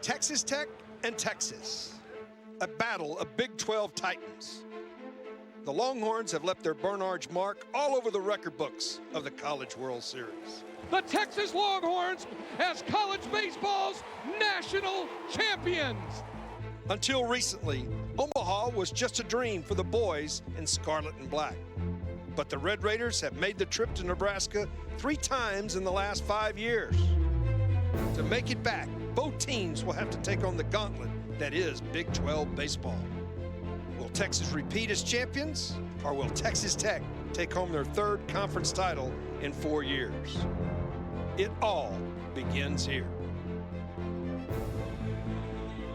Texas Tech and Texas, a battle of Big 12 titans. The Longhorns have left their burnt orange mark all over the record books of the College World Series. The Texas Longhorns as college baseball's national champions. Until recently, Omaha was just a dream for the boys in scarlet and black. But the Red Raiders have made the trip to Nebraska 3 times in the last 5 years. To make it back, both teams will have to take on the gauntlet that is Big 12 baseball. Will Texas repeat as champions, or will Texas Tech take home their 3rd conference title in 4 years? It all begins here.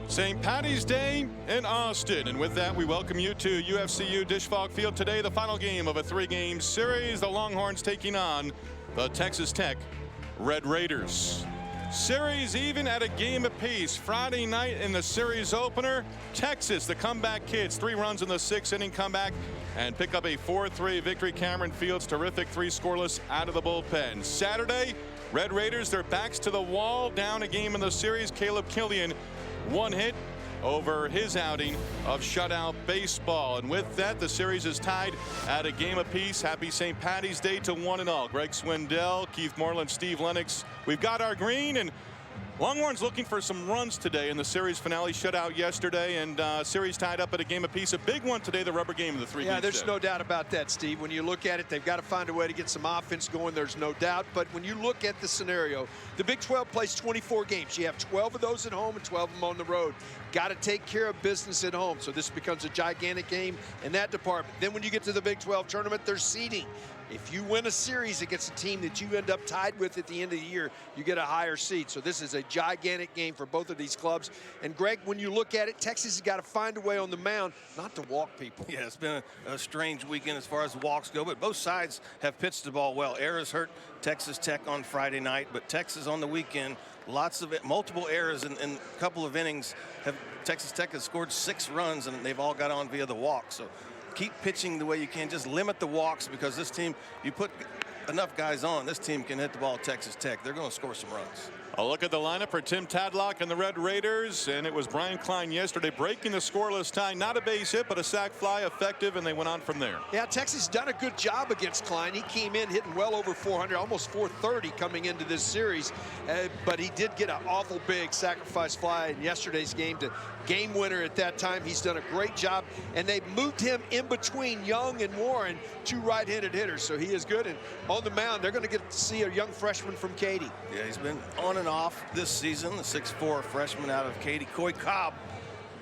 St. Patty's Day in Austin. And with that, we welcome you to UFCU Disch-Falk Field today, the final game of a 3-game series. The Longhorns taking on the Texas Tech Red Raiders. Series even at a game apiece. Friday night in the series opener, Texas, the comeback kids, 3 runs in the 6th inning comeback and pick up a 4-3 victory. Cameron Fields, terrific 3 scoreless out of the bullpen. Saturday, Red Raiders, their backs to the wall, down a game in the series. Caleb Killian, 1 hit over his outing of shutout baseball. And with that, the series is tied at a game apiece. Happy St. Patty's Day to one and all. Greg Swindell, Keith Moreland, Steve Lennox. We've got our green, and Longhorns looking for some runs today in the series finale. Shutout yesterday, and series tied up at a game apiece. A big one today, the rubber game of the 3 games. Yeah, there's no doubt about that, Steve. When you look at it, they've got to find a way to get some offense going. There's no doubt. But when you look at the scenario, the Big 12 plays 24 games. You have 12 of those at home and 12 of them on the road. Got to take care of business at home. So this becomes a gigantic game in that department. Then when you get to the Big 12 tournament, there's seeding. If you win a series against a team that you end up tied with at the end of the year, you get a higher seed. So this is a gigantic game for both of these clubs. And Greg, when you look at it, Texas has got to find a way on the mound not to walk people. Yeah, it's been a strange weekend as far as walks go, but both sides have pitched the ball well. Errors hurt Texas Tech on Friday night, but Texas on the weekend, lots of it, multiple errors in a couple of innings. Texas Tech has scored 6 runs, and they've all got on via the walk. So keep pitching the way you can. Just limit the walks, because this team, you put enough guys on, this team can hit the ball at Texas Tech. They're going to score some runs. A look at the lineup for Tim Tadlock and the Red Raiders, and it was Brian Klein yesterday breaking the scoreless tie. Not a base hit, but a sac fly, effective, and they went on from there. Yeah, Texas done a good job against Klein. He came in hitting well over 400, almost 430 coming into this series, but he did get an awful big sacrifice fly in yesterday's game to game winner at that time. He's done a great job, and they've moved him in between Young and Warren, 2 right-handed hitters, so he is good. And on the mound, they're going to get to see a young freshman from Katy. Yeah, he's been on and off this season, the 6'4" freshman out of Katy. Coy Cobb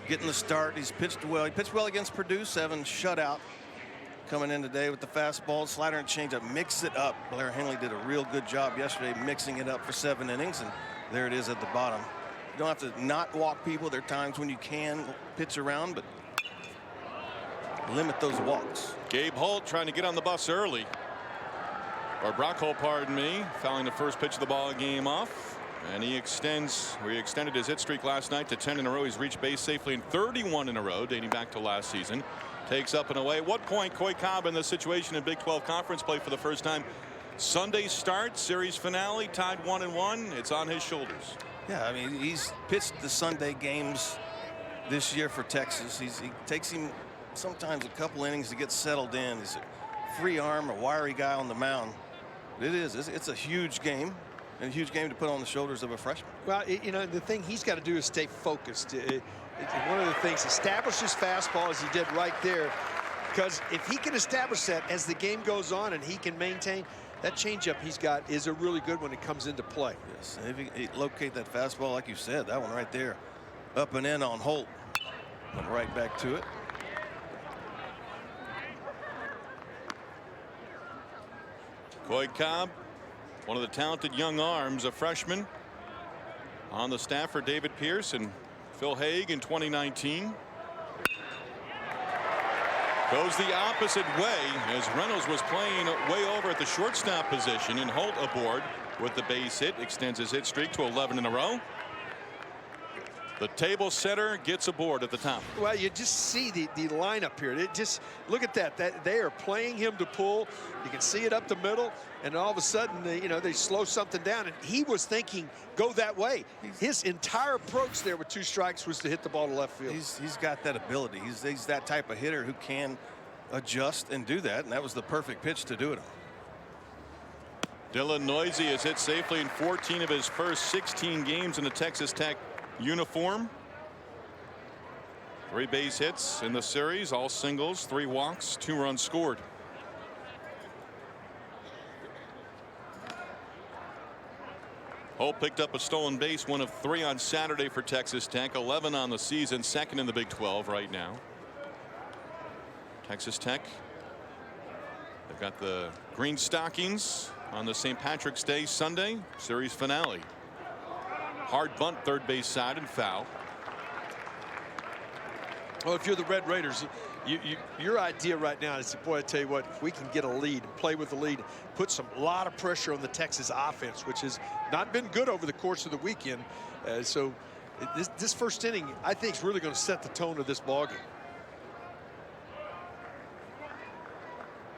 getting the start. He's pitched well. He pitched well against Purdue, 7 shutout. Coming in today with the fastball, slider, and changeup. Mix it up. Blair Henley did a real good job yesterday mixing it up for 7 innings, and there it is at the bottom. You don't have to not walk people. There are times when you can pitch around, but limit those walks. Gabe Holt trying to get on the bus early. Or Brock Holt, pardon me, fouling the first pitch of the ball game off. And he extended his hit streak last night to 10 in a row. He's reached base safely in 31 in a row, dating back to last season. Takes up and away. At what point Coy Cobb in this situation in Big 12 conference play for the first time? Sunday start, series finale, tied 1-1. It's on his shoulders. Yeah, I mean, he's pitched the Sunday games this year for Texas. He takes him sometimes a couple innings to get settled in. He's a free arm, a wiry guy on the mound. It's a huge game, and a huge game to put on the shoulders of a freshman. Well, you know, the thing he's got to do is stay focused. One of the things, establish his fastball as he did right there, because if he can establish that as the game goes on and he can maintain, that changeup he's got is a really good when it comes into play. Yes, and if he locate that fastball, like you said, that one right there, up and in on Holt, and right back to it. Coy Cobb, one of the talented young arms, a freshman on the staff for David Pierce and Phil Haig in 2019. Goes the opposite way as Reynolds was playing way over at the shortstop position, and Holt aboard with the base hit, extends his hit streak to 11 in a row. The table setter gets a board at the top. Well, you just see the lineup here. It just look at that they are playing him to pull. You can see it up the middle, and all of a sudden they slow something down, and he was thinking go that way. His entire approach there with 2 strikes was to hit the ball to left field. He's got that ability. He's that type of hitter who can adjust and do that, and that was the perfect pitch to do it on. Dylan Noisy has hit safely in 14 of his first 16 games in the Texas Tech uniform. 3 base hits in the series, all singles, 3 walks, 2 runs scored. Holt picked up a stolen base, 1 of 3 on Saturday for Texas Tech, 11 on the season, 2nd in the Big 12 right now. Texas Tech, they've got the green stockings on the St. Patrick's Day Sunday series finale. Hard bunt, third base side, and foul. Well, if you're the Red Raiders, your idea right now is, boy, I tell you what, if we can get a lead and play with the lead, put a lot of pressure on the Texas offense, which has not been good over the course of the weekend. So this first inning, I think, is really going to set the tone of this ballgame.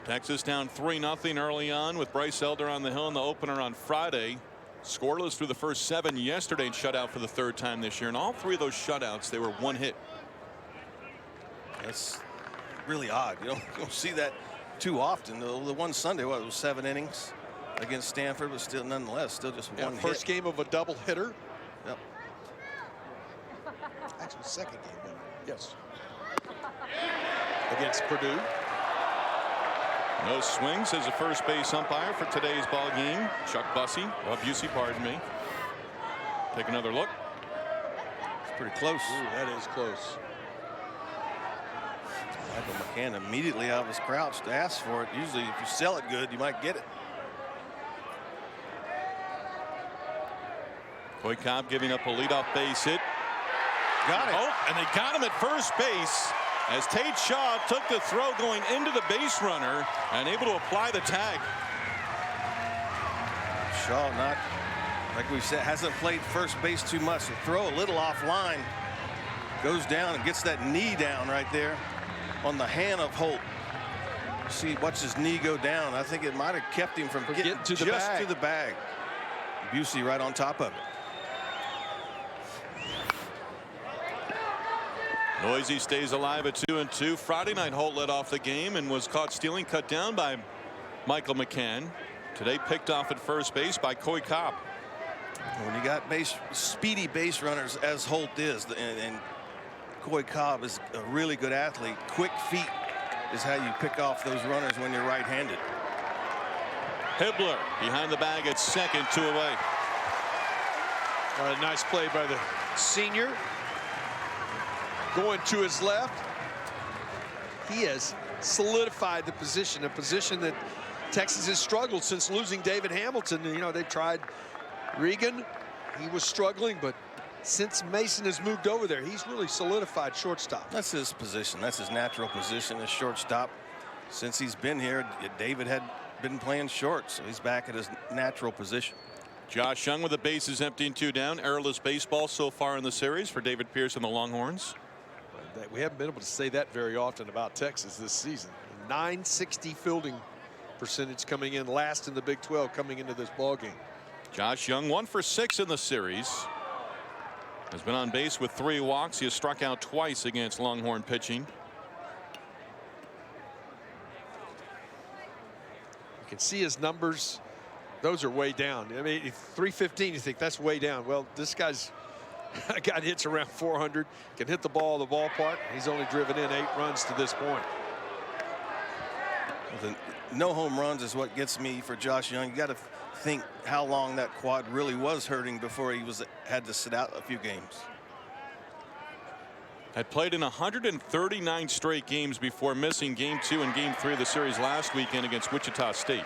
Texas down 3-0 early on with Bryce Elder on the hill in the opener on Friday. Scoreless through the first 7 yesterday and shut out for the 3rd time this year. And all 3 of those shutouts, they were 1 hit. That's really odd. You don't see that too often. The one Sunday, what, it was 7 innings against Stanford, but still, nonetheless, still just 1 hit. First game of a double hitter. Yep. Actually, second game. Yes. Against Purdue. No swings as a first base umpire for today's ball game. Chuck Busey, pardon me. Take another look. It's pretty close. Ooh, that is close. Michael McCann immediately out of his crouch to ask for it. Usually, if you sell it good, you might get it. Coy Cobb giving up a leadoff base hit. Got it. Oh, and they got him at first base as Tate Shaw took the throw going into the base runner and able to apply the tag. Shaw, not like we said, hasn't played first base too much. The throw a little offline, goes down and gets that knee down right there on the hand of Holt. See, watch his knee go down. I think it might have kept him from getting to the just bag. to the bag. Busey right on top of it. Noisy stays alive at 2-2. Friday night, Holt led off the game and was caught stealing, cut down by Michael McCann. Today picked off at first base by Coy Cobb. When you got speedy base runners as Holt is, and Coy Cobb is a really good athlete, quick feet is how you pick off those runners when you're right-handed. Hibbler behind the bag at second, 2 away. A nice play by the senior. Going to his left. He has solidified the position, a position that Texas has struggled since losing David Hamilton. They've tried Regan. He was struggling, but since Mason has moved over there, he's really solidified shortstop. That's his position. That's his natural position as shortstop. Since he's been here, David had been playing short, so he's back at his natural position. Josh Young with the bases empty and 2 down. Errorless baseball so far in the series for David Pierce and the Longhorns. We haven't been able to say that very often about Texas this season. 960 fielding percentage coming in last in the Big 12 coming into this ball game. Josh Young 1 for 6 in the series. Has been on base with 3 walks. He has struck out twice against Longhorn pitching. You can see his numbers. Those are way down. I mean, 315, you think that's way down. Well, this guy's got hits around 400, can hit the ball in the ballpark. He's only driven in 8 runs to this point. No home runs is what gets me for Josh Young. You got to think how long that quad really was hurting before he had to sit out a few games. Had played in 139 straight games before missing game 2 and game 3 of the series last weekend against Wichita State.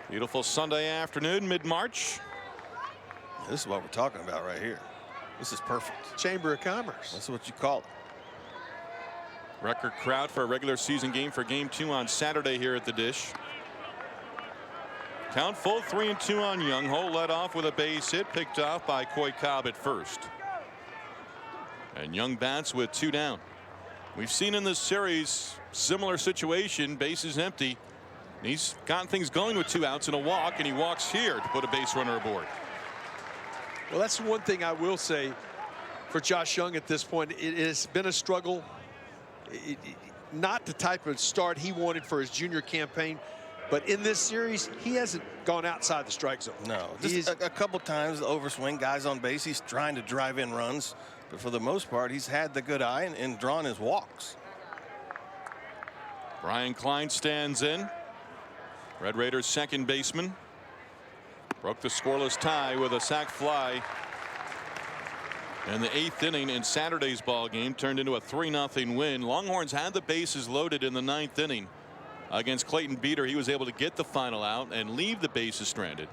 Beautiful Sunday afternoon, mid-March. This is what we're talking about right here. This is perfect. Chamber of Commerce. That's what you call it. Record crowd for a regular season game for game 2 on Saturday here at the Dish. Count full, 3-2 on Young. Hole led off with a base hit, picked off by Coy Cobb at first. And Young bats with 2 down. We've seen in this series similar situation, bases empty. He's gotten things going with 2 outs and a walk, and he walks here to put a base runner aboard. Well, that's one thing I will say for Josh Young at this point. It has been a struggle. Not the type of start he wanted for his junior campaign, but in this series, he hasn't gone outside the strike zone. No, just a couple times the overswing, guys on base. He's trying to drive in runs, but for the most part, he's had the good eye and drawn his walks. Brian Klein stands in. Red Raiders second baseman. Broke the scoreless tie with a sac fly. And the 8th inning in Saturday's ball game turned into a 3-0 win. Longhorns had the bases loaded in the 9th inning. Against Clayton Beater, he was able to get the final out and leave the bases stranded.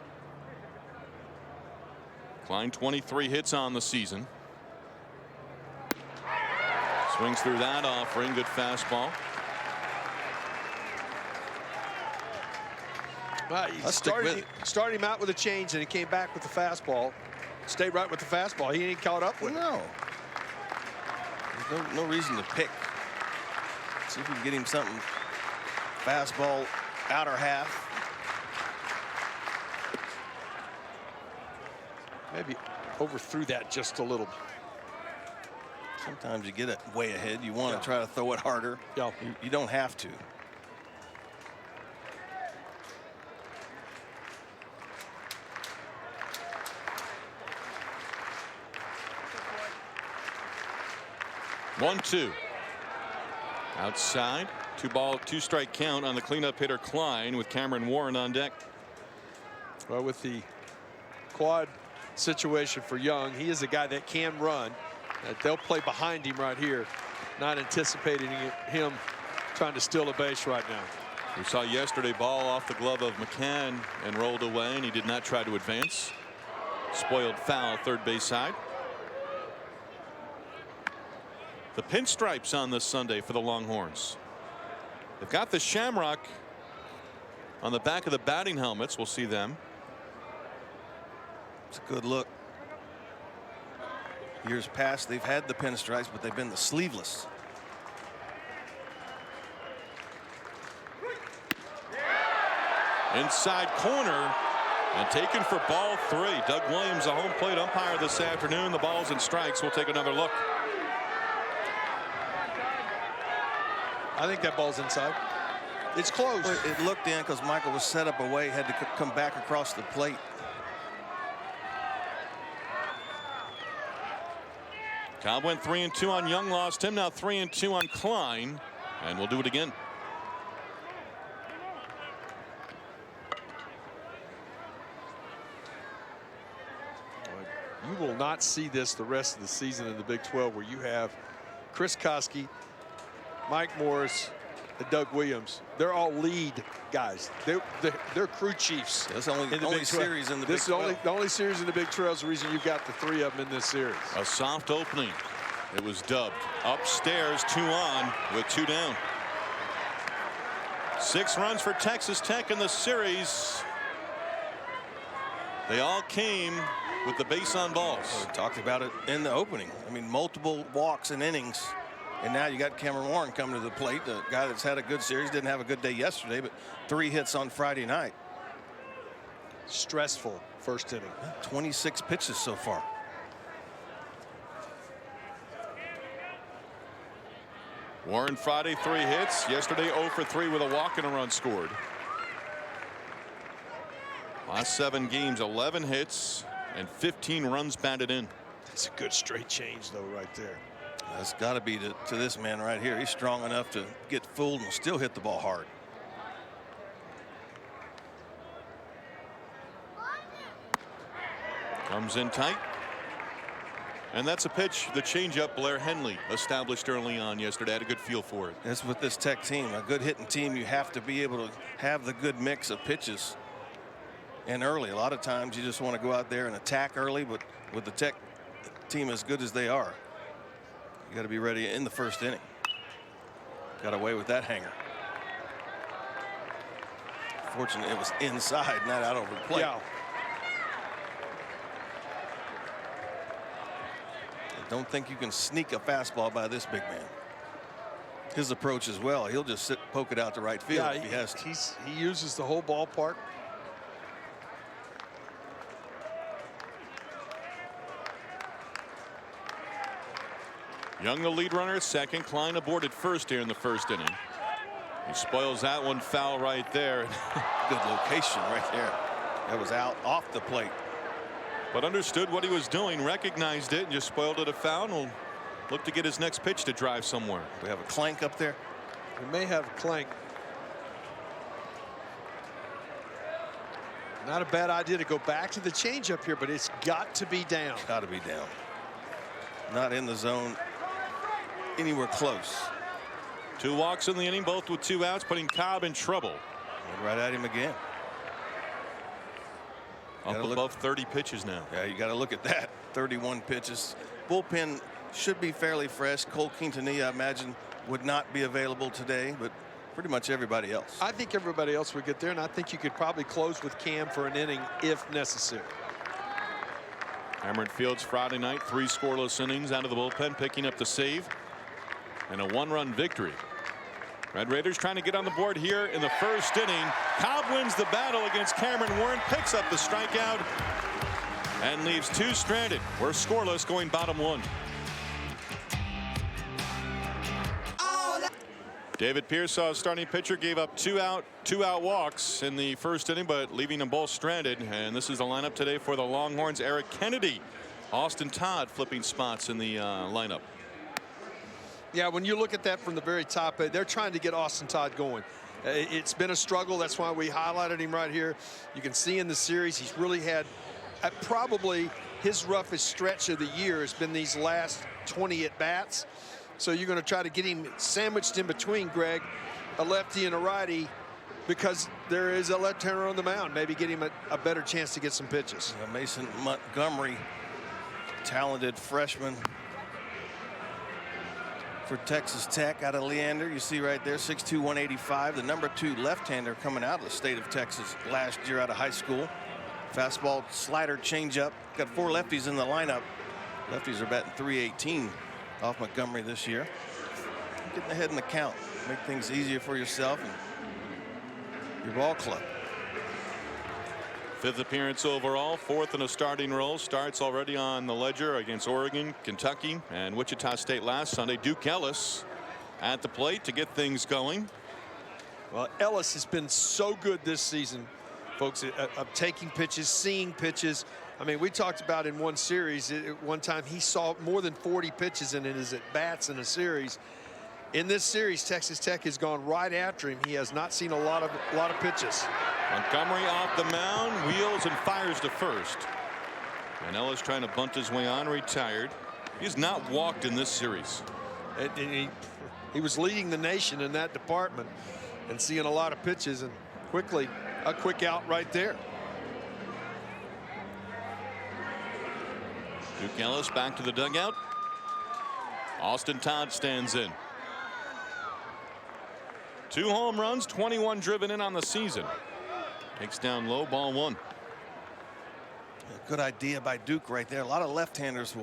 Klein 23 hits on the season. Swings through that offering. Good fastball. Well, he started him out with a change, and he came back with the fastball. Stayed right with the fastball. He ain't caught up with it. No. There's no reason to pick. See if we can get him something. Fastball, outer half. Maybe overthrew that just a little. Sometimes you get it way ahead. You want to try to throw it harder. Yeah. You don't have to. One, 2. Outside. 2-ball, 2-strike count on the cleanup hitter Klein with Cameron Warren on deck. Well, with the quad situation for Young, he is a guy that can run. They'll play behind him right here, not anticipating him trying to steal a base right now. We saw yesterday ball off the glove of McCann and rolled away, and he did not try to advance. Spoiled foul, third base side. The pinstripes on this Sunday for the Longhorns. They've got the shamrock on the back of the batting helmets. We'll see them. It's a good look. Years past, they've had the pinstripes, but they've been the sleeveless. Inside corner and taken for ball 3. Doug Williams, a home plate umpire this afternoon. The balls and strikes. We'll take another look. I think that ball's inside. It's close. It looked in because Michael was set up away, had to come back across the plate. Cobb went 3-2 on Young, lost him. Now 3-2 on Klein, and we'll do it again. You will not see this the rest of the season in the Big 12, where you have Chris Koski, Mike Morris, and Doug Williams. They're all lead guys. They're crew chiefs. That's the only series in the Big 12. The only series in the Big 12 is the reason you've got the 3 of them in this series. A soft opening. It was dubbed. Upstairs, 2 on with 2 down. 6 runs for Texas Tech in the series. They all came with the base on balls. We talked about it in the opening. I mean, multiple walks and innings. And now you got Cameron Warren coming to the plate, the guy that's had a good series, didn't have a good day yesterday, but 3 hits on Friday night. Stressful first inning. 26 pitches so far. Warren Friday 3 hits. Yesterday 0 for 3 with a walk and a run scored. Last 7 games, 11 hits and 15 runs batted in. That's a good straight change though right there. That's got to be to this man right here. He's strong enough to get fooled and still hit the ball hard. Comes in tight. And that's a pitch, the changeup Blair Henley established early on yesterday. Had a good feel for it. That's with this Tech team. A good hitting team, you have to be able to have the good mix of pitches. And early, a lot of times you just want to go out there and attack early, but with the Tech team as good as they are, you got to be ready in the first inning. Got away with that hanger. Fortunately, it was inside, not out over the plate. Yeah. I don't think you can sneak a fastball by this big man. His approach as well. He'll just poke it out to right field if he has to. He uses the whole ballpark. Young, the lead runner, second. Klein aboard at first here in the first inning. He spoils that one foul right there. Good location right there. That was out off the plate. But understood what he was doing, recognized it, and just spoiled it a foul. And will look to get his next pitch to drive somewhere. We have a clank up there. We may have a clank. Not a bad idea to go back to the changeup here, but it's got to be down. Got to be down. Not in the zone anywhere close. 2 walks in the inning, both with 2 outs, putting Cobb in trouble. Went right at him again. Up above 30 pitches now. Yeah, you got to look at that. 31 pitches. Bullpen should be fairly fresh. Cole Quintanilla, I imagine, would not be available today, but pretty much everybody else. I think everybody else would get there, and I think you could probably close with Cam for an inning if necessary. Cameron Fields Friday night, 3 scoreless innings out of the bullpen, picking up the save and a 1-run victory. Red Raiders trying to get on the board here in the first inning. Cobb wins the battle against Cameron Warren, picks up the strikeout and leaves 2 stranded. We're scoreless going bottom 1. David Pearsall, starting pitcher, gave up 2 out walks in the first inning, but leaving them both stranded. And this is the lineup today for the Longhorns. Eric Kennedy, Austin Todd flipping spots in the lineup. Yeah, when you look at that from the very top, they're trying to get Austin Todd going. It's been a struggle. That's why we highlighted him right here. You can see in the series he's really had probably his roughest stretch of the year has been these last 20 at bats. So you're going to try to get him sandwiched in between, Greg, a lefty and a righty, because there is a left-hander on the mound. Maybe get him a better chance to get some pitches. Mason Montgomery, talented freshman for Texas Tech out of Leander. You see right there, 6'2", 185, the number 2 left-hander coming out of the state of Texas last year out of high school. Fastball, slider, changeup. Got 4 lefties in the lineup. Lefties are batting .318 off Montgomery this year. Getting ahead in the count. Make things easier for yourself and your ball club. 5th appearance overall, 4th in a starting role. Starts already on the ledger against Oregon, Kentucky, and Wichita State last Sunday. Duke Ellis at the plate to get things going. Well, Ellis has been so good this season, folks, of taking pitches, seeing pitches. I mean, we talked about in one series, at one time he saw more than 40 pitches in his at-bats in a series. In this series, Texas Tech has gone right after him. He has not seen a lot of pitches. Montgomery off the mound, wheels and fires to first. And Ellis trying to bunt his way on, retired. He's not walked in this series. And he was leading the nation in that department and seeing a lot of pitches, and quickly a quick out right there. Duke Ellis back to the dugout. Austin Todd stands in. 2 home runs, 21 driven in on the season. Takes down low, ball 1. Good idea by Duke right there. A lot of left-handers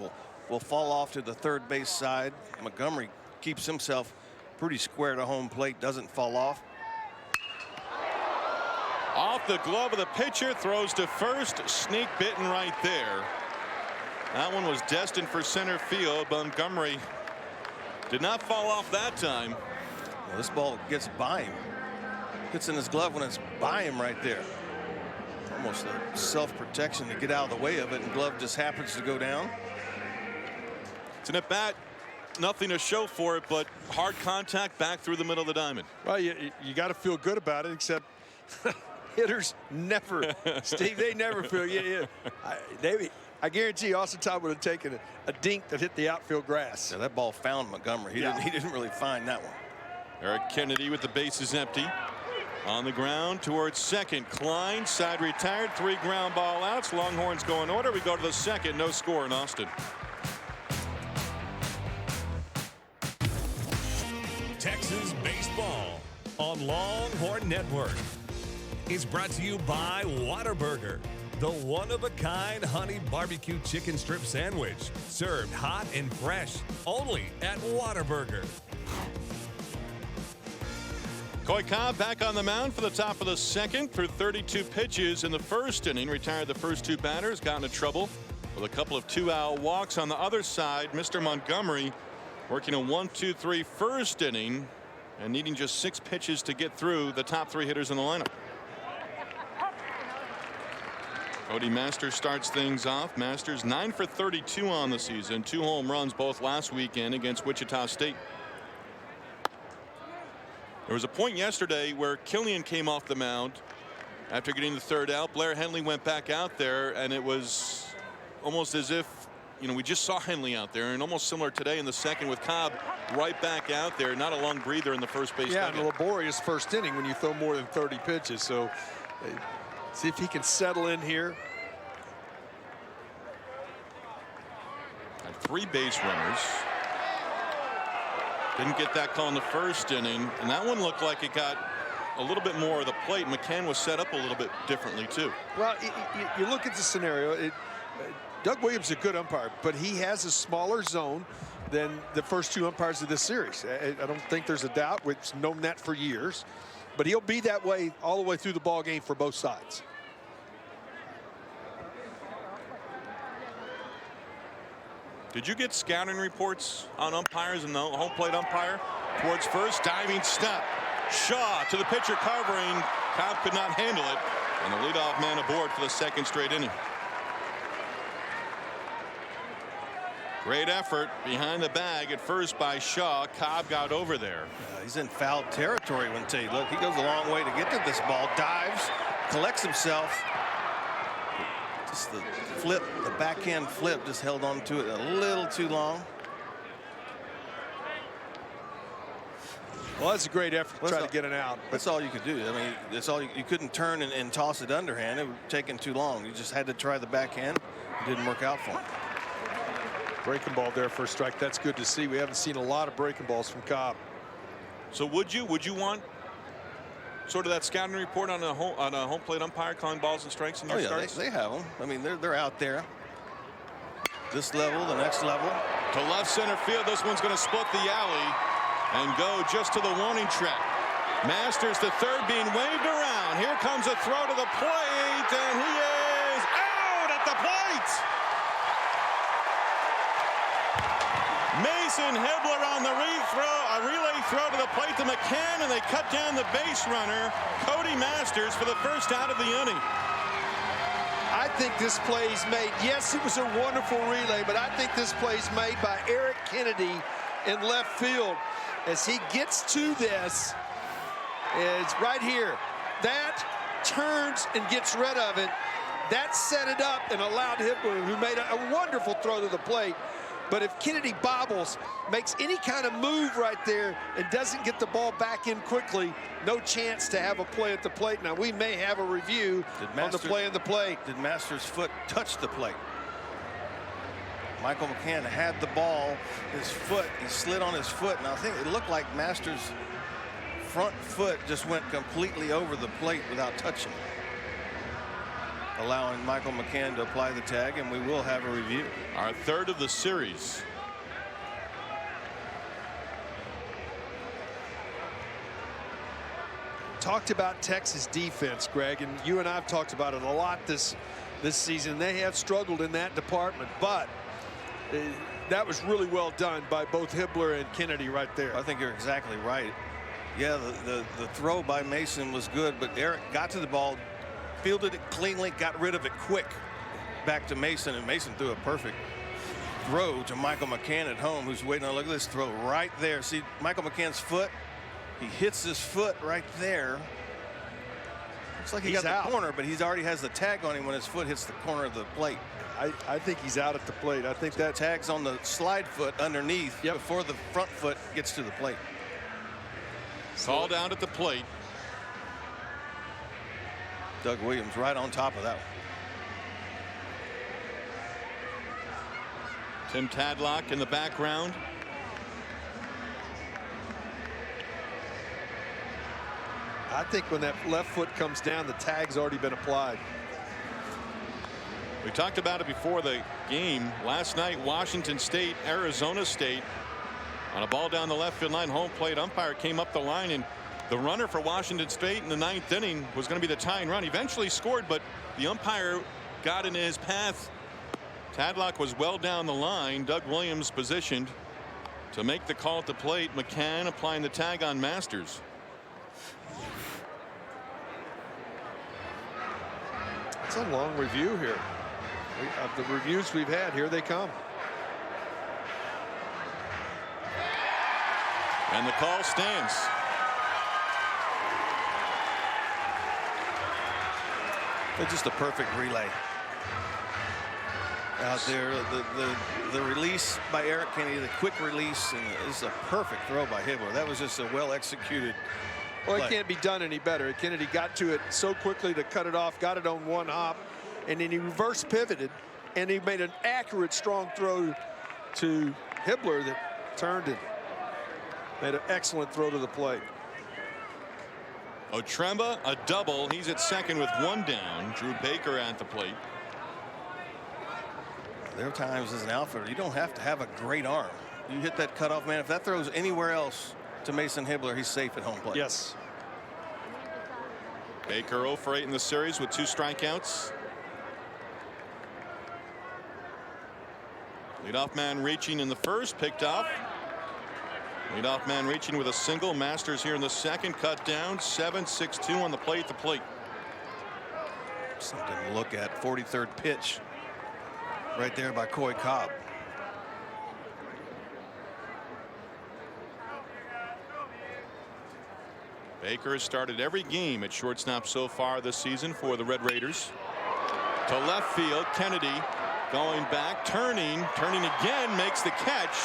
will fall off to the third base side. Montgomery keeps himself pretty square to home plate, doesn't fall off. Off the glove of the pitcher, throws to first, snake bitten right there. That one was destined for center field. Montgomery did not fall off that time. Well, this ball gets by him. Hits in his glove when it's by him right there. Almost a self-protection to get out of the way of it, and glove just happens to go down. It's an at-bat, nothing to show for it, but hard contact back through the middle of the diamond. Well, you got to feel good about it, except hitters never, Steve, they never feel. I guarantee you Austin Todd would have taken a dink that hit the outfield grass. Yeah, that ball found Montgomery. He didn't really find that one. Eric Kennedy with the bases empty. On the ground towards second. Klein, side retired. 3 ground ball outs. Longhorns go in order. We go to the second. No score in Austin. Texas baseball on Longhorn Network. is brought to you by Whataburger, the one-of-a-kind honey barbecue chicken strip sandwich, served hot and fresh, only at Whataburger. Coy Cobb back on the mound for the top of the second through 32 pitches in the first inning. Retired the first two batters, got into trouble with a couple of 2-out walks. On the other side, Mr. Montgomery working a 1-2-3 first inning and needing just 6 pitches to get through the top 3 hitters in the lineup. Cody Masters starts things off. Masters 9 for 32 on the season, 2 home runs both last weekend against Wichita State. There was a point yesterday where Killian came off the mound after getting the 3rd out. Blair Henley went back out there, and it was almost as if, you know, we just saw Henley out there, and almost similar today in the second with Cobb right back out there. Not a long breather in the first base. Yeah, and a laborious first inning when you throw more than 30 pitches. So see if he can settle in here. Had 3 base runners. Didn't get that call in the first inning, and that one looked like it got a little bit more of the plate. McCann was set up a little bit differently too. Well, you look at the scenario. Doug Williams is a good umpire, but he has a smaller zone than the first 2 umpires of this series. I don't think there's a doubt. We've known that for years, but he'll be that way all the way through the ball game for both sides. Did you get scouting reports on umpires and the home plate umpire? Towards first, diving step. Shaw to the pitcher covering. Cobb could not handle it, and the leadoff man aboard for the 2nd straight inning. Great effort behind the bag at first by Shaw. Cobb got over there. He's in foul territory when Tate. Look, he goes a long way to get to this ball. Dives, collects himself. Just the flip, the backhand flip, just held on to it a little too long. Well, that's a great effort to try to get it out. That's all you could do. I mean, that's all you couldn't turn and toss it underhand. It would have taken too long. You just had to try the backhand. It didn't work out for him. Breaking ball there for a strike. That's good to see. We haven't seen a lot of breaking balls from Cobb. So would you want sort of that scouting report on a home plate umpire calling balls and strikes in your starts? They have them. I mean, they're out there. This level, the next level. To left center field. This one's going to split the alley and go just to the warning track. Masters, the 3rd, being waved around. Here comes a throw to the plate, and he is out at the plate. Mason Hibbler on the relay throw to the plate to McCann, and they cut down the base runner, Cody Masters, for the 1st out of the inning. I think this play's made. Yes, it was a wonderful relay, but I think this play's made by Eric Kennedy in left field. As he gets to this, it's right here. That turns and gets rid of it. That set it up and allowed Hibbler, who made a wonderful throw to the plate. But if Kennedy bobbles, makes any kind of move right there, and doesn't get the ball back in quickly, no chance to have a play at the plate. Now, we may have a review on the play in the plate. Did Masters' foot touch the plate? Michael McCann had the ball, his foot, he slid on his foot, and I think it looked like Masters' front foot just went completely over the plate without touching it, allowing Michael McCann to apply the tag, and we will have a review. Our 3rd of the series. Talked about Texas defense, Greg, and you and I have talked about it a lot this season. They have struggled in that department, but that was really well done by both Hibbler and Kennedy right there. I think you're exactly right. Yeah, the throw by Mason was good, but Eric got to the ball, fielded it cleanly, got rid of it quick. Back to Mason, and Mason threw a perfect throw to Michael McCann at home, who's waiting on. Look at this throw right there. See Michael McCann's foot. He hits his foot right there. Looks like he got the corner, but he already has the tag on him when his foot hits the corner of the plate. I think he's out at the plate. I think that tag's on the slide foot underneath before the front foot gets to the plate. Called out at the plate. Doug Williams right on top of that one. Tim Tadlock in the background. I think when that left foot comes down, the tag's already been applied. We talked about it before the game. Last night, Washington State, Arizona State, on a ball down the left field line, home plate umpire came up the line, and the runner for Washington State in the 9th inning was going to be the tying run. Eventually scored, but the umpire got into his path. Tadlock was well down the line. Doug Williams positioned to make the call at the plate. McCann applying the tag on Masters. It's a long review here. Of the reviews we've had, here they come. And the call stands. It's just a perfect relay out there. The release by Eric Kennedy, the quick release, and it's a perfect throw by Hibbler. That was just a well executed. Well, it can't be done any better. Kennedy got to it so quickly to cut it off, got it on one hop, and then he reverse pivoted, and he made an accurate, strong throw to Hibbler that turned it. Made an excellent throw to the plate. Otremba, a double. He's at second with one down. Drew Baker at the plate. There are times as an outfielder, you don't have to have a great arm. You hit that cutoff man. If that throws anywhere else to Mason Hibbler, he's safe at home plate. Yes. Baker 0 for 8 in the series with 2 strikeouts. Leadoff man reaching in the first, picked off. Leadoff man reaching with a single. Masters here in the second, cut down. 7-6-2 on the plate. The plate. Something to look at. 43rd pitch right there by Coy Cobb. Baker has started every game at shortstop so far this season for the Red Raiders. To left field, Kennedy going back, turning again, makes the catch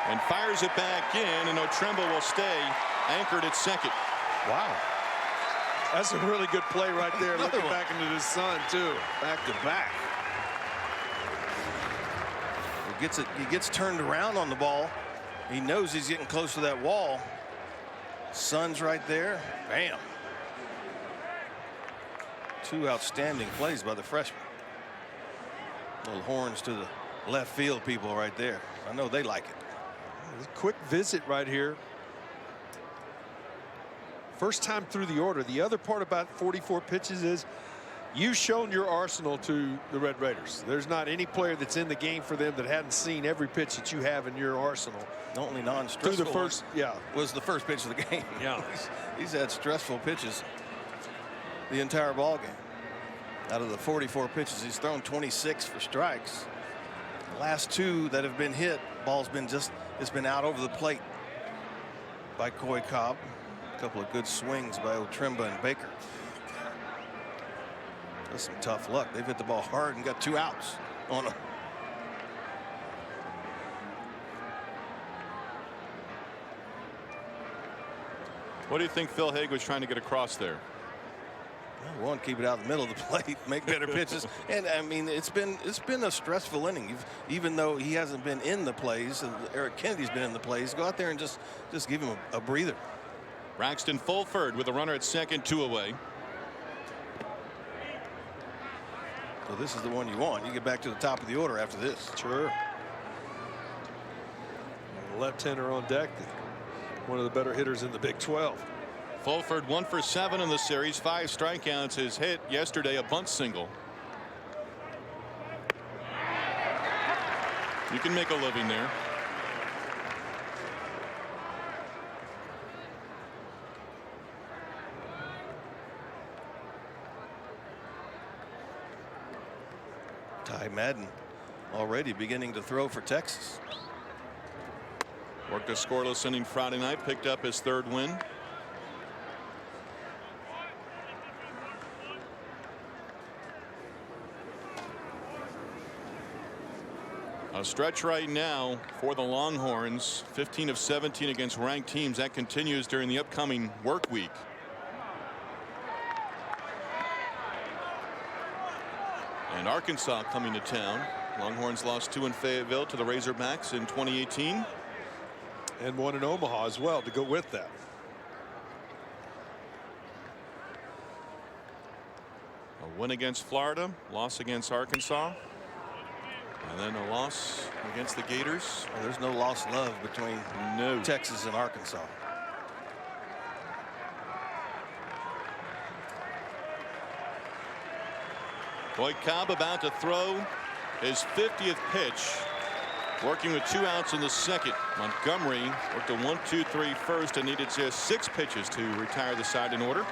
and fires it back in, and Otremba will stay anchored at second. Wow. That's a really good play right there. Looking back into the sun too. Back to back. He gets turned around on the ball. He knows he's getting close to that wall. Sun's right there. Bam. 2 outstanding plays by the freshman. Little horns to the left field people right there. I know they like it. Quick visit right here. First time through the order. The other part about 44 pitches is you've shown your arsenal to the Red Raiders. There's not any player that's in the game for them that hadn't seen every pitch that you have in your arsenal. The only non-stressful through the first, was the first pitch of the game. Yeah. he's had stressful pitches the entire ball game. Out of the 44 pitches, he's thrown 26 for strikes. The last 2 that have been hit, ball's been it's been out over the plate by Coy Cobb. A couple of good swings by Otremba and Baker. That's some tough luck. They've hit the ball hard and got 2 outs on them. What do you think Phil Haig was trying to get across there? One, keep it out in the middle of the plate, make better pitches. And I mean, it's been a stressful inning. Even though he hasn't been in the plays, Eric Kennedy's been in the plays. Go out there and just give him a breather. Braxton Fulford with a runner at second, 2 away. So this is the one you want. You get back to the top of the order after this. Sure. Left-hander on deck. One of the better hitters in the Big 12. Fulford 1 for 7 in the series, 5 strikeouts. His hit yesterday, a bunt single. You can make a living there. Ty Madden already beginning to throw for Texas. Worked a scoreless inning Friday night, picked up his 3rd win. A stretch right now for the Longhorns, 15 of 17 against ranked teams. That continues during the upcoming work week. And Arkansas coming to town. Longhorns lost 2 in Fayetteville to the Razorbacks in 2018. And 1 in Omaha as well to go with that. win against Florida, loss against Arkansas, and then a loss against the Gators. Well, there's no lost love between Texas and Arkansas. Boyd Cobb about to throw his 50th pitch, working with 2 outs in the second. Montgomery worked a 1-2-3 first and needed just 6 pitches to retire the side in order.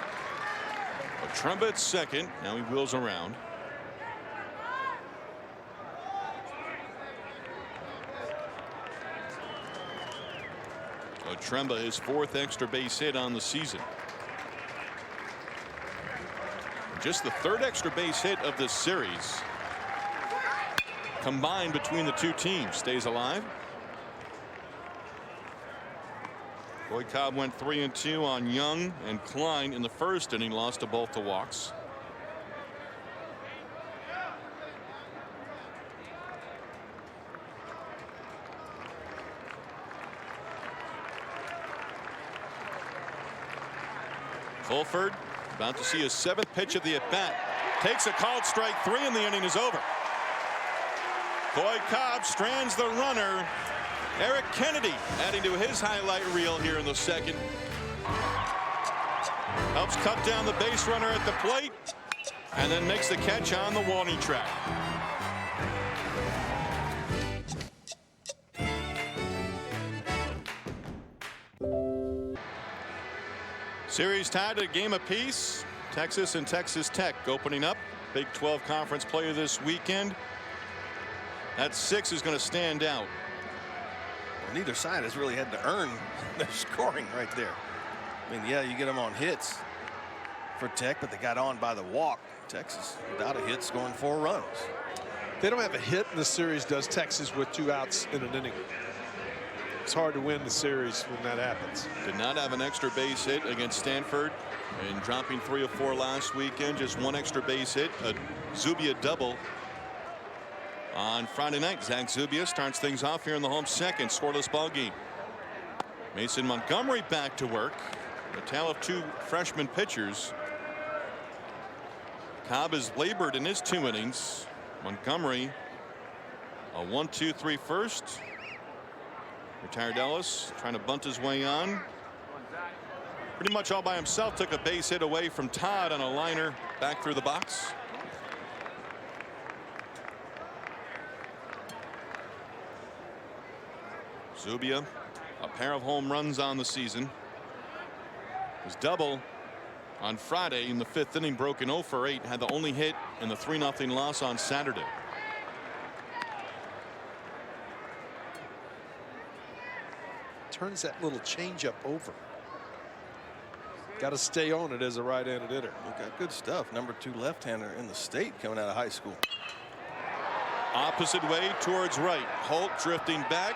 Trumba at second. Now he wheels around. Trumba, his 4th extra base hit on the season. Just the 3rd extra base hit of this series combined between the 2 teams. Stays alive. Boyd Cobb went 3-2 on Young and Klein in the first inning, lost to both the walks. Fulford about to see his 7th pitch of the at bat. Takes a called strike 3 and the inning is over. Boyd Cobb strands the runner. Eric Kennedy adding to his highlight reel here in the second. Helps cut down the base runner at the plate and then makes the catch on the warning track. Series tied at a game apiece. Texas and Texas Tech opening up. Big 12 conference play this weekend. That 6 is going to stand out. Neither side has really had to earn their scoring right there. I mean, yeah, you get them on hits for Tech, but they got on by the walk. Texas without a hit, scoring 4 runs. They don't have a hit in the series, does Texas, with 2 outs in an inning. It's hard to win the series when that happens. Did not have an extra base hit against Stanford and dropping 3 of 4 last weekend. Just 1 extra base hit, a Zubia double on Friday night. Zach Zubia starts things off here in the home second. Scoreless ball game. Mason Montgomery back to work. A tale of 2 freshman pitchers. Cobb has labored in his 2 innings. Montgomery a 1-2-3 first. Retired Ellis trying to bunt his way on. Pretty much all by himself. Took a base hit away from Todd on a liner back through the box. Zubia, a pair of home runs on the season. His double on Friday in the 5th inning, broken 0 for 8. Had the only hit in the 3-0 loss on Saturday. Turns that little changeup over. Got to stay on it as a right-handed hitter. You got good stuff. Number 2 left-hander in the state coming out of high school. Opposite way towards right. Holt drifting back.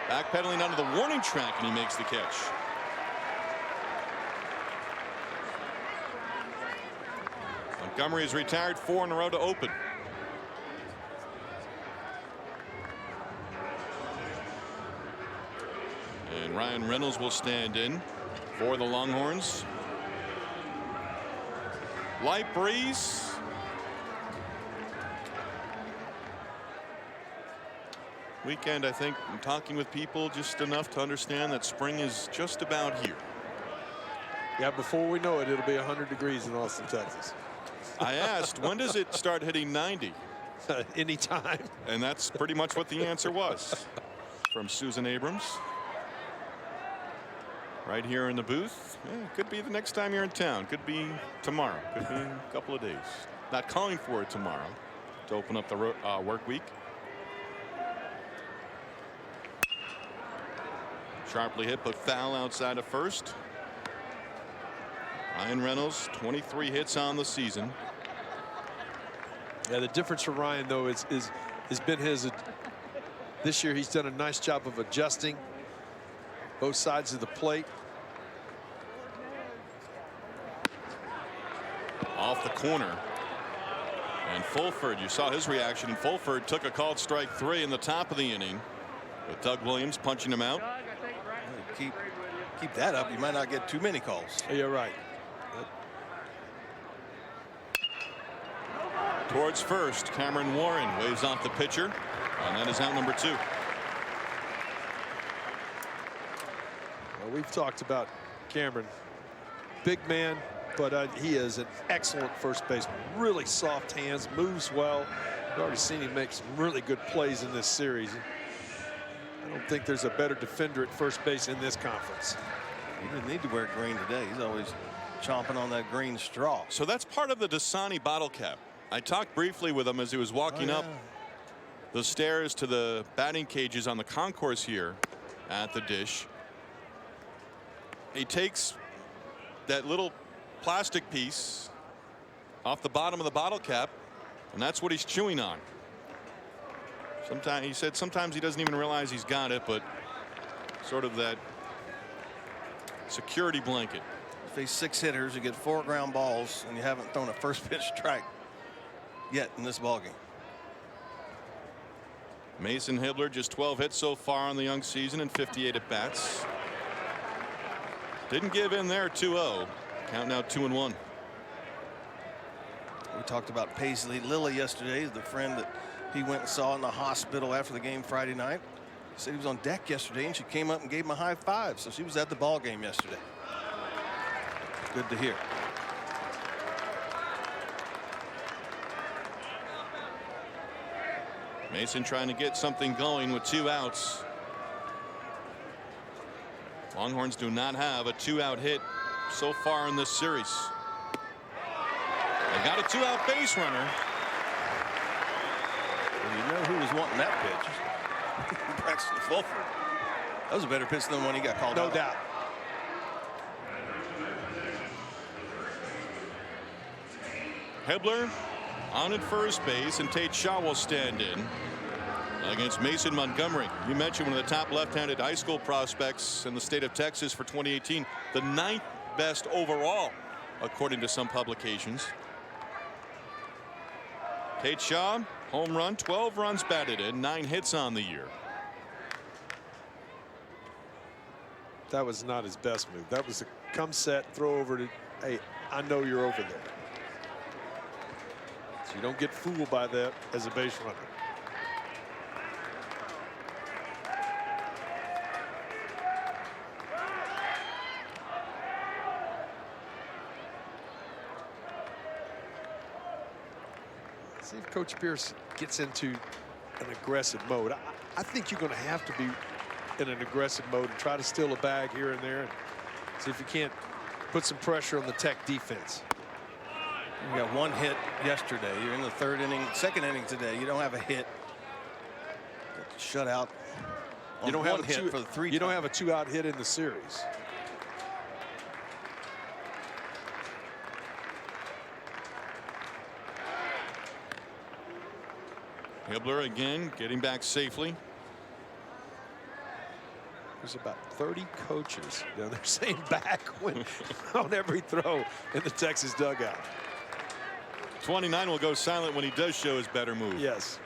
Backpedaling onto the warning track, and he makes the catch. Montgomery has retired 4 in a row to open. And Ryan Reynolds will stand in for the Longhorns. Light breeze. Weekend, I think, I'm talking with people just enough to understand that spring is just about here. Yeah, before we know it, it'll be 100 degrees in Austin, Texas. I asked, when does it start hitting 90? Anytime. And that's pretty much what the answer was from Susan Abrams. Right here in the booth. Yeah, could be the next time you're in town. Could be tomorrow. Could be in a couple of days. Not calling for it tomorrow to open up the work week. Sharply hit, but foul outside of first. Ryan Reynolds, 23 hits on the season. Yeah, the difference for Ryan, though, has been his. This year, he's done a nice job of adjusting both sides of the plate. Off the corner. And Fulford, you saw his reaction, and Fulford took a called strike 3 in the top of the inning with Doug Williams punching him out. Keep that up. You might not get too many calls. You're right. Towards first, Cameron Warren waves off the pitcher, and that is out number 2. Well, we've talked about Cameron, big man, but he is an excellent first baseman. Really soft hands, moves well. I've already seen him make some really good plays in this series. I don't think there's a better defender at first base in this conference. He didn't need to wear green today. He's always chomping on that green straw. So that's part of the Dasani bottle cap. I talked briefly with him as he was walking up the stairs to the batting cages on the concourse here at the Dish. He takes that little plastic piece off the bottom of the bottle cap, and that's what he's chewing on. Sometimes he said sometimes he doesn't even realize he's got it, but sort of that security blanket. You face 6 hitters, you get 4 ground balls, and you haven't thrown a first pitch strike yet in this ballgame. Mason Hibbler just 12 hits so far on the young season and 58 at bats. Didn't give in there. 2-0. Count now 2-1. We talked about Paisley Lilly yesterday, the friend that he went and saw in the hospital after the game Friday night. He said he was on deck yesterday, and she came up and gave him a high five. So she was at the ball game yesterday. Good to hear. Mason trying to get something going with 2 outs. Longhorns do not have a 2-out hit so far in this series. They got a 2-out base runner. Well, you know who was wanting that pitch? Braxton Fulford. That was a better pitch than the one he got called out. No doubt. Hibbler on at first base, and Tate Shaw will stand in against Mason Montgomery. You mentioned one of the top left-handed high school prospects in the state of Texas for 2018, the 9th best overall according to some publications. Tate Shaw, home run, 12 runs batted in, 9 hits on the year. That was not his best move. That was a come set, throw over to, hey, I know you're over there. So you don't get fooled by that as a base runner. See if Coach Pierce gets into an aggressive mode. I think you're going to have to be in an aggressive mode and try to steal a bag here and there and see if you can't put some pressure on the Tech defense. You got 1 hit yesterday. You're in the 3rd inning, 2nd inning today. You don't have a hit. Got shut out. You don't have a hit for the 3. You don't have a 2-out hit in the series. Hibbler again getting back safely. There's about 30 coaches down there saying back when on every throw in the Texas dugout. 29 will go silent when he does show his better move. Yes.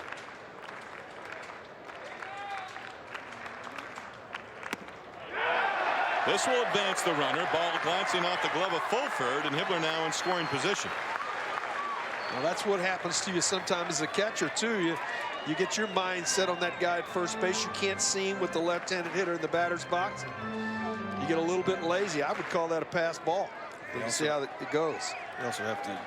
This will advance the runner. Ball glancing off the glove of Fulford, and Hibbler now in scoring position. Well, that's what happens to you sometimes as a catcher too. You get your mind set on that guy at first base. You can't see him with the left-handed hitter in the batter's box. You get a little bit lazy. I would call that a pass ball. You see how it goes. You also have to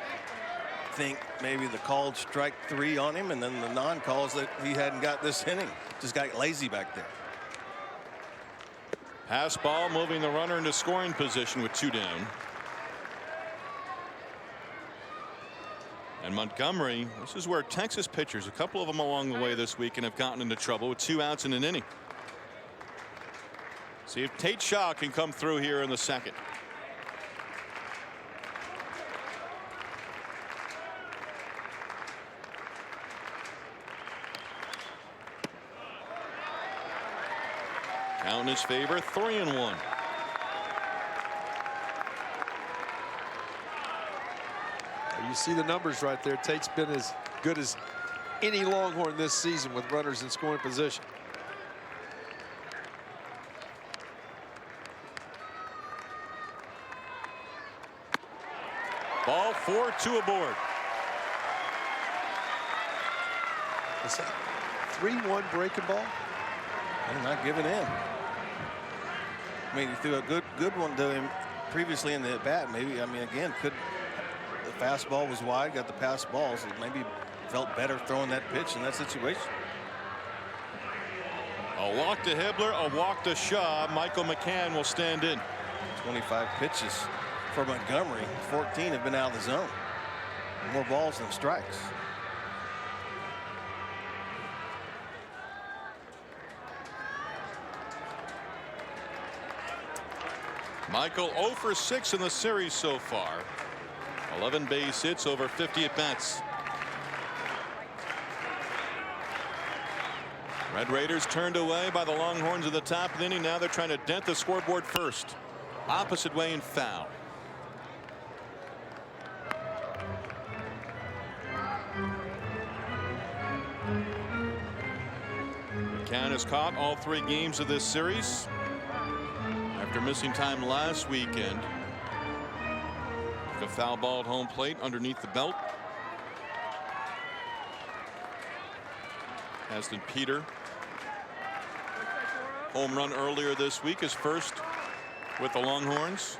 think maybe the called strike 3 on him, and then the non-calls that he hadn't got this inning. Just got lazy back there. Pass ball, moving the runner into scoring position with 2 down. And Montgomery, this is where Texas pitchers, a couple of them along the way this week, and have gotten into trouble with 2 outs in an inning. See if Tate Shaw can come through here in the 2nd. Count in his favor, 3-1. You see the numbers right there. Tate's been as good as any Longhorn this season with runners in scoring position. Ball 4-2 aboard. Is that 3-1 breaking ball? I'm not giving in. I mean, he threw a good one to him previously in the at bat. Maybe, I mean, again, the fastball was wide, got the pass balls. He maybe felt better throwing that pitch in that situation. A walk to Hibbler, a walk to Shaw. Michael McCann will stand in. 25 pitches for Montgomery. 14 have been out of the zone. More balls than strikes. Michael 0 for 6 in the series so far. 11 base hits, over 50 at bats. Red Raiders turned away by the Longhorns at the top of the inning. Now they're trying to dent the scoreboard first. Opposite way and foul. McCann has caught all 3 games of this series after missing time last weekend. The foul ball at home plate underneath the belt. Aston Peter, home run earlier this week, his first with the Longhorns.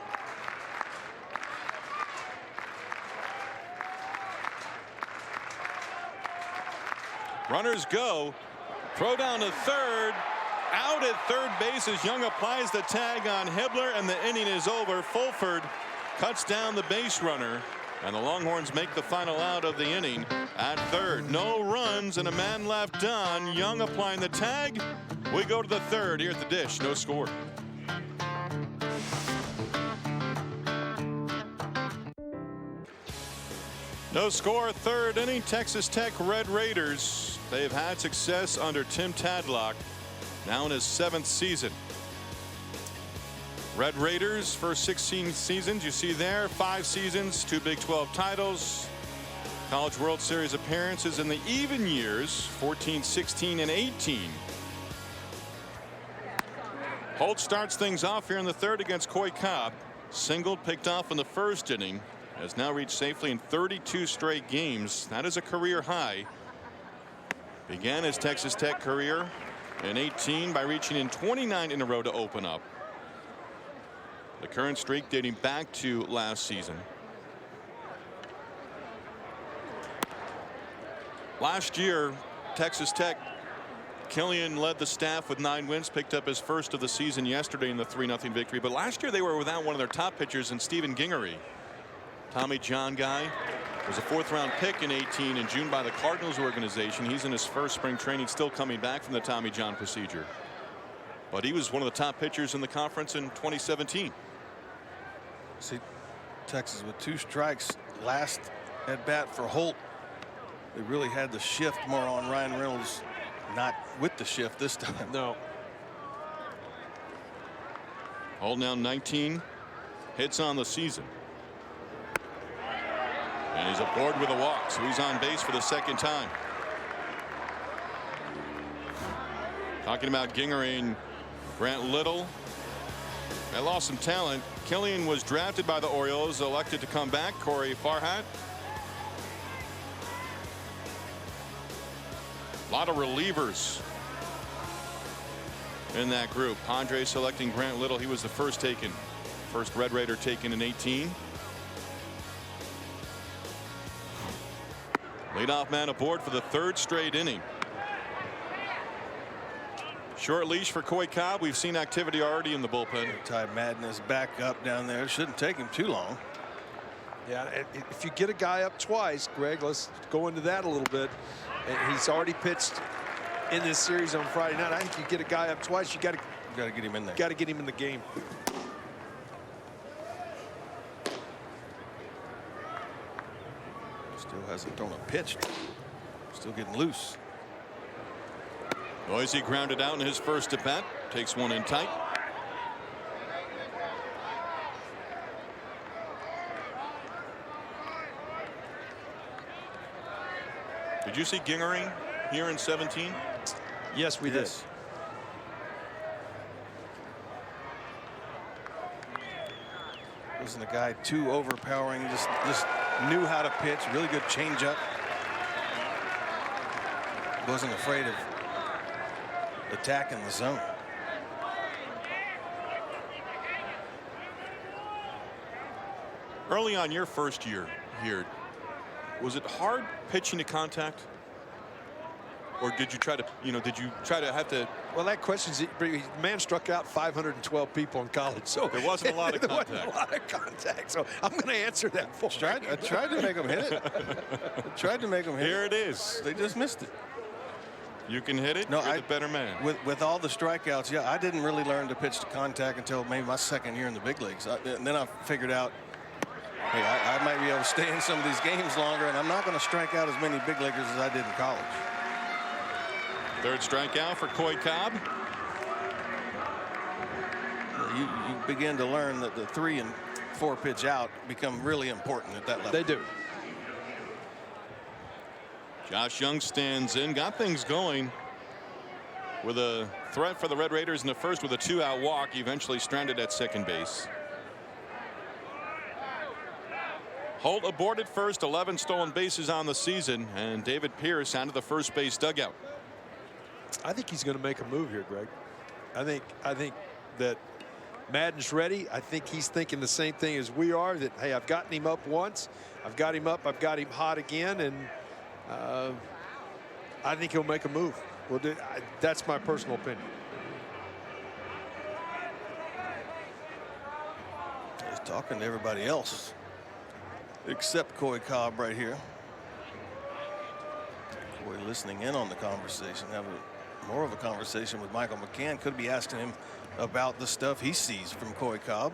Runners go. Throw down to third. Out at third base as Young applies the tag on Hibbler, and the inning is over. Fulford cuts down the base runner, and the Longhorns make the final out of the inning at third. No runs and a man left on. Young applying the tag. We go to the third here at the Dish. No score. No score, third inning. Texas Tech Red Raiders. They've had success under Tim Tadlock, now in his 7th season. Red Raiders for 16 seasons. You see there, 5 seasons, 2 Big 12 titles, College World Series appearances in the even years, 14, 16, and 18. Holt starts things off here in the third against Coy Cobb. Singled, picked off in the first inning. Has now reached safely in 32 straight games. That is a career high. Began his Texas Tech career in 18 by reaching in 29 in a row to open up. The current streak dating back to last season. Last year, Texas Tech, Killian led the staff with 9 wins, picked up his first of the season yesterday in the 3-0 victory. But last year they were without one of their top pitchers in Stephen Gingery. Tommy John guy was a 4th-round pick in 18 in June by the Cardinals organization. He's in his first spring training, still coming back from the Tommy John procedure. But he was one of the top pitchers in the conference in 2017. See, Texas with 2 strikes last at bat for Holt. They really had the shift more on Ryan Reynolds, not with the shift this time. No. Holt now 19 hits on the season. And he's aboard with a walk, so he's on base for the 2nd time. Talking about Gingery and Grant Little. They lost some talent. Killian was drafted by the Orioles, elected to come back. Corey Farhat. A lot of relievers in that group. Padres selecting Grant Little. He was the first Red Raider taken in 18. Leadoff man aboard for the 3rd straight inning. Short leash for Coy Cobb. We've seen activity already in the bullpen. Ty Madness back up down there. It shouldn't take him too long. Yeah, if you get a guy up twice, Greg, let's go into that a little bit. And he's already pitched in this series on Friday night. I think you get a guy up twice, you got to get him in there. Got to get him in the game. Still hasn't thrown a pitch. Still getting loose. Noisy grounded out in his first at bat. Takes one in tight. Did you see Gingery here in 17? Yes, we did. Wasn't a guy too overpowering. Just knew how to pitch. Really good changeup. wasn't afraid of attacking the zone. Early on your first year here, was it hard pitching to contact? Or did you try to, have to? Well, that question's, man struck out 512 people in college, so there wasn't a lot of contact. There wasn't a lot of contact, so I'm going to answer that for you. I tried to make them hit it. Here it is. They just missed it. You can hit it. No, you're the better man. With all the strikeouts, yeah, I didn't really learn to pitch to contact until maybe my second year in the big leagues. And then I figured out, hey, I might be able to stay in some of these games longer, and I'm not going to strike out as many big leaguers as I did in college. Third strikeout for Coy Cobb. You begin to learn that the 3 and 4 pitch out become really important at that level. They do. Josh Young stands in, got things going with a threat for the Red Raiders in the first with a 2-out walk, eventually stranded at second base. Holt aboard at first, 11 stolen bases on the season, and David Pierce out of the first base dugout. I think he's going to make a move here, Greg. I think that Madden's ready. I think he's thinking the same thing as we are, that, hey, I've gotten him up once. I've got him up. I've got him hot again. And I think he'll make a move. Well, that's my personal opinion. He's talking to everybody else except Coy Cobb right here. Coy listening in on the conversation, having more of a conversation with Michael McCann. Could be asking him about the stuff he sees from Coy Cobb.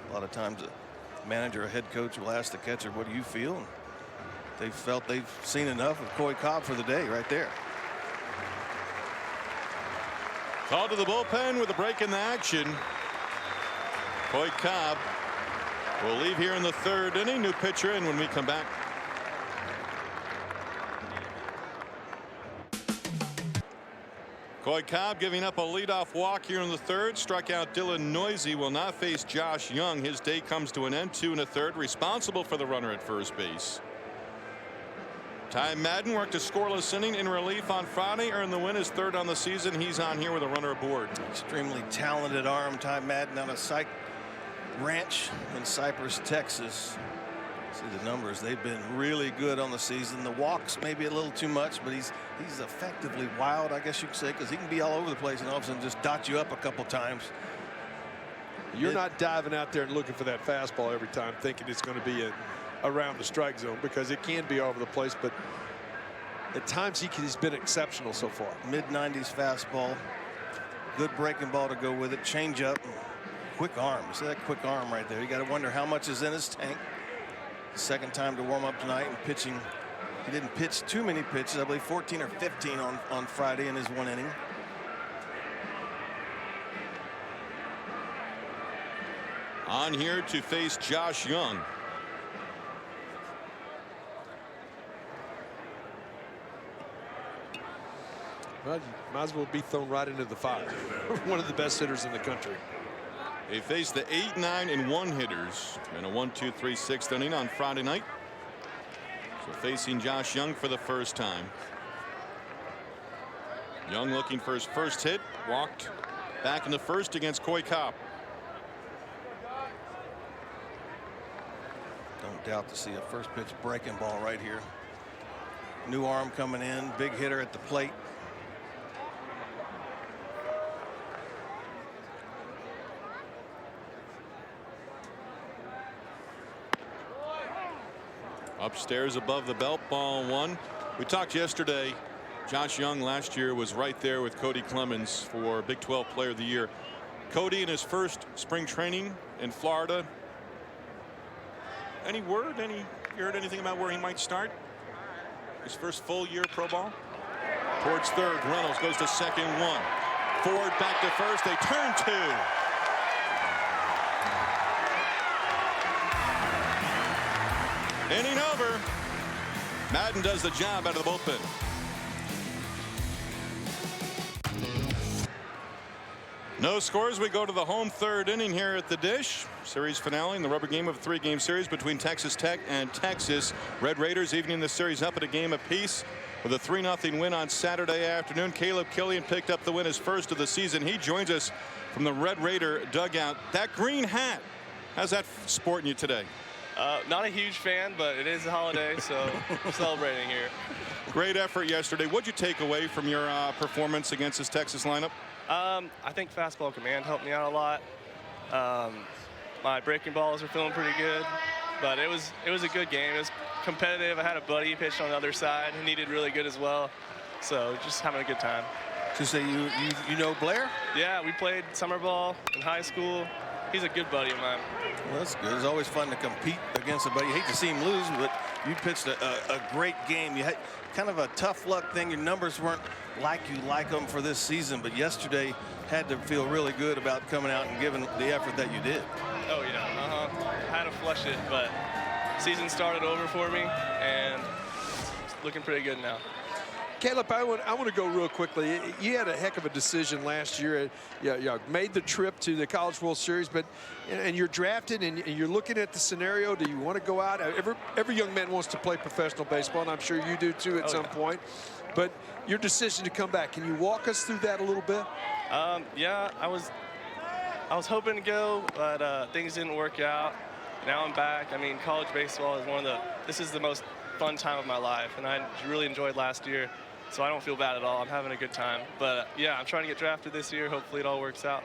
A lot of times a manager or head coach will ask the catcher, what do you feel? And they felt they've seen enough of Coy Cobb for the day right there. Called to the bullpen with a break in the action. Coy Cobb will leave here in the third inning. New pitcher in when we come back. Coy Cobb giving up a leadoff walk here in the third. Struck out Dylan Noisy. Will not face Josh Young. His day comes to an end. 2 1/3. Responsible for the runner at first base. Ty Madden worked a scoreless inning in relief on Friday. Earned the win, his third on the season. He's on here with a runner aboard. Extremely talented arm. Ty Madden on a Syke ranch in Cypress, Texas. See the numbers. They've been really good on the season. The walks maybe a little too much, but he's effectively wild, I guess you could say, because he can be all over the place and all of a sudden just dot you up a couple times. You're not diving out there and looking for that fastball every time thinking it's going to be around the strike zone, because it can be all over the place, but at times he's been exceptional so far. Mid-90s fastball, good breaking ball to go with it, change up, quick arm. See that quick arm right there? You got to wonder how much is in his tank. Second time to warm up tonight and pitching. He didn't pitch too many pitches. I believe 14 or 15 on Friday in his 1 inning. On here to face Josh Young. Well, you might as well be thrown right into the fire. One of the best hitters in the country. They faced the 8, 9, and 1 hitters in a 1, 2, 3, 6th inning on Friday night. So facing Josh Young for the first time. Young looking for his first hit. Walked back in the first against Coy Cobb. Don't doubt to see a first pitch breaking ball right here. New arm coming in. Big hitter at the plate. Upstairs above the belt, ball 1. We talked yesterday. Josh Young last year was right there with Cody Clemens for Big 12 Player of the Year. Cody in his first spring training in Florida. Any word? You heard anything about where he might start? His first full year pro ball? Towards third. Reynolds goes to second. 1. Ford back to first. They turn 2. Inning over. Madden does the job out of the bullpen. No scores. We go to the home third inning here at the Dish. Series finale in the rubber game of a 3-game series between Texas Tech and Texas. Red Raiders evening the series up at a game apiece. with a 3-0 win on Saturday afternoon. Caleb Killian picked up the win, his first of the season. He joins us from the Red Raider dugout. That green hat, how's that sporting you today? Not a huge fan, but it is a holiday, so we're celebrating here. Great effort yesterday. What'd you take away from your performance against this Texas lineup? I think fastball command helped me out a lot. My breaking balls are feeling pretty good, but it was a good game. It was competitive. I had a buddy who pitched on the other side who needed really good as well, so just having a good time. To say you know Blair? Yeah, we played summer ball in high school. He's a good buddy of mine. Well, that's good. It's always fun to compete against somebody. You hate to see him lose, but you pitched a great game. You had kind of a tough luck thing. Your numbers weren't like you like them for this season, but yesterday had to feel really good about coming out and giving the effort that you did. Oh, yeah. I had to flush it, but season started over for me, and it's looking pretty good now. Caleb, I want to go real quickly. You had a heck of a decision last year. You made the trip to the College World Series, and you're drafted, and you're looking at the scenario. Do you want to go out? Every young man wants to play professional baseball, and I'm sure you do too at some point. But your decision to come back, can you walk us through that a little bit? Yeah, I was hoping to go, but things didn't work out. Now I'm back. I mean, college baseball is this is the most fun time of my life, and I really enjoyed last year. So I don't feel bad at all. I'm having a good time. But yeah, I'm trying to get drafted this year. Hopefully it all works out.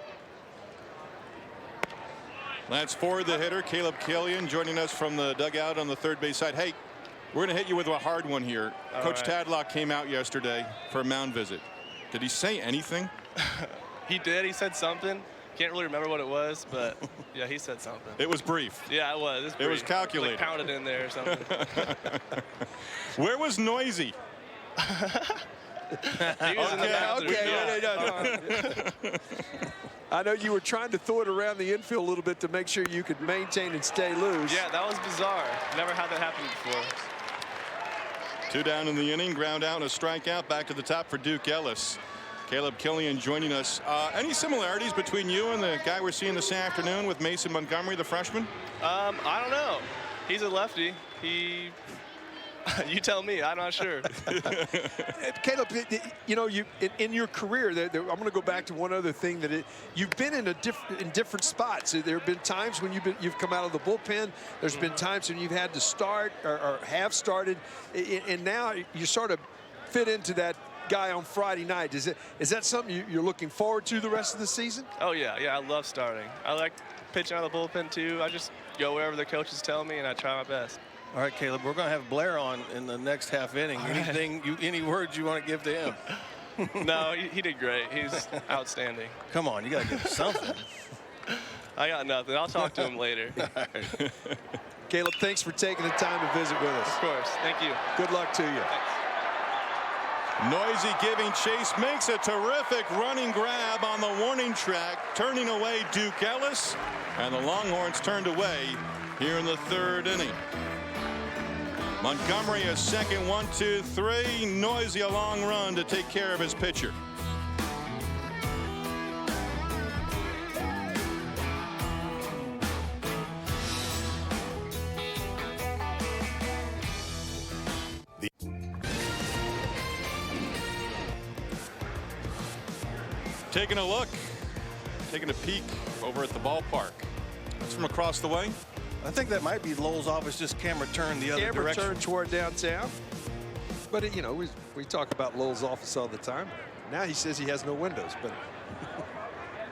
That's for the hitter, Caleb Killian, joining us from the dugout on the third base side. Hey, we're going to hit you with a hard one here. Coach Tadlock came out yesterday for a mound visit. Did he say anything? He did. He said something. Can't really remember what it was, but yeah, he said something. It was brief. Yeah, it was. It was calculated. Like pounded in there or something. Where was Noisy? He was in the bathroom. Okay. I know you were trying to throw it around the infield a little bit to make sure you could maintain and stay loose. Yeah, that was bizarre. Never had that happen before. 2 down in the inning, ground out and a strikeout. Back to the top for Duke Ellis. Caleb Killian joining us. Any similarities between you and the guy we're seeing this afternoon with Mason Montgomery, the freshman? I don't know. He's a lefty. You tell me. I'm not sure. Caleb, you know, in your career, I'm going to go back to one other thing that you've been in different spots. There have been times when you've come out of the bullpen. There's been times when you've had to start or have started, and now you sort of fit into that guy on Friday night. Is that something you're looking forward to the rest of the season? Oh yeah, I love starting. I like pitching out of the bullpen too. I just go wherever the coaches tell me, and I try my best. All right, Caleb, we're going to have Blair on in the next half inning. Any words you want to give to him? No, he did great. He's outstanding. Come on, you got to give him something. I got nothing. I'll talk to him later. Right. Caleb, thanks for taking the time to visit with us. Of course. Thank you. Good luck to you. Thanks. Noisy giving chase, makes a terrific running grab on the warning track, turning away Duke Ellis, and the Longhorns turned away here in the third inning. Montgomery a second, 1, 2, 3. Noisy a long run to take care of his pitcher. Taking a look, taking a peek over at the ballpark. That's from across the way. I think that might be Lowell's office, just camera turned the other direction. Camera turned toward downtown. But, you know, we talk about Lowell's office all the time. Now he says he has no windows, but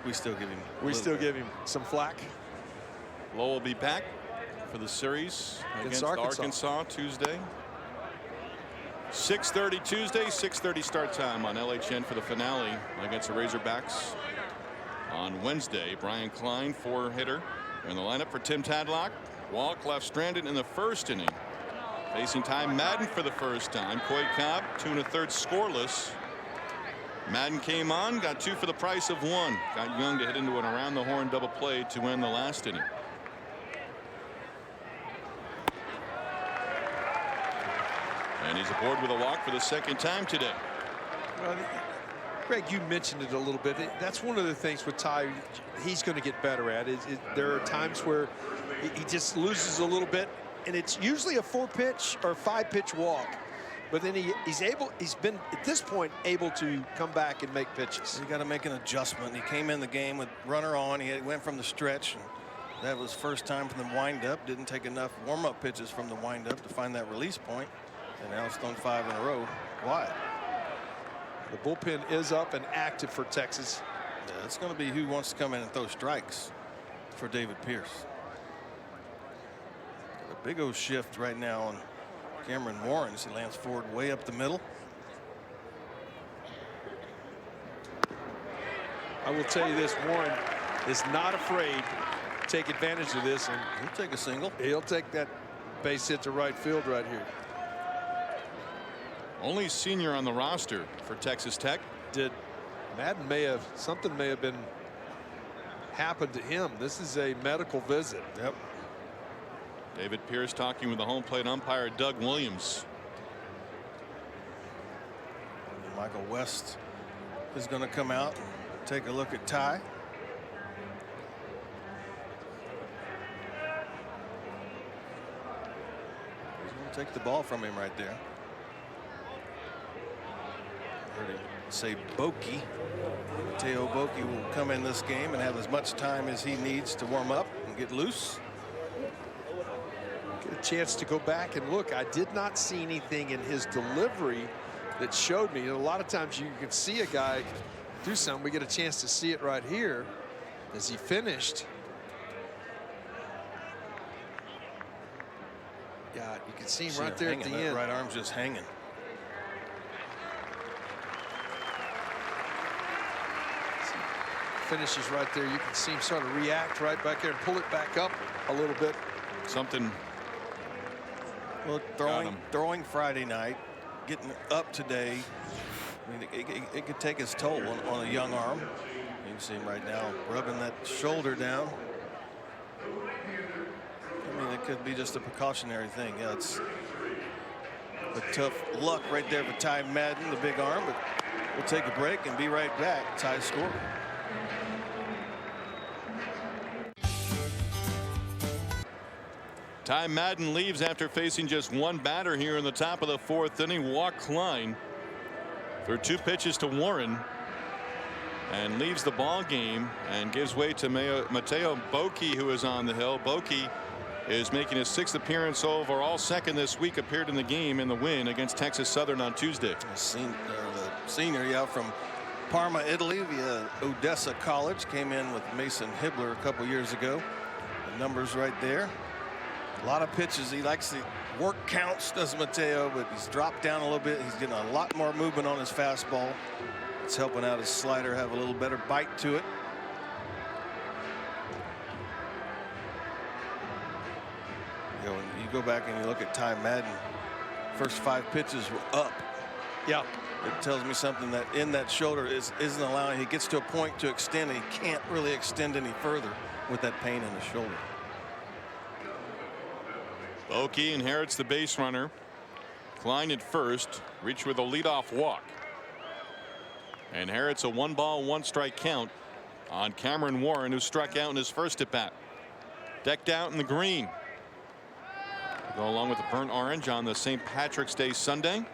we still give him some flack. Lowell will be back for the series against Arkansas Tuesday. 6:30 Tuesday, 6:30 start time on LHN for the finale against the Razorbacks. On Wednesday, Brian Klein, 4-hitter, in the lineup for Tim Tadlock. Walk left stranded in the first inning. Facing Ty Madden for the first time. Coy Cobb, 2 1/3 scoreless. Madden came on, got 2 for the price of 1. Got Young to hit into an around the horn double play to win the last inning. And he's aboard with a walk for the second time today. Well, Greg, you mentioned it a little bit. That's one of the things with Ty he's going to get better at. There are times where he just loses a little bit, and it's usually a 4-pitch or 5-pitch walk. but then he's been at this point able to come back and make pitches. You got to make an adjustment. He came in the game with runner on. He went from the stretch, and that was first time from the windup. Didn't take enough warm-up pitches from the windup to find that release point, and now it's thrown 5 in a row wide. The bullpen is up and active for Texas. Yeah, it's going to be who wants to come in and throw strikes for David Pierce. A big old shift right now on Cameron Warren as he lands forward way up the middle. I will tell you this, Warren is not afraid to take advantage of this, and He'll take a single. he'll take that base hit to right field right here. Only senior on the roster for Texas Tech. Did Madden something may have been happened to him. This is a medical visit. Yep. David Pierce talking with the home plate umpire Doug Williams. And Michael West is going to come out and take a look at Ty. He's going to take the ball from him right there. Heard him say Bokey. Mateo Bokey will come in this game and have as much time as he needs to warm up and get loose. Get a chance to go back and look. I did not see anything in his delivery that showed me. A lot of times you can see a guy do something. We get a chance to see it right here as he finished. Yeah, you can see him right there at the end. Right arm's just hanging. Finishes right there. You can see him sort of react right back there and pull it back up a little bit. Something. Well, throwing Friday night, getting up today. I mean, it could take its toll on a young arm. You can see him right now rubbing that shoulder down. I mean, it could be just a precautionary thing. Yeah, it's a tough luck right there for Ty Madden, the big arm. But we'll take a break and be right back. Ty score. Ty Madden leaves after facing just one batter here in the top of the 4th inning. Walked Klein for 2 pitches to Warren and leaves the ball game and gives way to Mateo Bokey, who is on the hill. Bokey is making his 6th appearance overall, 2nd this week. Appeared in the game in the win against Texas Southern on Tuesday. The senior from Parma, Italy via Odessa College, came in with Mason Hibbler a couple years ago. The numbers right there. A lot of pitches. He likes the work counts, does Mateo, but he's dropped down a little bit. He's getting a lot more movement on his fastball. It's helping out his slider have a little better bite to it. You know, when you go back and you look at Ty Madden, first 5 pitches were up. Yeah. It tells me something that in that shoulder isn't allowing. He gets to a point to extend, and he can't really extend any further with that pain in the shoulder. Bokey inherits the base runner. Klein at first, reached with a leadoff walk. Inherits a 1-ball, 1-strike count on Cameron Warren, who struck out in his first at bat. Decked out in the green. Go along with the burnt orange on the St. Patrick's Day Sunday.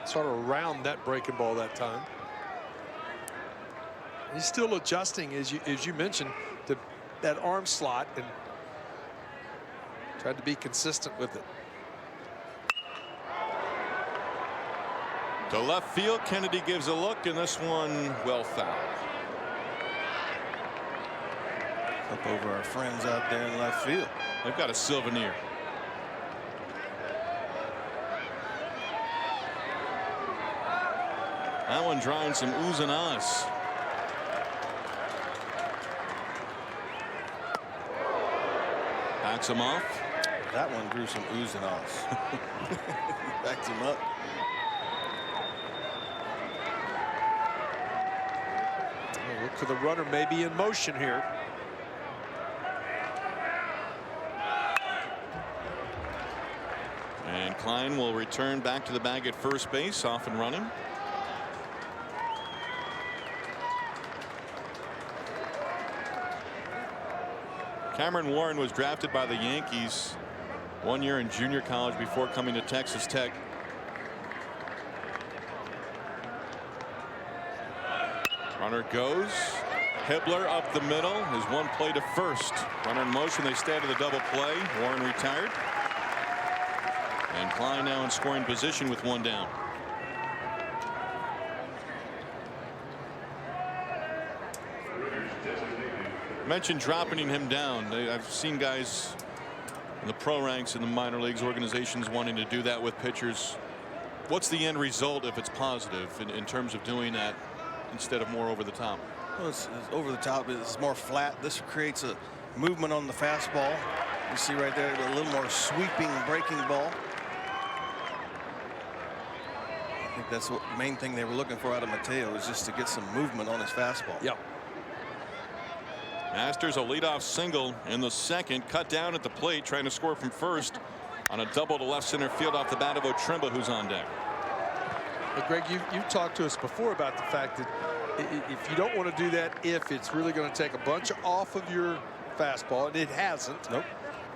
Sort of around that breaking ball that time. He's still adjusting, as you mentioned, to that arm slot and tried to be consistent with it. To left field, Kennedy gives a look, and this one well fouled. Up over our friends out there in left field. They've got a souvenir. That one drawing some oohs and ahs. Backs him off. That one drew some oohs and ahs. Backed him up. Oh, look for the runner maybe in motion here. And Klein will return back to the bag at first base, off and running. Cameron Warren was drafted by the Yankees 1 year in junior college before coming to Texas Tech. Runner goes. Hibbler up the middle. His one play to first. Runner in motion. They stay to the double play. Warren retired. And Klein now in scoring position with one down. Mentioned dropping him down. I've seen guys in the pro ranks in the minor leagues organizations wanting to do that with pitchers. What's the end result if it's positive in terms of doing that instead of more over the top? Well, it's over the top. It's more flat. This creates a movement on the fastball. You see right there a little more sweeping breaking ball. I think that's the main thing they were looking for out of Mateo, is just to get some movement on his fastball. Yep. Masters a leadoff single in the second, cut down at the plate trying to score from first on a double to left center field off the bat of Otremba, who's on deck. But Greg, you've talked to us before about the fact that if you don't want to do that, if it's really going to take a bunch off of your fastball, and it hasn't. Nope.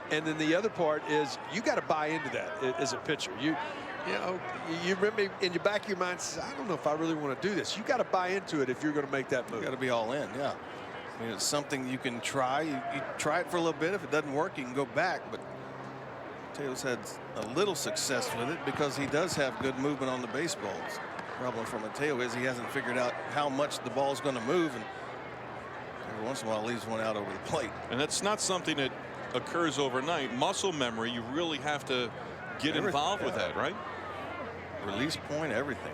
And then the other part is you got to buy into that as a pitcher. You know, you remember in your back of your mind, says, I don't know if I really want to do this. You got to buy into it if you're going to make that move. You got to be all in. Yeah. I mean, it's something you can try. You try it for a little bit. If it doesn't work, you can go back. But Mateo's had a little success with it because he does have good movement on the baseballs. The problem for Mateo is he hasn't figured out how much the ball is going to move, and every once in a while leaves one out over the plate. And that's not something that occurs overnight. Muscle memory, you really have to get involved with that, right? Release point, everything.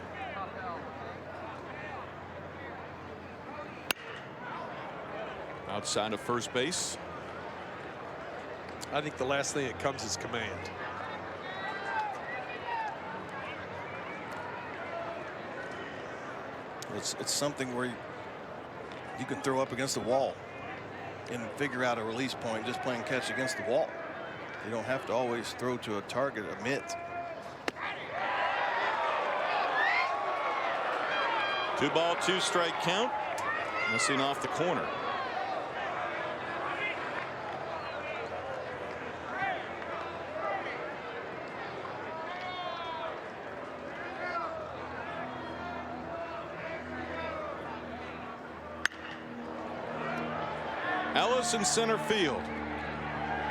Outside of first base. I think the last thing that comes is command. It's something where you can throw up against the wall and figure out a release point just playing catch against the wall. You don't have to always throw to a target, a mitt. 2-ball, 2-strike count. Missing off the corner. Ellis in center field.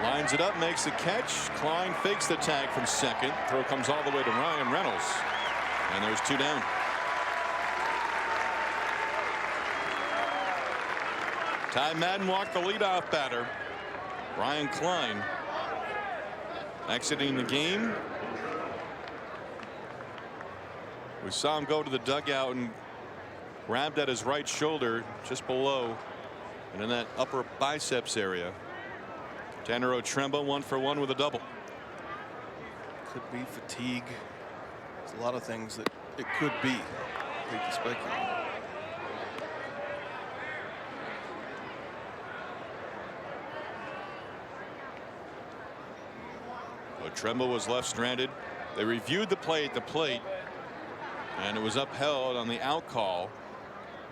Lines it up, makes the catch. Klein fakes the tag from second. Throw comes all the way to Ryan Reynolds. And there's two down. Ty Madden walked the leadoff batter. Ryan Klein exiting the game. We saw him go to the dugout and grabbed at his right shoulder just below and in that upper biceps area. Tanner Otremba 1 for 1 with a double. Could be fatigue. There's a lot of things that it could be. Hate to speculate. Otremba was left stranded. They reviewed the play at the plate, and it was upheld on the out call,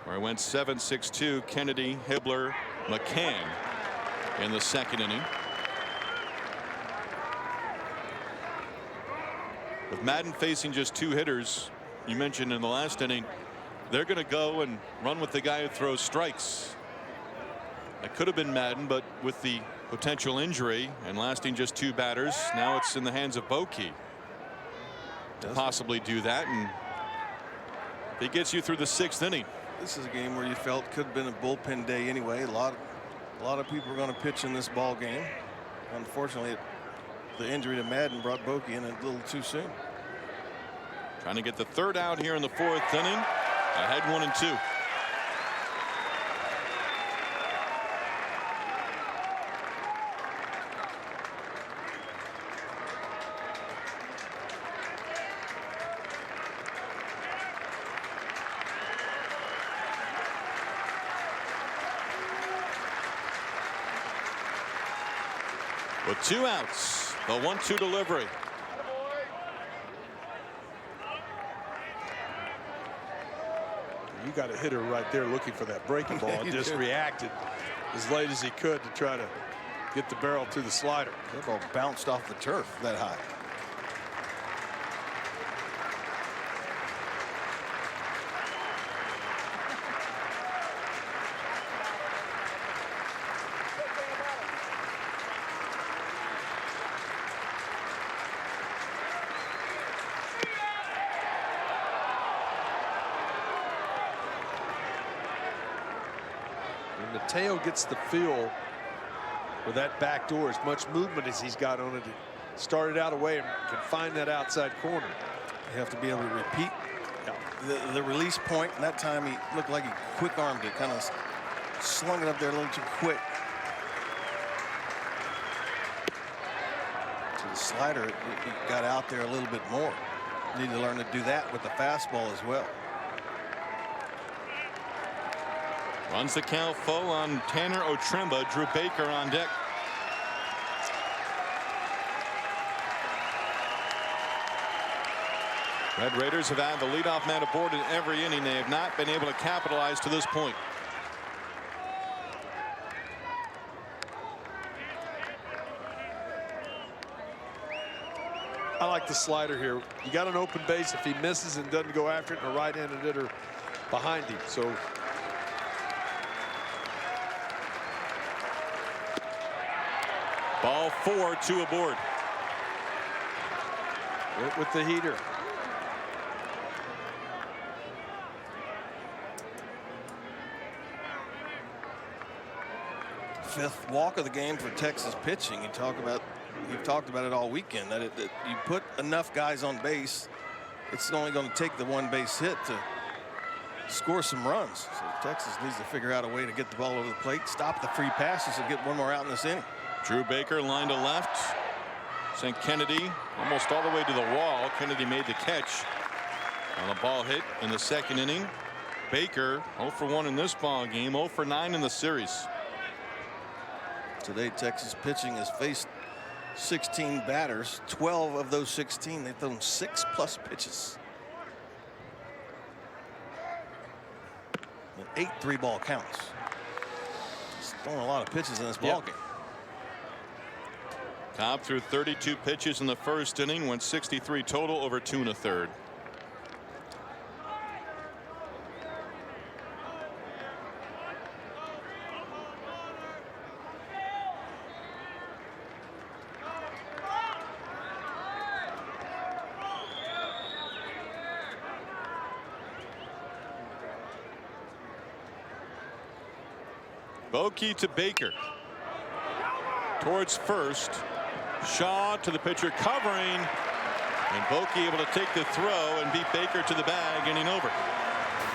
where it went 7-6-2. Kennedy, Hibbler, McCann in the second inning. With Madden facing just 2 hitters, you mentioned in the last inning, they're going to go and run with the guy who throws strikes. That could have been Madden, but with the potential injury and lasting just 2 batters, now it's in the hands of Boki to possibly do that, and he gets you through the 6th inning. This is a game where you felt could have been a bullpen day anyway. A lot of people are going to pitch in this ball game. Unfortunately, the injury to Madden brought Boki in a little too soon. Trying to get the 3rd out here in the 4th inning. Ahead 1-2. With 2 outs, the 1-2 delivery. You got a hitter right there looking for that breaking ball and just reacted as late as he could to try to get the barrel to the slider. That ball bounced off the turf that high. Mateo gets the feel for that back door, as much movement as he's got on it. He started out away and can find that outside corner. You have to be able to repeat the release point, and that time he looked like he quick armed it, kind of slung it up there a little too quick. To the slider, he got out there a little bit more. Need to learn to do that with the fastball as well. Runs the count full on Tanner Otremba. Drew Baker on deck. Red Raiders have had the leadoff man aboard in every inning. They have not been able to capitalize to this point. I like the slider here. You got an open base. If he misses and doesn't go after it, and a right-handed hitter behind him. So ball 4, 2 aboard. with the heater. Fifth walk of the game for Texas pitching. You've talked about it all weekend, that you put enough guys on base, it's only going to take the one base hit to score some runs. So Texas needs to figure out a way to get the ball over the plate, stop the free passes, and get one more out in this inning. Drew Baker line to left. Sent Kennedy almost all the way to the wall. Kennedy made the catch on a ball hit in the second inning. Baker 0 for 1 in this ball game, 0 for 9 in the series. Today Texas pitching has faced 16 batters. 12 of those 16 they've thrown 6+ pitches. And 8 3-ball counts. He's throwing a lot of pitches in this ball game. Cobb threw 32 pitches in the first inning, went 63 total over 2 1/3. Bokey to Baker. Towards first. Shaw to the pitcher covering, and Bokey able to take the throw and beat Baker to the bag, inning over.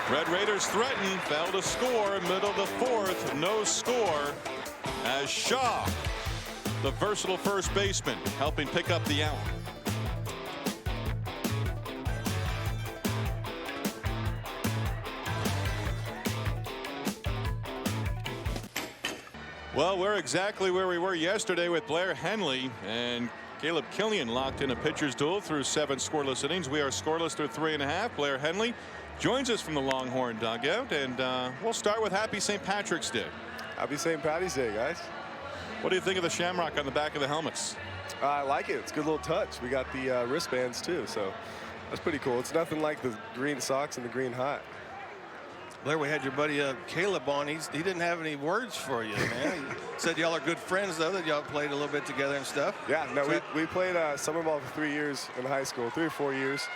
Red Raiders threaten, failed to score, middle of the fourth, no score, as Shaw, the versatile first baseman, helping pick up the out. Well, we're exactly where we were yesterday with Blair Henley and Caleb Killian locked in a pitcher's duel through 7 scoreless innings. We are scoreless through 3.5. Blair Henley joins us from the Longhorn dugout, and we'll start with Happy St. Patrick's Day. Happy St. Patty's Day, guys. What do you think of the shamrock on the back of the helmets? I like it. It's a good little touch. We got the wristbands too, so that's pretty cool. It's nothing like the green socks and the green hat. Blair, we had your buddy Caleb on. He didn't have any words for you, man. He said y'all are good friends, though, that y'all played a little bit together and stuff. Yeah, no, we played summer ball for 3 years in high school, 3 or 4 years,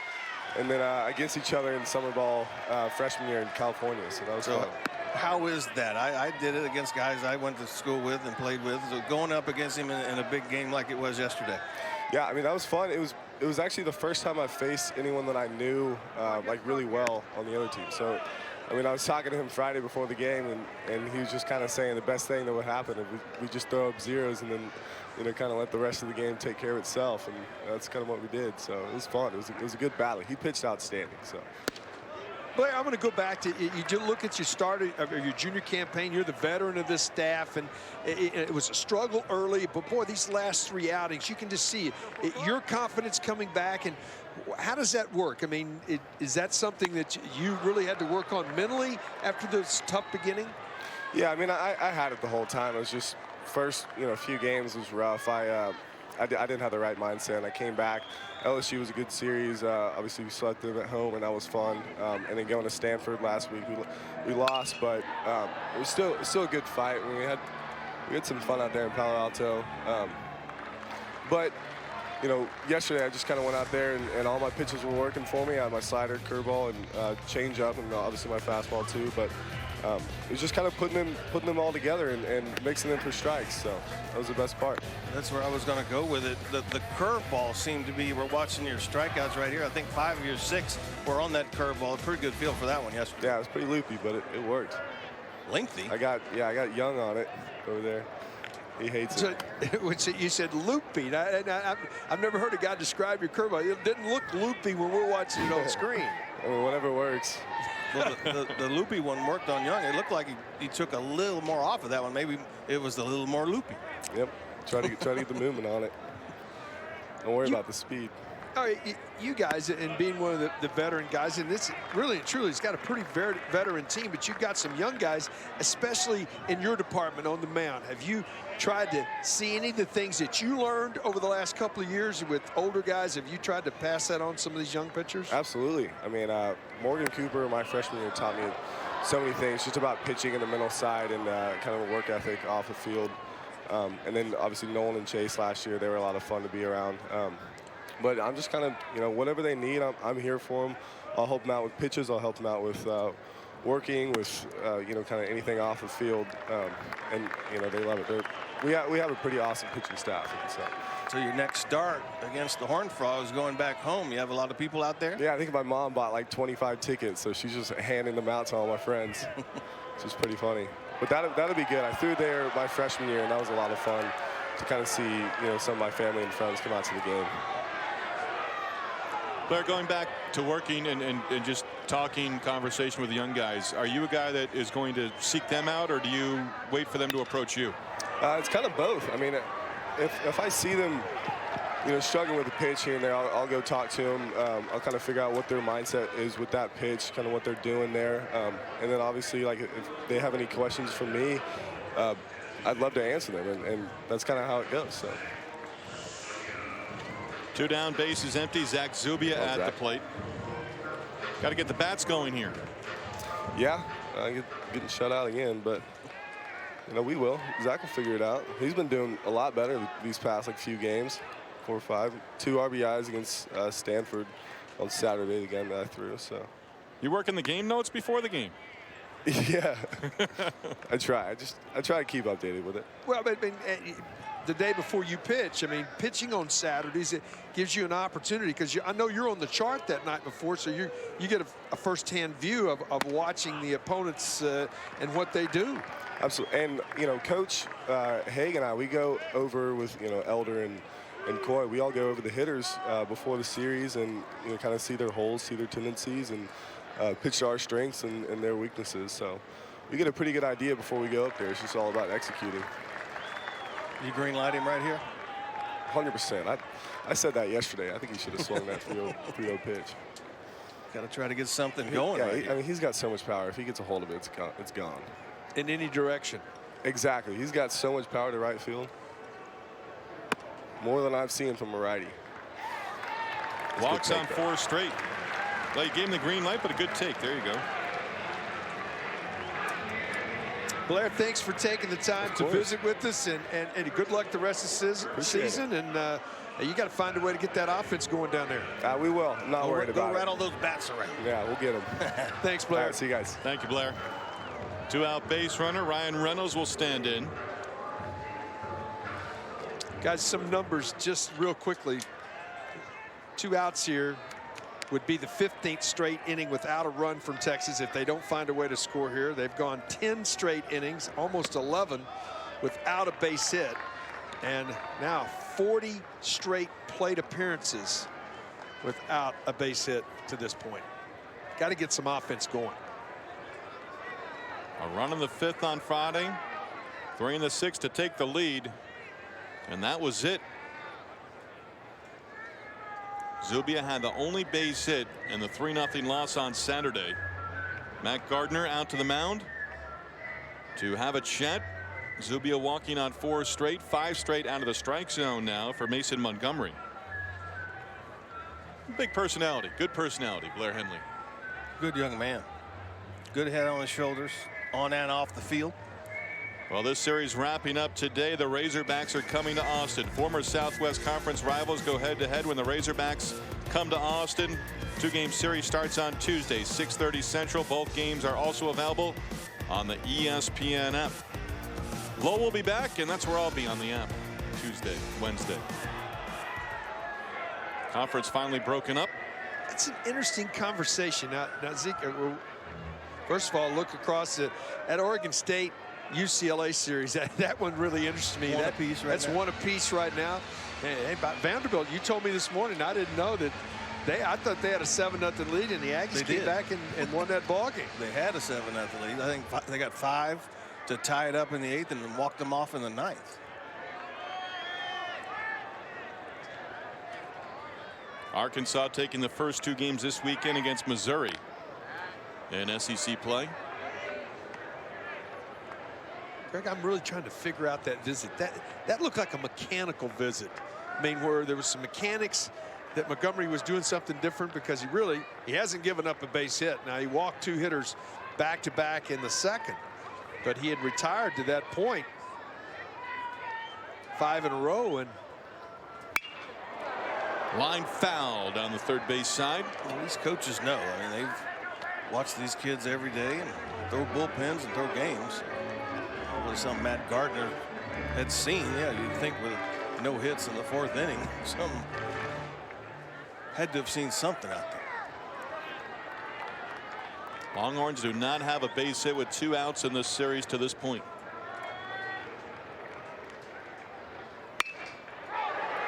and then against each other in summer ball freshman year in California. So that was fun. How is that? I did it against guys I went to school with and played with. So going up against him in a big game like it was yesterday. Yeah, I mean, that was fun. It was actually the first time I faced anyone that I knew like really well on the other team. So, I mean, I was talking to him Friday before the game, and he was just kind of saying the best thing that would happen if we just throw up zeros and then, you know, kind of let the rest of the game take care of itself. And that's kind of what we did. So it was fun. It was a good battle. He pitched outstanding. So. Blair, I'm going to go back to you. Look at your start of your junior campaign. You're the veteran of this staff, and it was a struggle early. But boy, these last 3 outings, you can just see it. Your confidence coming back, and how does that work? I mean, is that something that you really had to work on mentally after this tough beginning? Yeah, I mean, I had it the whole time. I was just first few games was rough. I didn't have the right mindset. And I came back. LSU was a good series. Obviously, we swept them at home, and that was fun. And then going to Stanford last week, we lost, but it was still a good fight. I mean, we had some fun out there in Palo Alto. But yesterday I just kind of went out there and all my pitches were working for me. I had my slider, curveball, and change up, and obviously my fastball too. But it was just kind of putting them all together and mixing them for strikes. So that was the best part. That's where I was going to go with it. The curveball seemed to be, we're watching your strikeouts right here. I think 5 of your 6 were on that curveball. A pretty good feel for that one yesterday. Yeah, it was pretty loopy, but it worked. Lengthy. I got Young on it over there. He hates it. So you said loopy. I've never heard a guy describe your curveball. It didn't look loopy when we're watching it on screen. I mean, whatever works. Well, the loopy one worked on Young. It looked like he took a little more off of that one. Maybe it was a little more loopy. Yep. Try to get the movement on it. Don't worry about the speed. All right, you guys, and being one of the veteran guys, and this really and truly, it's got a pretty veteran team, but you've got some young guys, especially in your department on the mound. Have you tried to see any of the things that you learned over the last couple of years with older guys? Have you tried to pass that on some of these young pitchers? Absolutely. I mean, Morgan Cooper, my freshman year, taught me so many things just about pitching in the mental side and kind of a work ethic off the field. And then obviously Nolan and Chase last year, they were a lot of fun to be around. But I'm just kind of, whatever they need, I'm here for them. I'll help them out with pitches. I'll help them out with working, with, kind of anything off the field. And, they love it. We have a pretty awesome pitching staff. So your next start against the Horned Frogs going back home, you have a lot of people out there? Yeah, I think my mom bought like 25 tickets, so she's just handing them out to all my friends. It's just pretty funny. But that'll be good. I threw there my freshman year, and that was a lot of fun to kind of see, some of my family and friends come out to the game. Blair, going back to working and just talking conversation with the young guys, are you a guy that is going to seek them out, or do you wait for them to approach you? It's kind of both. I mean, if I see them, struggling with the pitch here and there, I'll go talk to them. I'll kind of figure out what their mindset is with that pitch, kind of what they're doing there. And then obviously, like, if they have any questions for me, I'd love to answer them, and that's kind of how it goes. So. 2 down, base is empty. Zach Zubia at the plate. Got to get the bats going here. Yeah, getting shut out again, but we will. Zach will figure it out. He's been doing a lot better these past few games, 4 or 5. 2 RBIs against Stanford on Saturday again that I threw. So. You working the game notes before the game? Yeah, I try. I try to keep updated with it. Well, but the day before you pitch, I mean, pitching on Saturdays, it gives you an opportunity, because I know you're on the chart that night before, so you get a first-hand view of watching the opponents and what they do. Absolutely. And Coach Haig and I, we go over with Elder and Coy. We all go over the hitters before the series and kind of see their holes, see their tendencies, and pitch to our strengths and their weaknesses. So we get a pretty good idea before we go up there. It's just all about executing. You green light him right here? 100%. I said that yesterday. I think he should have swung that 3-0 pitch. Got to try to get something going. Yeah, I mean, he's got so much power. If he gets a hold of it, it's gone. In any direction. Exactly. He's got so much power to right field. More than I've seen from a righty. Walks on 4 straight. Well, you gave him the green light, but a good take. There you go. Blair, thanks for taking the time to visit with us, and good luck the rest of the season. And you got to find a way to get that offense going down there. We will. I'm not worried about it. Go rattle those bats around. Yeah, we'll get them. Thanks, Blair. All right, see you guys. Thank you, Blair. 2-out base runner Ryan Reynolds will stand in. Guys, some numbers just real quickly. 2 outs here would be the 15th straight inning without a run from Texas if they don't find a way to score here. They've gone 10 straight innings, almost 11, without a base hit. And now 40 straight plate appearances without a base hit to this point. Got to get some offense going. A run in the 5th on Friday. 3 in the 6th to take the lead. And that was it. Zubia had the only base hit in the 3-0 loss on Saturday. Matt Gardner out to the mound to have a chat Zubia walking on 4 straight, 5 straight out of the strike zone now for Mason Montgomery. Big personality, good personality, Blair Henley. Good young man. Good head on his shoulders, on and off the field. Well, this series wrapping up today. The Razorbacks are coming to Austin. Former Southwest Conference rivals go head-to-head when the Razorbacks come to Austin. 2-game series starts on Tuesday, 6:30 Central. Both games are also available on the ESPN app. Lowe will be back, and that's where I'll be on the app Tuesday, Wednesday. Conference finally broken up. It's an interesting conversation. Now Zeke, first of all, look across at Oregon State UCLA series. That one really interests me. That's one apiece right now. Hey, about Vanderbilt, you told me this morning. I didn't know that. I thought they had a 7-0 lead, and the Aggies came back and won that ball game. They had a 7-0 lead. I think they got 5 to tie it up in the 8th and then walked them off in the 9th. Arkansas taking the first 2 games this weekend against Missouri in SEC play. Greg, I'm really trying to figure out that visit. That looked like a mechanical visit. I mean, where there was some mechanics that Montgomery was doing something different, because he hasn't given up a base hit. Now, he walked 2 hitters back-to-back in the second, but he had retired to that point 5 in a row. And line foul down the third base side. Well, these coaches know. I mean, they've watched these kids every day and throw bullpens and throw games. Probably something Matt Gardner had seen. Yeah, you'd think with no hits in the 4th inning, something had to have seen something out there. Longhorns do not have a base hit with 2 outs in this series to this point.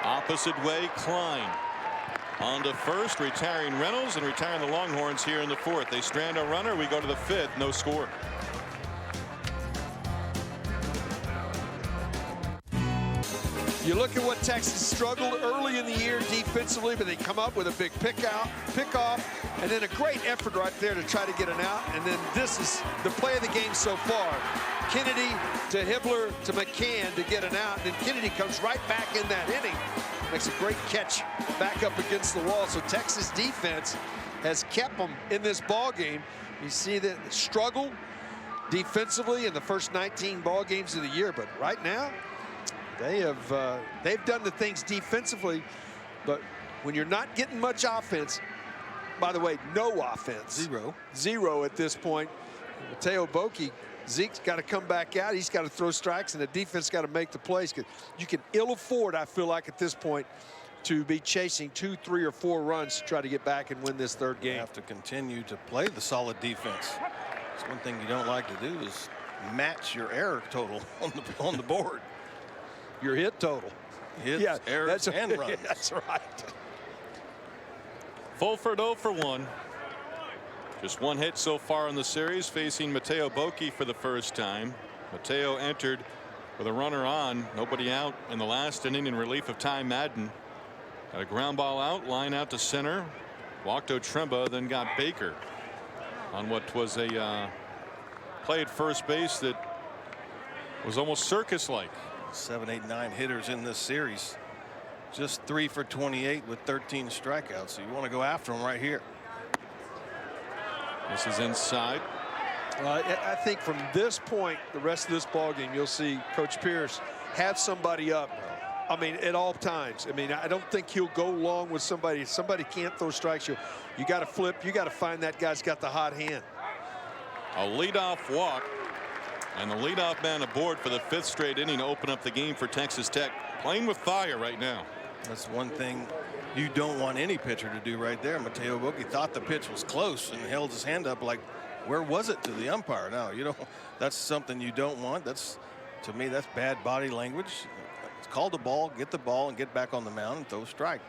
Opposite way, Klein on to first, retiring Reynolds and retiring the Longhorns here in the 4th. They strand a runner. We go to the 5th. No score. you look at what Texas struggled early in the year defensively, but they come up with a big pick off, and then a great effort right there to try to get an out. And then this is the play of the game so far. Kennedy to Hibbler to McCann to get an out, and then Kennedy comes right back in that inning. Makes a great catch back up against the wall. So Texas defense has kept them in this ball game. You see the struggle defensively in the first 19 ball games of the year, but right now they've done the things defensively, but when you're not getting much offense, by the way, no offense, zero at this point. Mateo Boki, Zeke's got to come back out. He's got to throw strikes, and the defense got to make the plays. Because you can ill afford, I feel like at this point, to be chasing 2, 3, or 4 runs to try to get back and win this third game. You have to continue to play the solid defense. It's one thing you don't like to do is match your error total on the board. Your hit total. Hits, errors, and runs. That's right. Fulford 0 for 1. Just 1 hit so far in the series, facing Mateo Boki for the first time. Mateo entered with a runner on, nobody out in the last inning in relief of Ty Madden. Got a ground ball out, line out to center. Walked Otremba, then got Baker on what was a play at first base that was almost circus-like. 7, 8, 9 hitters in this series. Just 3 for 28 with 13 strikeouts. So you want to go after them right here. This is inside. I think from this point, the rest of this ball game, you'll see Coach Pierce have somebody up. I mean, at all times. I mean, I don't think he'll go long with somebody. If somebody can't throw strikes, you got to flip. You got to find that guy's got the hot hand. A leadoff walk, and the leadoff man aboard for the 5th straight inning to open up the game for Texas Tech. Playing with fire right now. That's one thing you don't want any pitcher to do right there. Mateo Boki thought the pitch was close and held his hand up like, where was it, to the umpire? No, you don't. That's something you don't want. That's, to me, that's bad body language. It's called a ball, get the ball, and get back on the mound and throw a strike.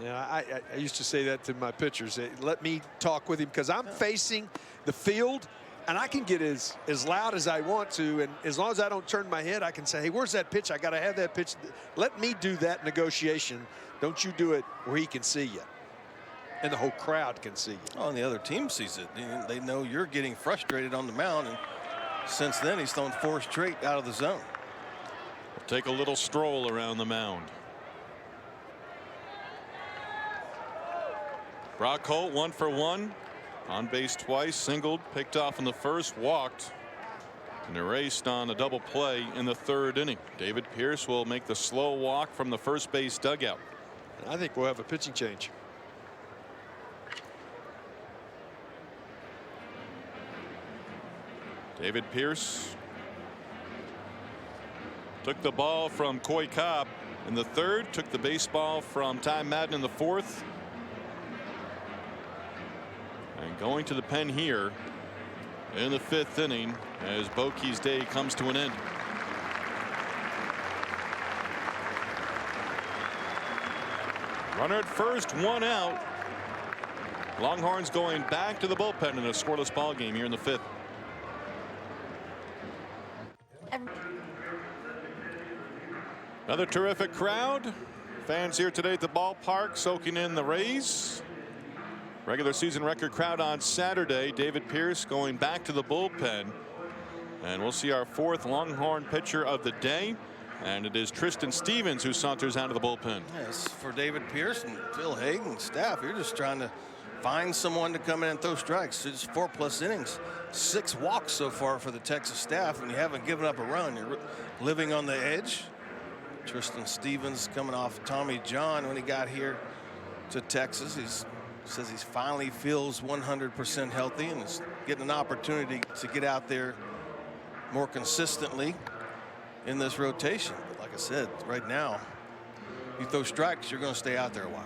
Yeah, I used to say that to my pitchers. Let me talk with him, because I'm facing the field, and I can get as loud as I want to, and as long as I don't turn my head, I can say, hey, where's that pitch? I got to have that pitch. Let me do that negotiation. Don't you do it where he can see you, and the whole crowd can see you. Oh, and the other team sees it. They know you're getting frustrated on the mound, and Since then, he's thrown 4 straight out of the zone. We'll take a little stroll around the mound. Brock Holt 1 for 1. On base twice, singled, picked off in the first, walked, and erased on a double play in the 3rd inning. David Pierce will make the slow walk from the first base dugout. I think we'll have a pitching change. David Pierce took the ball from Coy Cobb in the 3rd, took the baseball from Ty Madden in the 4th. And going to the pen here in the 5th inning as Bokey's day comes to an end. Runner at first, 1 out. Longhorns going back to the bullpen in a scoreless ball game here in the 5th. Another terrific crowd. Fans here today at the ballpark soaking in the Rays. Regular season record crowd on Saturday. David Pierce going back to the bullpen. And we'll see our 4th Longhorn pitcher of the day. And it is Tristan Stevens who saunters out of the bullpen. Yes, for David Pierce and Phil Hagen's staff, you're just trying to find someone to come in and throw strikes. It's 4+ innings, 6 walks so far for the Texas staff, and you haven't given up a run. You're living on the edge. Tristan Stevens coming off Tommy John when he got here to Texas. He says he finally feels 100% healthy and is getting an opportunity to get out there more consistently in this rotation. But like I said, right now, you throw strikes, you're going to stay out there a while.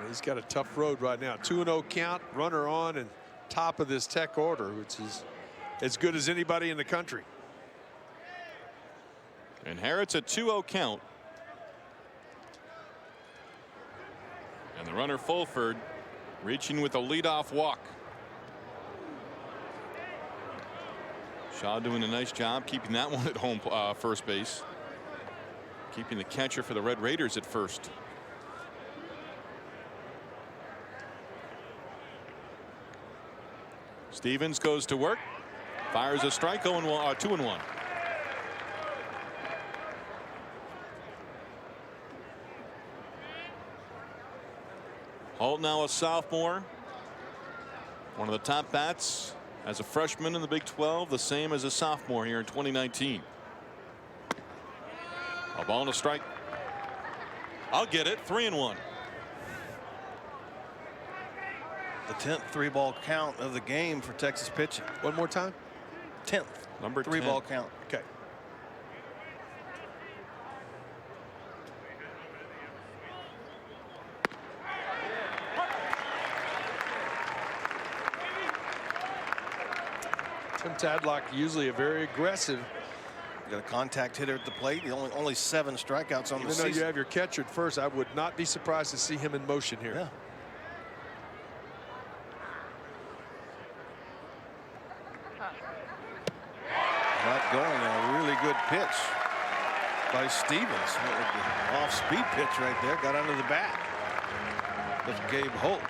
He's got a tough road right now. 2-0 count, runner on, and top of this Tech order, which is as good as anybody in the country. Inherits a 2-0 count. And the runner Fulford reaching with a leadoff walk. Shaw doing a nice job keeping that one at home first base. Keeping the catcher for the Red Raiders at first. Stevens goes to work. Fires a strike. 2-1. Holt now a sophomore. One of the top bats as a freshman in the Big 12, the same as a sophomore here in 2019. A ball and a strike. I'll get it. 3-1. The 10th 3-ball count of the game for Texas pitching. One more time. 10th. Number 3-ball 10. count. Okay. Tim Tadlock, usually a very aggressive. You got a contact hitter at the plate. Only 7 strikeouts on the season. Even though you have your catcher at first, I would not be surprised to see him in motion here. Yeah. Not going, a really good pitch by Stevens. Off-speed pitch right there. Got under the bat of Gabe Holt.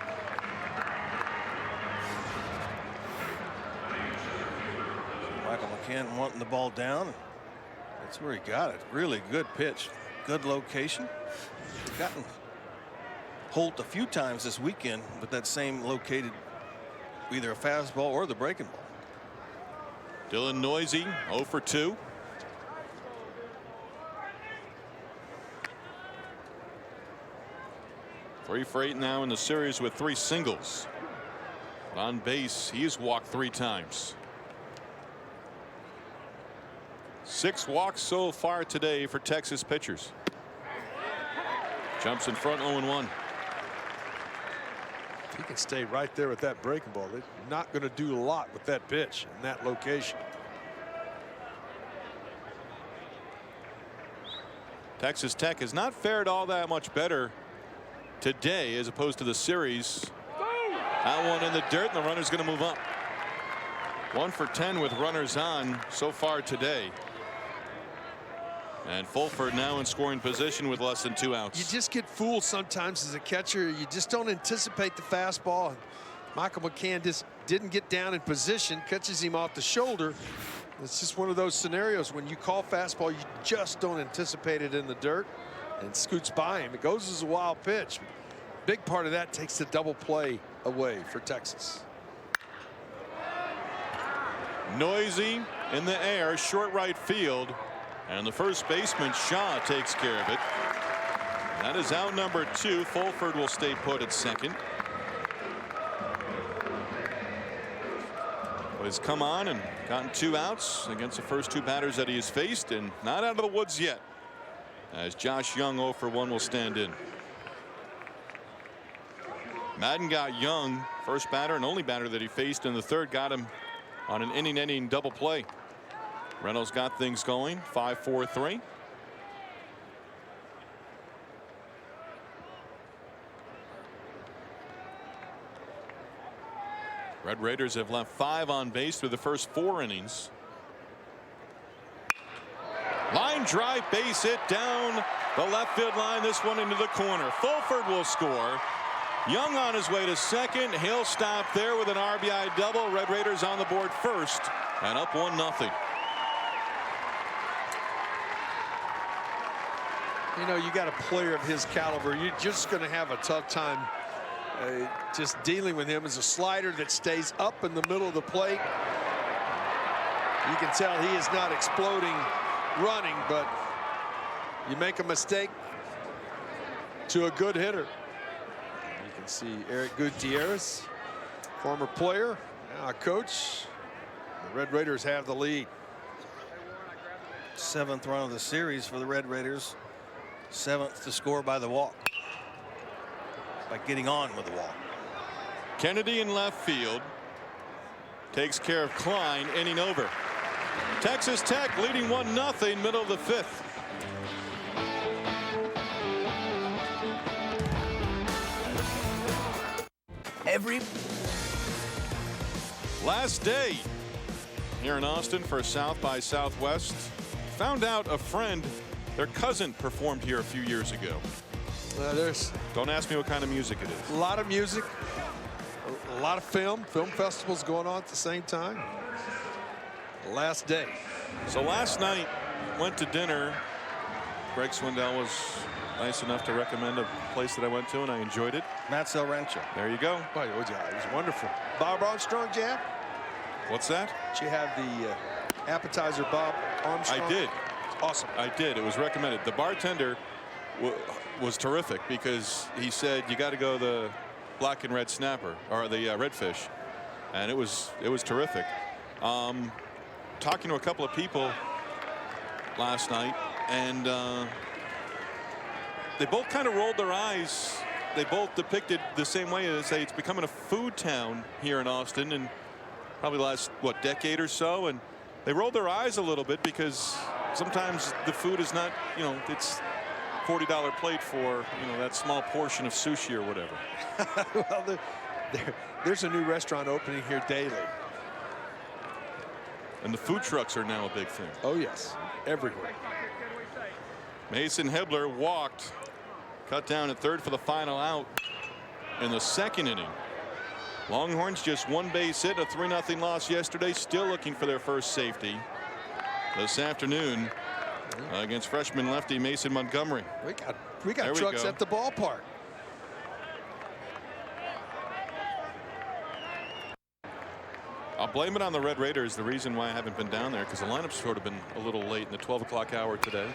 Michael McCann wanting the ball down. That's where he got it. Really good pitch. Good location. We've gotten Holt a few times this weekend with that same located either a fastball or the breaking ball. Dylan Noisy 0 for 2. Three for 8 now in the series with 3 singles. But on base, he's walked 3 times. 6 walks so far today for Texas pitchers. Jumps in front 0-1. If he can stay right there with that breaking ball, they're not going to do a lot with that pitch in that location. Texas Tech has not fared all that much better today as opposed to the series. That one in the dirt, and the runner's going to move up. 1 for 10 with runners on so far today. And Fulford now in scoring position with less than 2 outs. You just get fooled sometimes as a catcher. You just don't anticipate the fastball. Michael McCann just didn't get down in position, catches him off the shoulder. It's just one of those scenarios when you call fastball, you just don't anticipate it in the dirt, and scoots by him. It goes as a wild pitch. Big part of that takes the double play away for Texas. Noisy in the air, short right field, and the first baseman Shaw takes care of it. That is out number 2. Fulford will stay put at second. He's come on and gotten 2 outs against the first 2 batters that he has faced, and not out of the woods yet, as Josh Young 0 for 1 will stand in. Madden got Young, first batter and only batter that he faced in the 3rd, got him on an inning-ending double play. Reynolds got things going, 5-4-3. Red Raiders have left 5 on base through the first 4 innings. Line drive, base hit down the left field line. This one into the corner. Fulford will score. Young on his way to second. He'll stop there with an RBI double. Red Raiders on the board first and up 1-0. You know, you got a player of his caliber, you're just going to have a tough time just dealing with him. As a slider that stays up in the middle of the plate. You can tell he is not exploding running, but you make a mistake to a good hitter. You can see Eric Gutierrez, former player, now a coach. The Red Raiders have the lead. 7th run of the series for the Red Raiders. 7th to score by the walk. By getting on with the walk. Kennedy in left field takes care of Klein, inning over. Texas Tech leading 1-0, middle of the 5th. Last day here in Austin for South by Southwest. Found out a friend, their cousin, performed here a few years ago. There's Don't ask me what kind of music it is. a lot of music, a lot of film festivals going on at the same time. Last day. So last night went to dinner. Greg Swindell was nice enough to recommend a place that I went to, and I enjoyed it. Matt's El Rancho. There you go. Oh, yeah, it was wonderful. Bob Armstrong, Jab? What's that? Did you have the appetizer Bob Armstrong? I did. Awesome. I did. It was recommended. The bartender was terrific because he said you got to go the black and red snapper or the redfish, and it was terrific. Talking to a couple of people last night, and they both kind of rolled their eyes. They both depicted the same way. They say it's becoming a food town here in Austin, and probably the last decade or so, and they rolled their eyes a little bit because sometimes the food is not, it's $40 plate for that small portion of sushi or whatever. Well, there's a new restaurant opening here daily. And the food trucks are now a big thing. Oh yes, everywhere. Mason Hibbler walked, cut down at 3rd for the final out in the 2nd inning. Longhorns just 1 base hit, a 3-0 loss yesterday, still looking for their first safety this afternoon against freshman lefty Mason Montgomery. We got trucks at the ballpark. I'll blame it on the Red Raiders, the reason why I haven't been down there, because the lineup's sort of been a little late in the 12 o'clock hour today.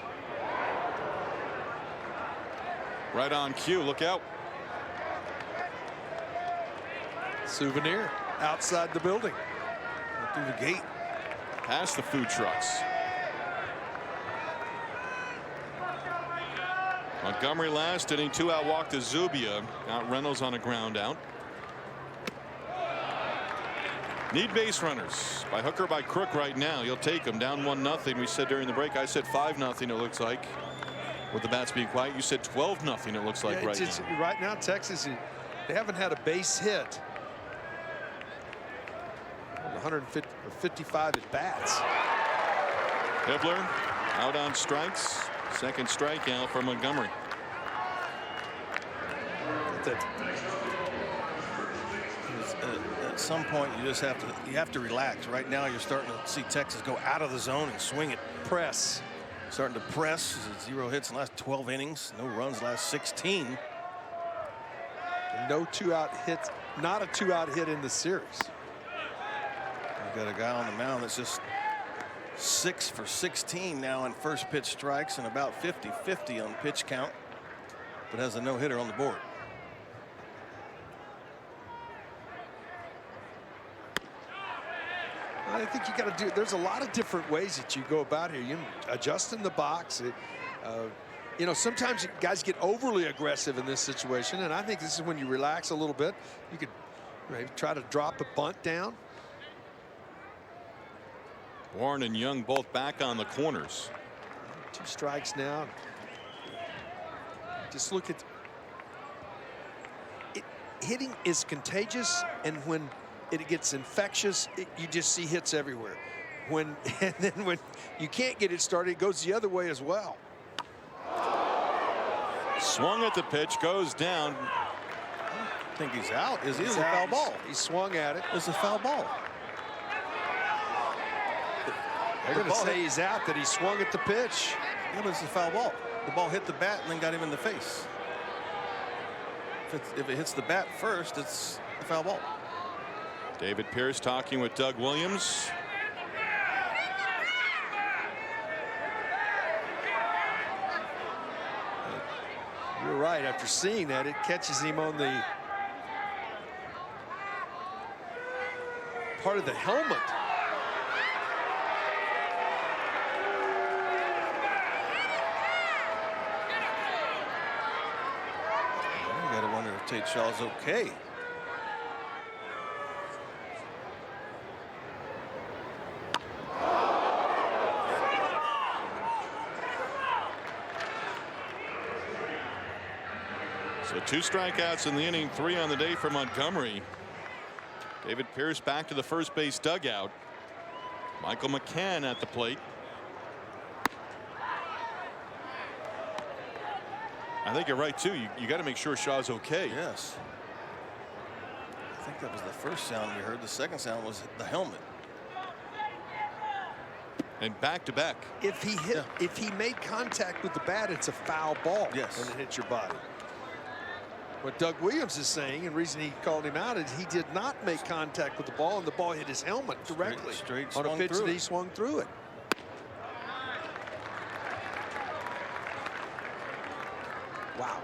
Right on cue, look out. Souvenir outside the building. Through the gate. Past the food trucks. Montgomery last inning, 2-out walk to Zubia. Got Reynolds on a ground out. Need base runners by hook or by crook right now. You'll take them down 1-0. We said during the break, I said 5-0 it looks like with the bats being quiet. You said 12-0 it looks like right now. Right now Texas, they haven't had a base hit. 155 at bats. Hibbler out on strikes. 2nd strikeout for at some point you just have to relax. Right now you're starting to see Texas go out of the zone and swing it. Press. Starting to press. 0 hits in the last 12 innings. No runs last 16. No 2-out hits. Not a 2-out hit in the series. We've got a guy on the mound that's just 6 for 16 now in first pitch strikes and about 50-50 on pitch count, but has a no-hitter on the board. I think you got to do. There's a lot of different ways that you go about here. You adjust in the box. You know, sometimes guys get overly aggressive in this situation, and I think this is when you relax a little bit. You could maybe try to drop a bunt down. Warren and Young both back on the corners. 2 strikes now. Just look at it. Hitting is contagious, and when it gets infectious, you just see hits everywhere. And then when you can't get it started, it goes the other way as well. Swung at the pitch, goes down. I think he's out. Is he? It's a out. foul ball. He swung at it. It's a foul ball. They're going to say he's out, that he swung at the pitch. Yeah, but it's a foul ball. The ball hit the bat and then got him in the face. If it hits the bat first, it's a foul ball. David Pierce talking with Doug Williams. You're right. After seeing that, it catches him on the part of the helmet. You got to wonder if Tate Shaw's okay. So 2 strikeouts in the inning, 3 on the day for Montgomery. David Pierce back to the first base dugout. Michael McCann at the plate. I think you're right too. You got to make sure Shaw's okay. Yes. I think that was the first sound we heard. The second sound was the helmet. And back to back. If he hit, if he made contact with the bat, it's a foul ball. Yes. When it hits your body. What Doug Williams is saying, and the reason he called him out, is he did not make contact with the ball, and the ball hit his helmet directly straight on a pitch that he it. swung through it. Wow.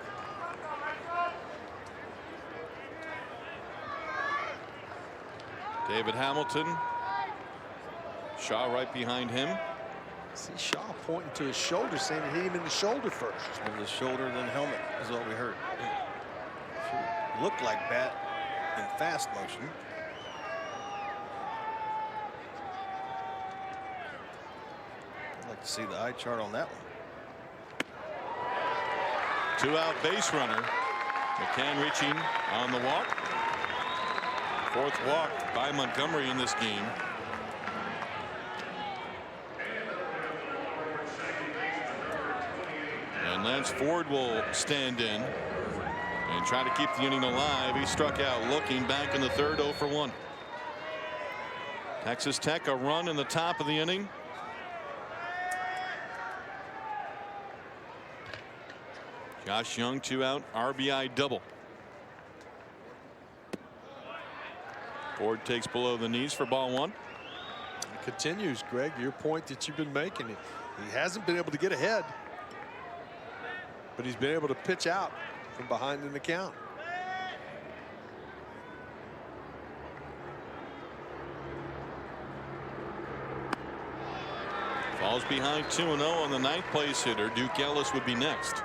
David Hamilton. Shaw right behind him. See Shaw pointing to his shoulder, saying it hit him in the shoulder first. It was shoulder, then helmet is what we heard. Looked like bat in fast motion. I'd like to see the eye chart on that one. 2-out base runner. McCann reaching on the walk. 4th walk by Montgomery in this game. And Lance Ford will stand in and try to keep the inning alive. He struck out looking back in the 3rd, 0 for 1. Texas Tech a run in the top of the inning. Josh Young 2-out RBI double. Ford takes below the knees for ball 1. It continues, Greg, your point that you've been making. He hasn't been able to get ahead, but he's been able to pitch out from behind in the count. Falls behind 2-0 on the 9th place hitter. Duke Ellis would be next.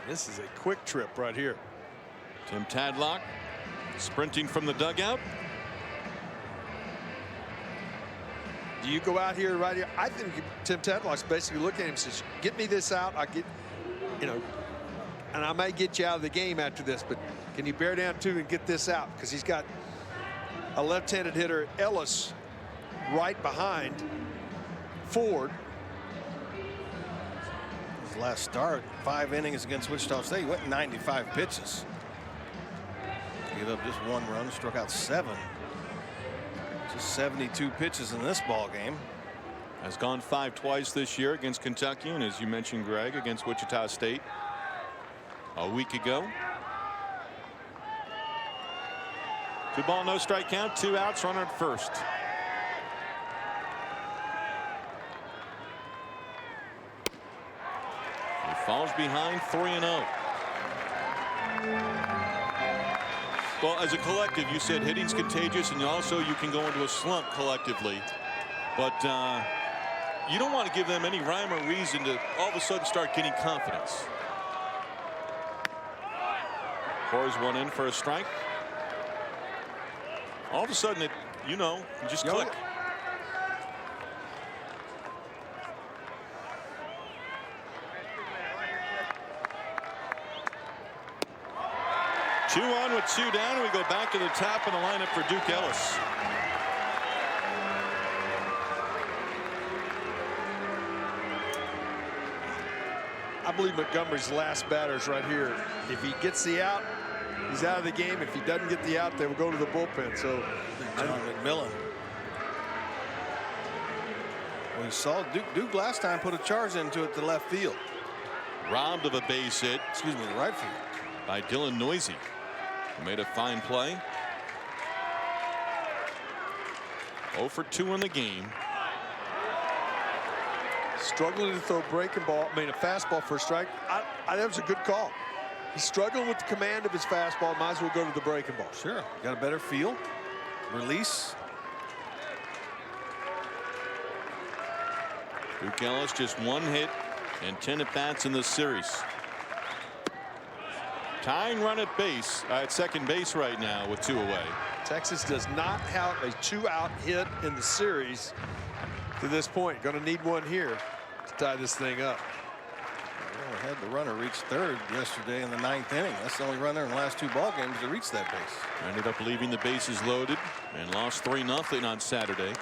This is a quick trip right here. Tim Tadlock sprinting from the dugout. Do you go out here right here? I think Tim Tadlock's basically looking at him and says, get me this out. I'll get, you know, and I may get you out of the game after this, but can you bear down too and get this out? Because he's got a left-handed hitter, Ellis, right behind Ford. His last start, 5 innings against Wichita State, he went 95 pitches. Gave up just 1 run, struck out 7. Just 72 pitches in this ball game. Has gone 5 twice this year against Kentucky, and as you mentioned, Greg, against Wichita State a week ago. 2 ball, no strike count, 2 outs, runner at first. He falls behind 3-0. Well, as a collective, you said hitting's contagious, and also you can go into a slump collectively. But you don't want to give them any rhyme or reason to all of a sudden start getting confidence. Pours one in for a strike. All of a sudden, you just click. Two on with 2 down, and we go back to the top of the lineup for Duke Ellis. I believe Montgomery's last batter is right here. If he gets the out, he's out of the game. If he doesn't get the out, they will go to the bullpen. So John McMillan. We saw Duke last time put a charge into it to left field. Robbed of a base hit. Excuse me, the right field. By Dylan Noisy. Made a fine play. 0 for 2 in the game. Struggling to throw breaking ball, a fastball for a strike. That was a good call. He's struggling with the command of his fastball. Might as well go to the breaking ball. Sure. Got a better feel. Release. Duke Ellis just 1 hit and 10 at-bats in this series. Tying run at second base right now with 2 away. Texas does not have a 2-out hit in the series to this point. Going to need one here to tie this thing up. Well, we had the runner reach third yesterday in the 9th inning. That's the only runner in the last 2 ball games to reach that base. Ended up leaving the bases loaded and lost 3-0 on Saturday.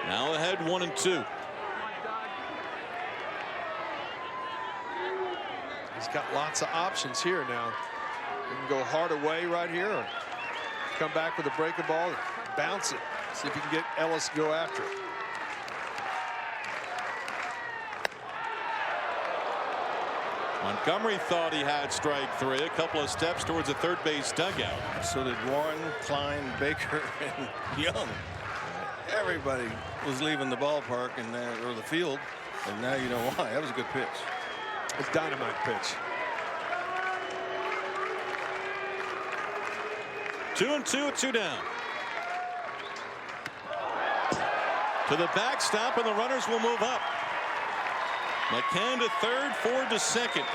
Now ahead 1-2. He's got lots of options here now. He can go hard away right here, or come back with a breaking ball and bounce it. See if he can get Ellis to go after it. Montgomery thought he had strike 3. A couple of steps towards the third base dugout. So did Warren, Klein, Baker, and Young. Everybody was leaving the ballpark or the field, and now you know why. That was a good pitch. It's a dynamite pitch. 2-2 with 2 down. To the backstop, and the runners will move up. McCann to third, Ford to second.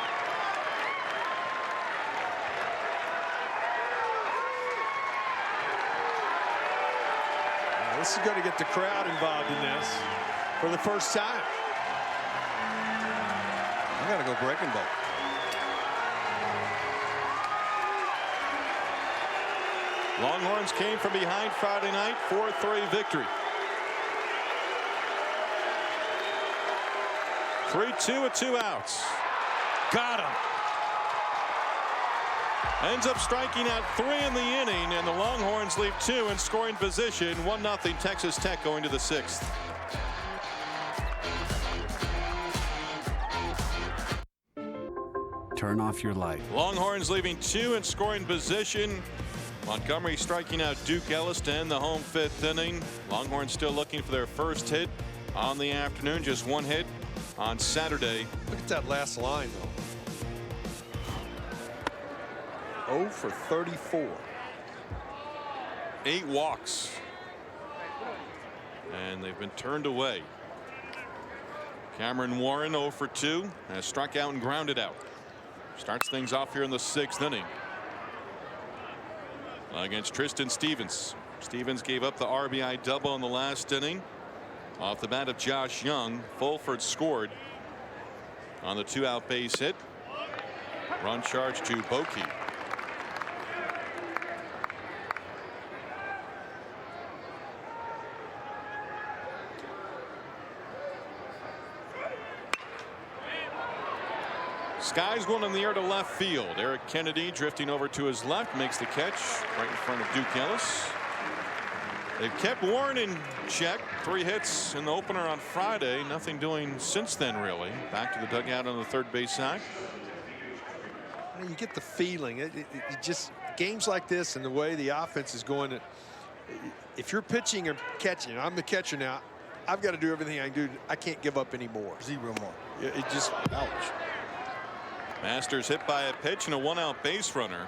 This is going to get the crowd involved in this for the first time. I got to go breaking ball. Longhorns came from behind Friday night, 4-3 victory. 3-2 with 2 outs. Got him. Ends up striking out 3 in the inning, and the Longhorns leave 2 in scoring position. 1-0 Texas Tech going to the 6th. Turn off your light. Longhorns leaving 2 in scoring position. Montgomery striking out Duke Ellis to end the home 5th inning. Longhorns still looking for their first hit on the afternoon. Just 1 hit on Saturday. Look at that last line, though. 0 for 34. 8 walks. And they've been turned away. Cameron Warren 0 for 2 has struck out and grounded out. Starts things off here in the 6th inning against Tristan Stevens. Stevens gave up the RBI double in the last inning off the bat of Josh Young. Fulford scored on the 2-out base hit. Run charge to Bokey. Skies one in the air to left field. Eric Kennedy drifting over to his left makes the catch right in front of Duke Ellis. They've kept Warren in check. 3 hits in the opener on Friday. Nothing doing since then, really. Back to the dugout on the third base side. You get the feeling. It just games like this and the way the offense is going. If you're pitching or catching, I'm the catcher now. I've got to do everything I can do. I can't give up anymore. 0 more. It just ouch. Masters hit by a pitch and a 1-out base runner.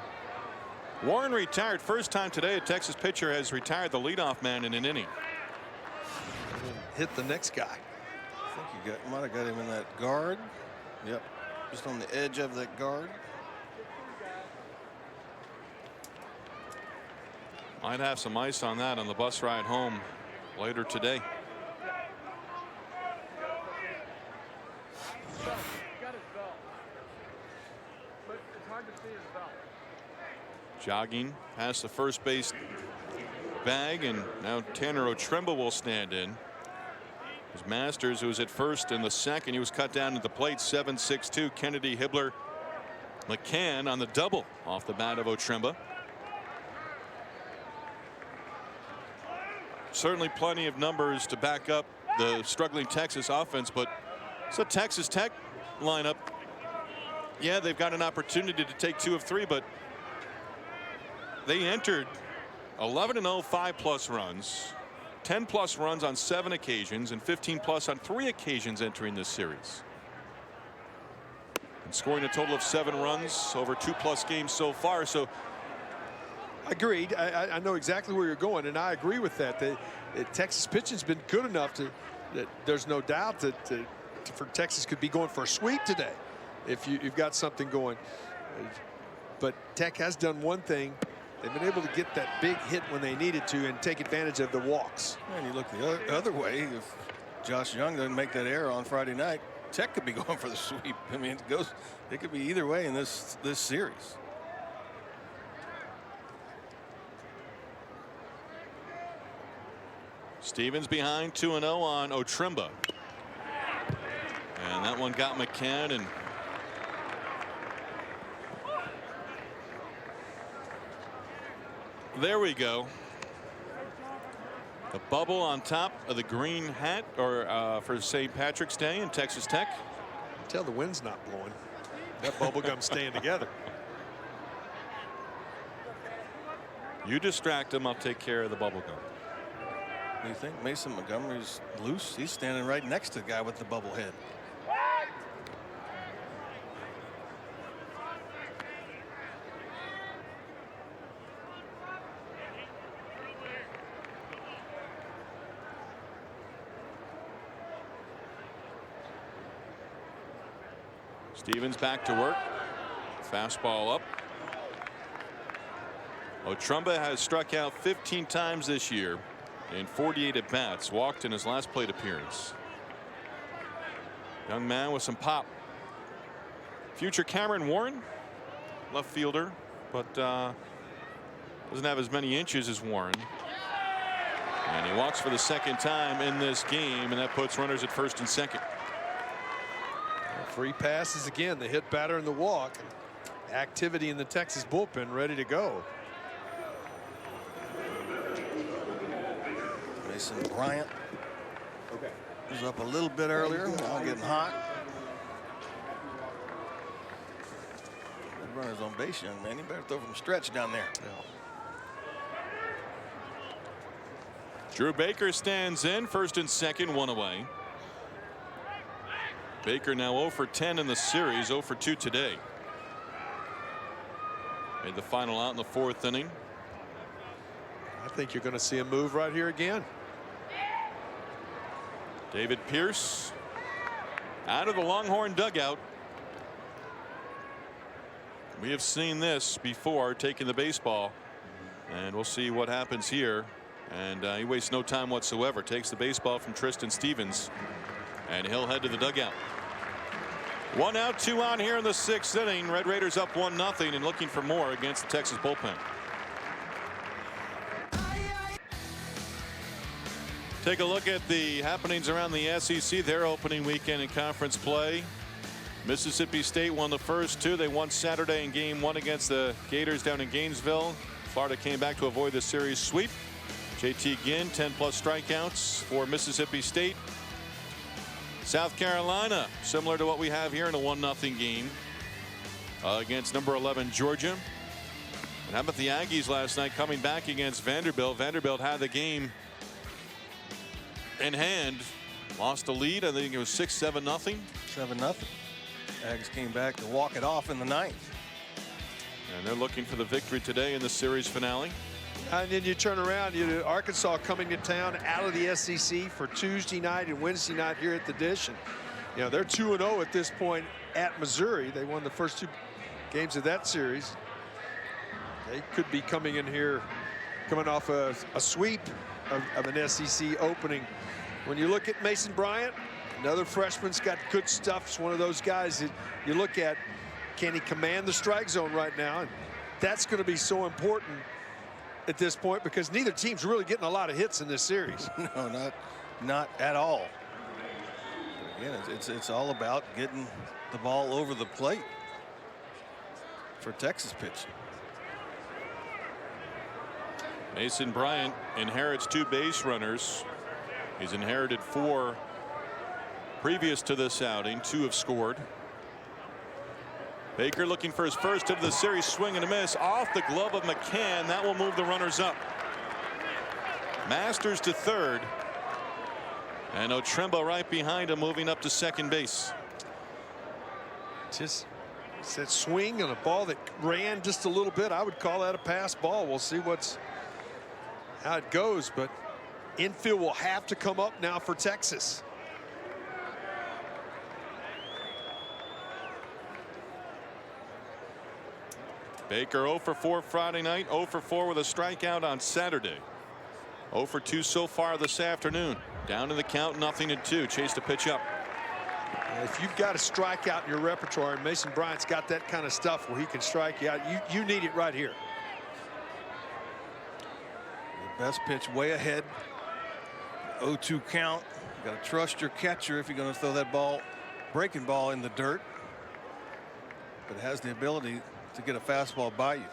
Warren retired. First time today a Texas pitcher has retired the leadoff man in an inning. Hit the next guy. I think you might have got him in that guard. Yep. Just on the edge of that guard. Might have some ice on that on the bus ride home later today. Jogging past the first base bag, and now Tanner Otremba will stand in. As Masters, who was at first in the second, he was cut down to the plate. 7-6-2. Kennedy, Hibbler, McCann on the double off the bat of Otremba. Certainly plenty of numbers to back up the struggling Texas offense, but it's a Texas Tech lineup. Yeah, they've got an opportunity to take 2 of 3, but they entered 11-0, 5+ runs, 10+ runs on 7 occasions, and 15+ on 3 occasions entering this series. And scoring a total of 7 runs over 2+ games so far. So agreed. I know exactly where you're going, and I agree with that. Texas pitching's been good enough that there's no doubt that for Texas could be going for a sweep today if you've got something going. But Tech has done one thing. They've been able to get that big hit when they needed to and take advantage of the walks. And you look the other way. If Josh Young doesn't make that error on Friday night, Tech could be going for the sweep. I mean, it could be either way in this series. Stevens behind 2-0 on Otremba. And that one got McCann, and there we go. The bubble on top of the green hat for St. Patrick's Day in Texas Tech. Tell the wind's not blowing. That bubble gum's staying together. You distract them, I'll take care of the bubble gum. Do you think Mason Montgomery's loose? He's standing right next to the guy with the bubble head. Stevens back to work. Fastball up. Otremba has struck out 15 times this year in 48 at bats. Walked in his last plate appearance. Young man with some pop. Future Cameron Warren, left fielder, but doesn't have as many inches as Warren. And he walks for the second time in this game, and that puts runners at first and second. Free passes again. The hit batter and the walk. Activity in the Texas bullpen ready to go. Mason Bryant was up a little bit earlier. Now getting hot. That runner's on base, young man. You better throw from stretch down there. Drew Baker stands in. First and second, 1 away. Baker now 0 for 10 in the series, 0 for 2 today. Made the final out in the 4th inning. I think you're going to see a move right here again. David Pierce out of the Longhorn dugout. We have seen this before, taking the baseball, and we'll see what happens here. And he wastes no time whatsoever. Takes the baseball from Tristan Stevens, and he'll head to the dugout. One out, two on here in the sixth inning. Red Raiders up 1-0 and looking for more against the Texas bullpen. Take a look at the happenings around the SEC. Their opening weekend in conference play. Mississippi State won the first two. They won Saturday in game one against the Gators down in Gainesville. Florida came back to avoid the series sweep. JT Ginn 10+ strikeouts for Mississippi State. South Carolina, similar to what we have here in a 1-0 game against number 11 Georgia. And how about the Aggies last night coming back against Vanderbilt? Vanderbilt had the game in hand, lost the lead. I think it was 6-7-0. 7-0. Aggies came back to walk it off in the ninth. And they're looking for the victory today in the series finale. And then you turn around, Arkansas coming to town out of the SEC for Tuesday night and Wednesday night here at the Dish. And they're 2-0 at this point at Missouri. They won the first two games of that series. They could be coming in here, coming off a sweep of an SEC opening. When you look at Mason Bryant, another freshman's got good stuff. It's one of those guys that you look at, can he command the strike zone right now? And that's going to be so important at this point because neither team's really getting a lot of hits in this series. No, not at all. But again, it's all about getting the ball over the plate for Texas pitching. Mason Bryant inherits 2 base runners. He's inherited 4 previous to this outing. 2 have scored. Baker looking for his first of the series, swing and a miss off the glove of McCann. That will move the runners up. Masters to third. And Otremba right behind him, moving up to second base. Just it's that swing on a ball that ran just a little bit. I would call that a pass ball. We'll see how it goes, but infield will have to come up now for Texas. Baker 0 for 4 Friday night, 0 for 4 with a strikeout on Saturday. 0 for 2 so far this afternoon. Down to the count, 0-2. Chase to pitch up. If you've got a strikeout in your repertoire, and Mason Bryant's got that kind of stuff where he can strike you out, you need it right here. The best pitch way ahead. 0-2 count. You got to trust your catcher if you're going to throw that breaking ball in the dirt. But it has the ability to get a fastball by you.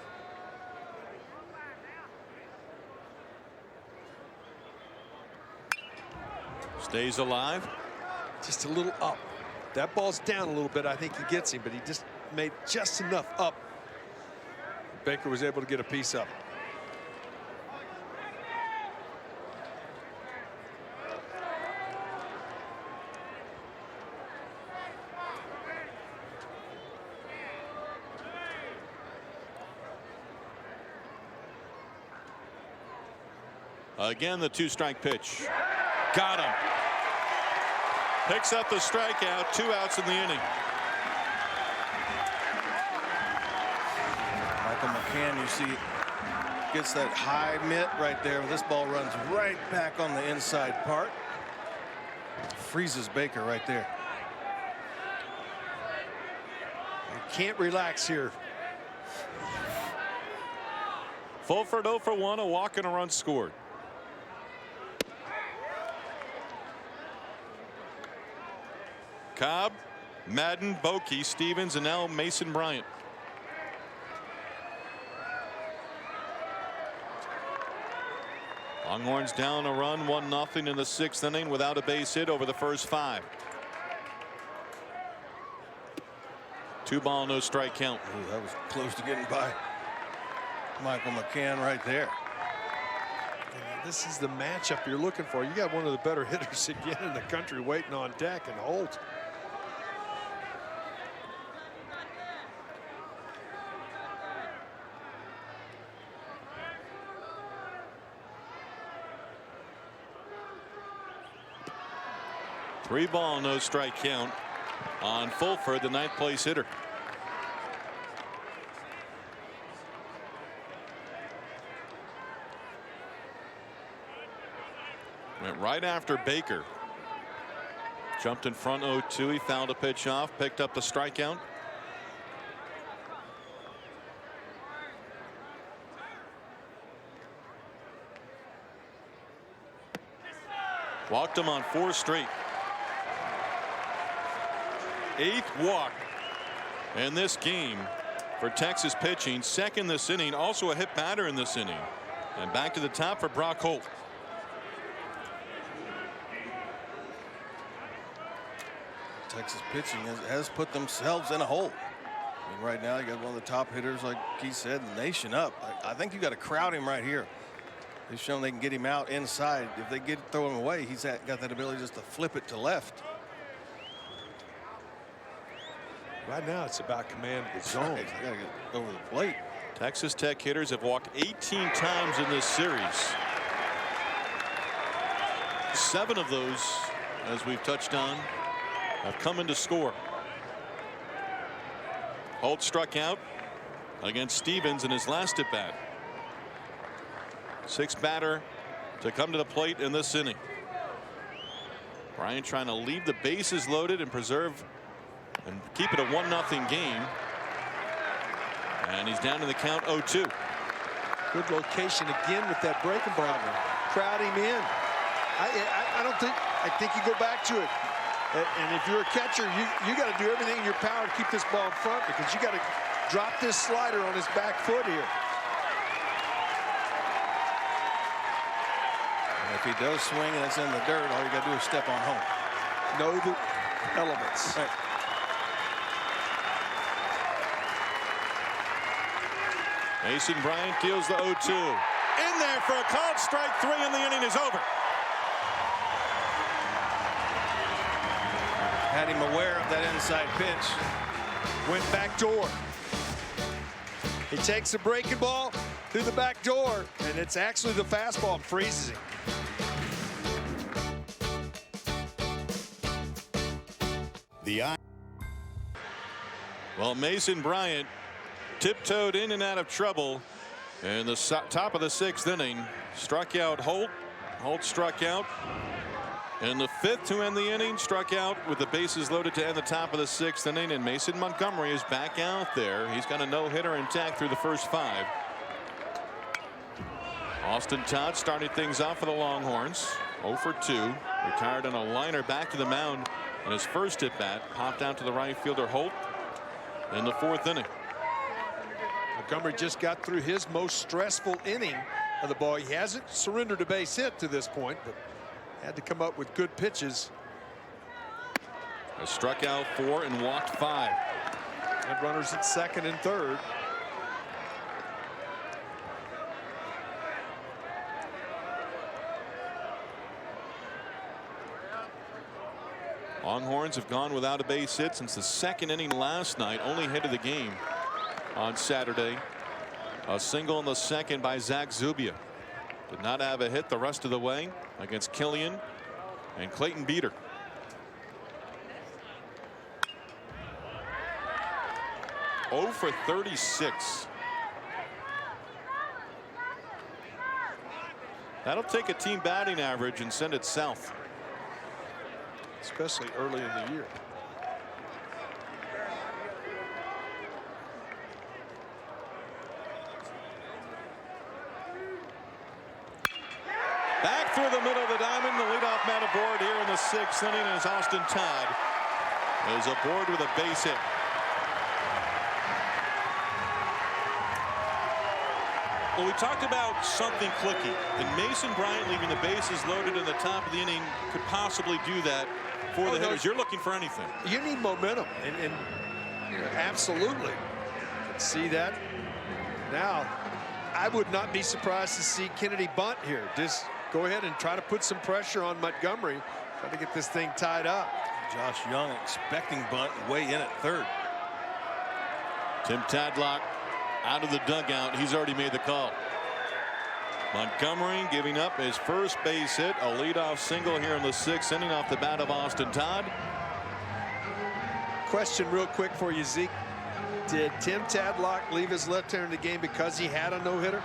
Stays alive. Just a little up. That ball's down a little bit. I think he gets him, but he just made just enough up. Baker was able to get a piece up. Again, the 2-strike pitch. Got him. Picks up the strikeout. 2 outs in the inning. Michael McCann, you see, gets that high mitt right there. This ball runs right back on the inside part. Freezes Baker right there. You can't relax here. Fulford 0 for 1, a walk and a run scored. Cobb, Madden, Bokey, Stevens, and now Mason Bryant. Longhorns down a run, 1-0 in the 6th inning without a base hit over the first 5. 2-ball, no strike count. Ooh, that was close to getting by Michael McCann right there. This is the matchup you're looking for. You got one of the better hitters again in the country waiting on deck, and Holt. Three ball, no strike count on Fulford, the 9th place hitter. Went right after Baker. Jumped in front 0-2. He fouled a pitch off, picked up the strikeout. Walked him on 4 straight. 8th walk in this game for Texas pitching. 2nd this inning. Also a hit batter in this inning. And back to the top for Brock Holt. Texas pitching has put themselves in a hole. I mean, right now you got one of the top hitters, like he said, the nation up. I think you got to crowd him right here. They've shown they can get him out inside. If they throw him away, he's got that ability just to flip it to left. Right now it's about command of the zone. Right. Got to get over the plate. Texas Tech hitters have walked 18 times in this series. 7 of those, as we've touched on, have come in to score. Holt struck out against Stevens in his last at bat. 6th batter to come to the plate in this inning. Bryant trying to leave the bases loaded and preserve and keep it a 1-0 game. And he's down in the count 0-2. Good location again with that breaking ball. Crowd him in. I think you go back to it. And if you're a catcher, you got to do everything in your power to keep this ball in front, because you got to drop this slider on his back foot here. And if he does swing and it's in the dirt, all you got to do is step on home. Know the elements. Right. Mason Bryant deals the 0-2. In there for a called strike 3, and the inning is over. Had him aware of that inside pitch. Went back door. He takes the breaking ball through the back door, and it's actually the fastball and freezes him. Well, Mason Bryant tiptoed in and out of trouble in the top of the 6th inning. Struck out Holt. Holt struck out in the 5th to end the inning. Struck out with the bases loaded to end the top of the 6th inning. And Mason Montgomery is back out there. He's got a no-hitter intact through the first 5. Austin Todd starting things off for the Longhorns. 0 for 2. Retired on a liner back to the mound in his first at bat. Popped out to the right fielder Holt in the 4th inning. Montgomery just got through his most stressful inning of the ball. He hasn't surrendered a base hit to this point, but had to come up with good pitches. Has struck out 4 and walked 5. And runners at 2nd and 3rd. Longhorns have gone without a base hit since the 2nd inning last night. Only hit of the game on Saturday. A single in the 2nd by Zach Zubia. Did not have a hit the rest of the way against Killian and Clayton Beater. Oh for 36. That'll take a team batting average and send it south. Especially early in the year. Back through the middle of the diamond. The leadoff man aboard here in the 6th inning as Austin Todd is aboard with a base hit. Well, we talked about something clicking, and Mason Bryant leaving the bases loaded in the top of the inning could possibly do that for the hitters. You're looking for anything. You need momentum, and absolutely. See that? Now, I would not be surprised to see Kennedy bunt here. Just go ahead and try to put some pressure on Montgomery. Try to get this thing tied up. Josh Young expecting bunt, way in at 3rd. Tim Tadlock out of the dugout. He's already made the call. Montgomery giving up his first base hit, a leadoff single here in the 6th inning off the bat of Austin Todd. Question real quick for you, Zeke. Did Tim Tadlock leave his left hander in the game because he had a no-hitter?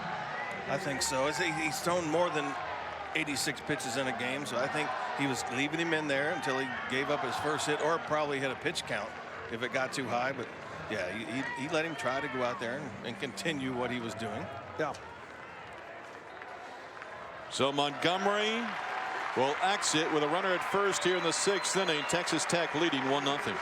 I think so. He's thrown more than 86 pitches in a game, so I think he was leaving him in there until he gave up his first hit, or probably hit a pitch count if it got too high. But yeah, he let him try to go out there and continue what he was doing. Yeah. So Montgomery will exit with a runner at first here in the 6th inning. Texas Tech leading 1-0.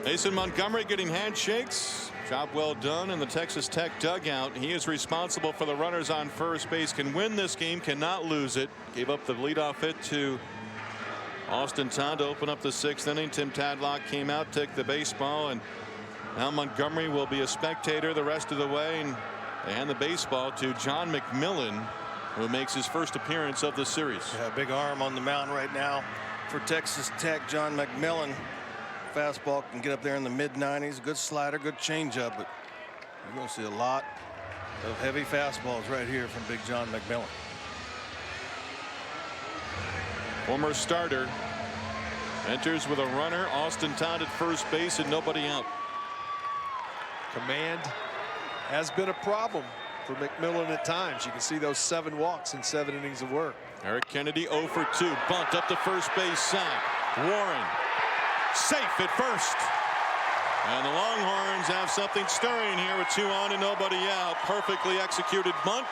Mason Montgomery getting handshakes. Job well done in the Texas Tech dugout. He is responsible for the runners on first base. Can win this game, cannot lose it. Gave up the leadoff hit to Austin Todd to open up the 6th inning. Tim Tadlock came out, took the baseball, and now Montgomery will be a spectator the rest of the way. And they hand the baseball to John McMillan, who makes his first appearance of the series. Yeah, big arm on the mound right now for Texas Tech. John McMillan. Fastball can get up there in the mid-90s. Good slider, good changeup, but you're going to see a lot of heavy fastballs right here from Big John McMillan. Former starter enters with a runner. Austin Todd at first base and nobody out. Command has been a problem for McMillan at times. You can see those 7 walks in 7 innings of work. Eric Kennedy 0 for 2. Bunt up the first base side. Warren safe at first. And the Longhorns have something stirring here with 2 on and nobody out. Perfectly executed bunt.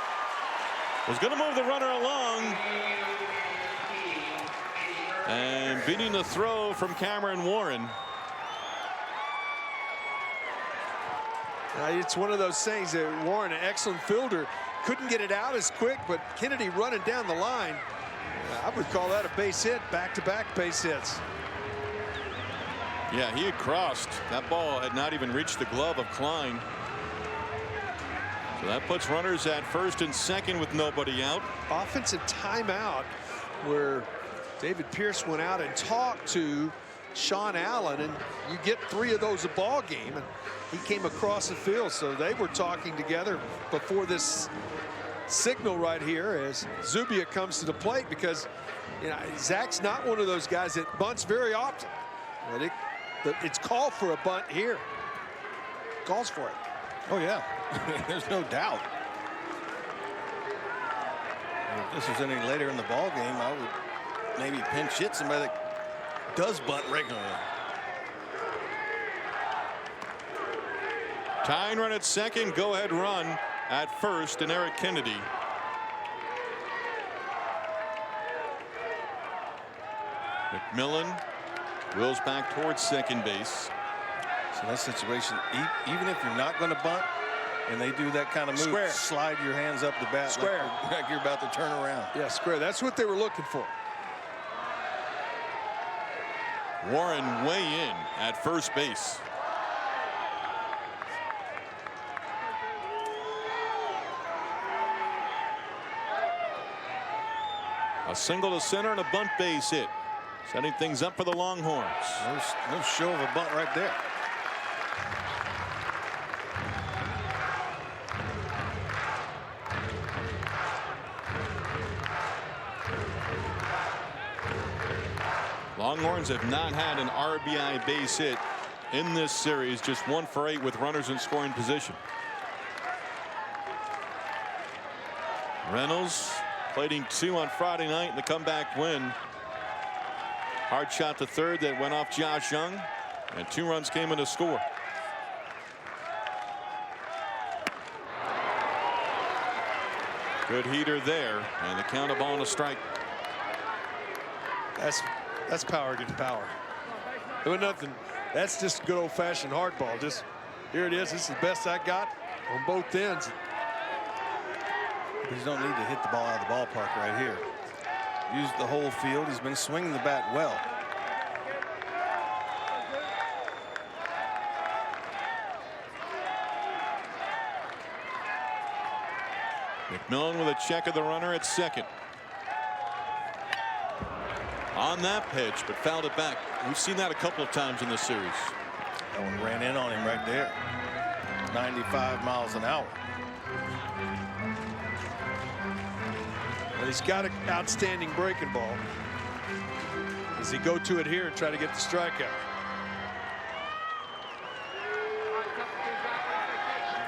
Was going to move the runner along. And beating the throw from Cameron Warren. It's one of those things that Warren, an excellent fielder, couldn't get it out as quick, but Kennedy running down the line. I would call that a base hit, back-to-back base hits. Yeah, he had crossed. That ball had not even reached the glove of Klein. So that puts runners at first and second with nobody out. Offensive timeout where David Pierce went out and talked to Sean Allen, and you get 3 of those a ball game, and he came across the field. So they were talking together before this signal right here as Zubia comes to the plate, because Zach's not one of those guys that bunts very often. But it's called for a bunt here. Calls for it. Oh, yeah. There's no doubt. If this was any later in the ball game, I would maybe pinch hit somebody that does bunt regularly. Tying run at second, go ahead run at first, and Eric Kennedy. McMillan wheels back towards second base. So that situation, even if you're not going to bunt and they do that kind of move, square, slide your hands up the bat square, like you're about to turn around. Yeah, square. That's what they were looking for. Warren way in at first base. A single to center and a bunt base hit. Setting things up for the Longhorns. No show of a bunt right there. Longhorns have not had an RBI base hit in this series. Just 1 for 8 with runners in scoring position. Reynolds plating 2 on Friday night in the comeback win. Hard shot to third that went off Josh Young, and 2 runs came in to score. Good heater there, and the count of ball and a strike. That's power against power. There was nothing. That's just good old-fashioned hardball. Just here it is. This is the best I got on both ends. But you don't need to hit the ball out of the ballpark right here. Used the whole field. He's been swinging the bat well. McMillan with a check of the runner at second. On that pitch, but fouled it back. We've seen that a couple of times in this series. That one ran in on him right there. 95 miles an hour. Well, he's got an outstanding breaking ball. Does he go to it here and try to get the strikeout?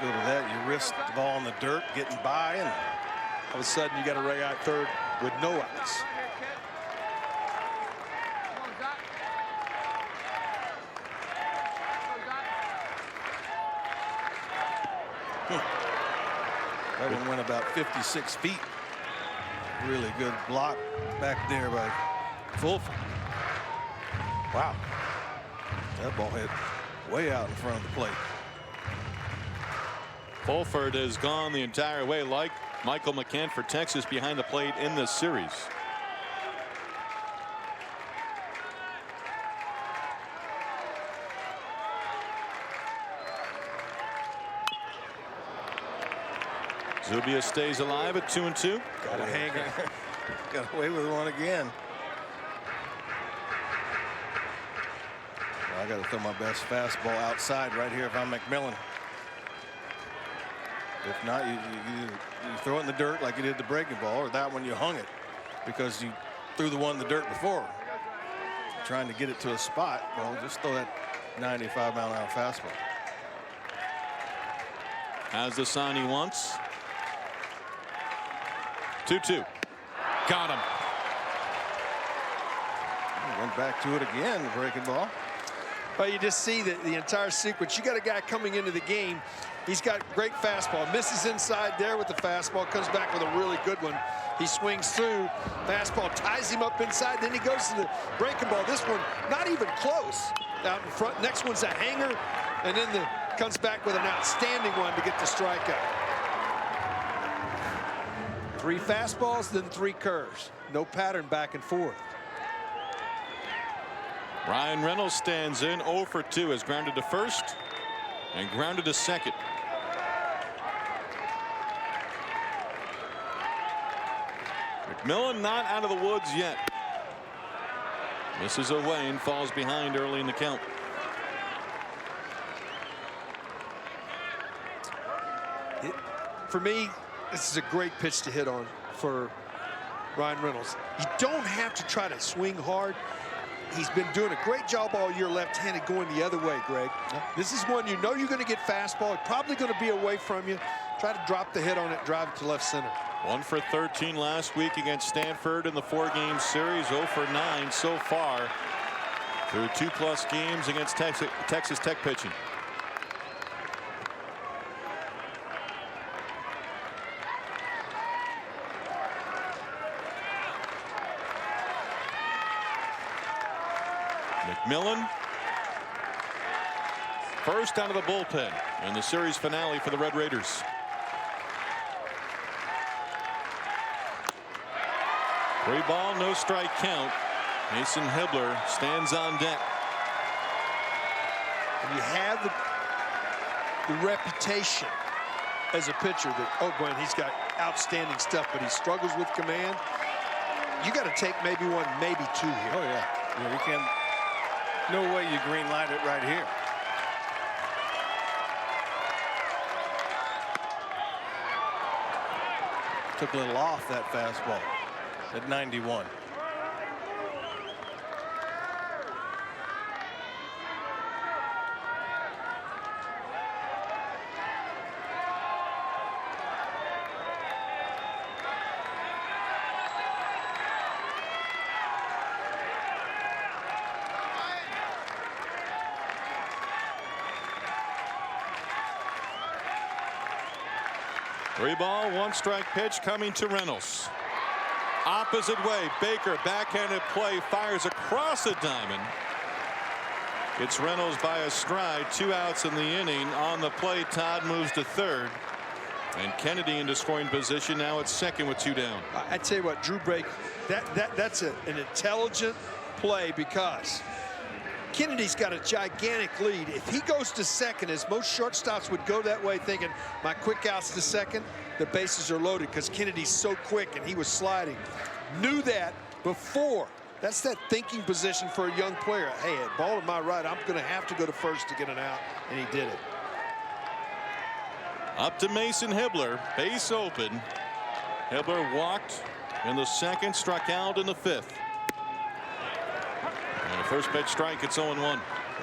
You go to that, you risk the ball in the dirt, getting by, and all of a sudden you got a ray out third with no outs. That one went about 56 feet. Really good block back there by Fulford. Wow. That ball hit way out in front of the plate. Fulford has gone the entire way, like Michael McCann for Texas, behind the plate in this series. Zubia stays alive at 2-2. Got a hanger. Got away with one again. Well, I got to throw my best fastball outside right here if I'm McMillan. If not, you throw it in the dirt like you did the breaking ball, or that one you hung it because you threw the one in the dirt before. Trying to get it to a spot. Well, just throw that 95-mile-an-hour fastball. Has the sign he wants. 2-2. Got him. He went back to it again, the breaking ball. Well, you just see the entire sequence. You got a guy coming into the game. He's got great fastball. Misses inside there with the fastball. Comes back with a really good one. He swings through. Fastball ties him up inside. Then he goes to the breaking ball. This one not even close. Out in front. Next one's a hanger. And then comes back with an outstanding one to get the strikeout. 3 fastballs, then 3 curves. No pattern back and forth. Ryan Reynolds stands in. 0 for 2. Has grounded to first and grounded to second. McMillan not out of the woods yet. Misses away and falls behind early in the count. For me, this is a great pitch to hit on for Ryan Reynolds. You don't have to try to swing hard. He's been doing a great job all year left-handed going the other way, Greg. This is one you know you're going to get fastball. Probably going to be away from you. Try to drop the hit on it, drive it to left center. 1 for 13 last week against Stanford in the 4-game series. 0 for 9 so far through 2+ games against Texas Tech pitching. McMillan first out of the bullpen in the series finale for the Red Raiders. Three ball, no strike count. Mason Hibbler stands on deck. And you have the reputation as a pitcher that, oh, Gwen, he's got outstanding stuff, but he struggles with command. You got to take maybe 1, maybe 2 here. Oh, yeah. Yeah, you can't. No way you green light it right here. Took a little off that fastball at 91. Three ball, 1 strike pitch coming to Reynolds. Opposite way, Baker backhanded play, fires across the diamond. It's Reynolds by a stride. 2 outs in the inning. On the play, Todd moves to third. And Kennedy into scoring position now at second with 2 down. I tell you what, Drew Baker, that's an intelligent play because Kennedy's got a gigantic lead. If he goes to second, as most shortstops would go that way, thinking my quick out's to second, the bases are loaded because Kennedy's so quick and he was sliding. Knew that before. That's that thinking position for a young player. Hey, ball in my right, I'm going to have to go to first to get an out, and he did it. Up to Mason Hibbler, base open. Hibbler walked in the second, struck out in the fifth. And a first pitch strike, it's 0-1. Well,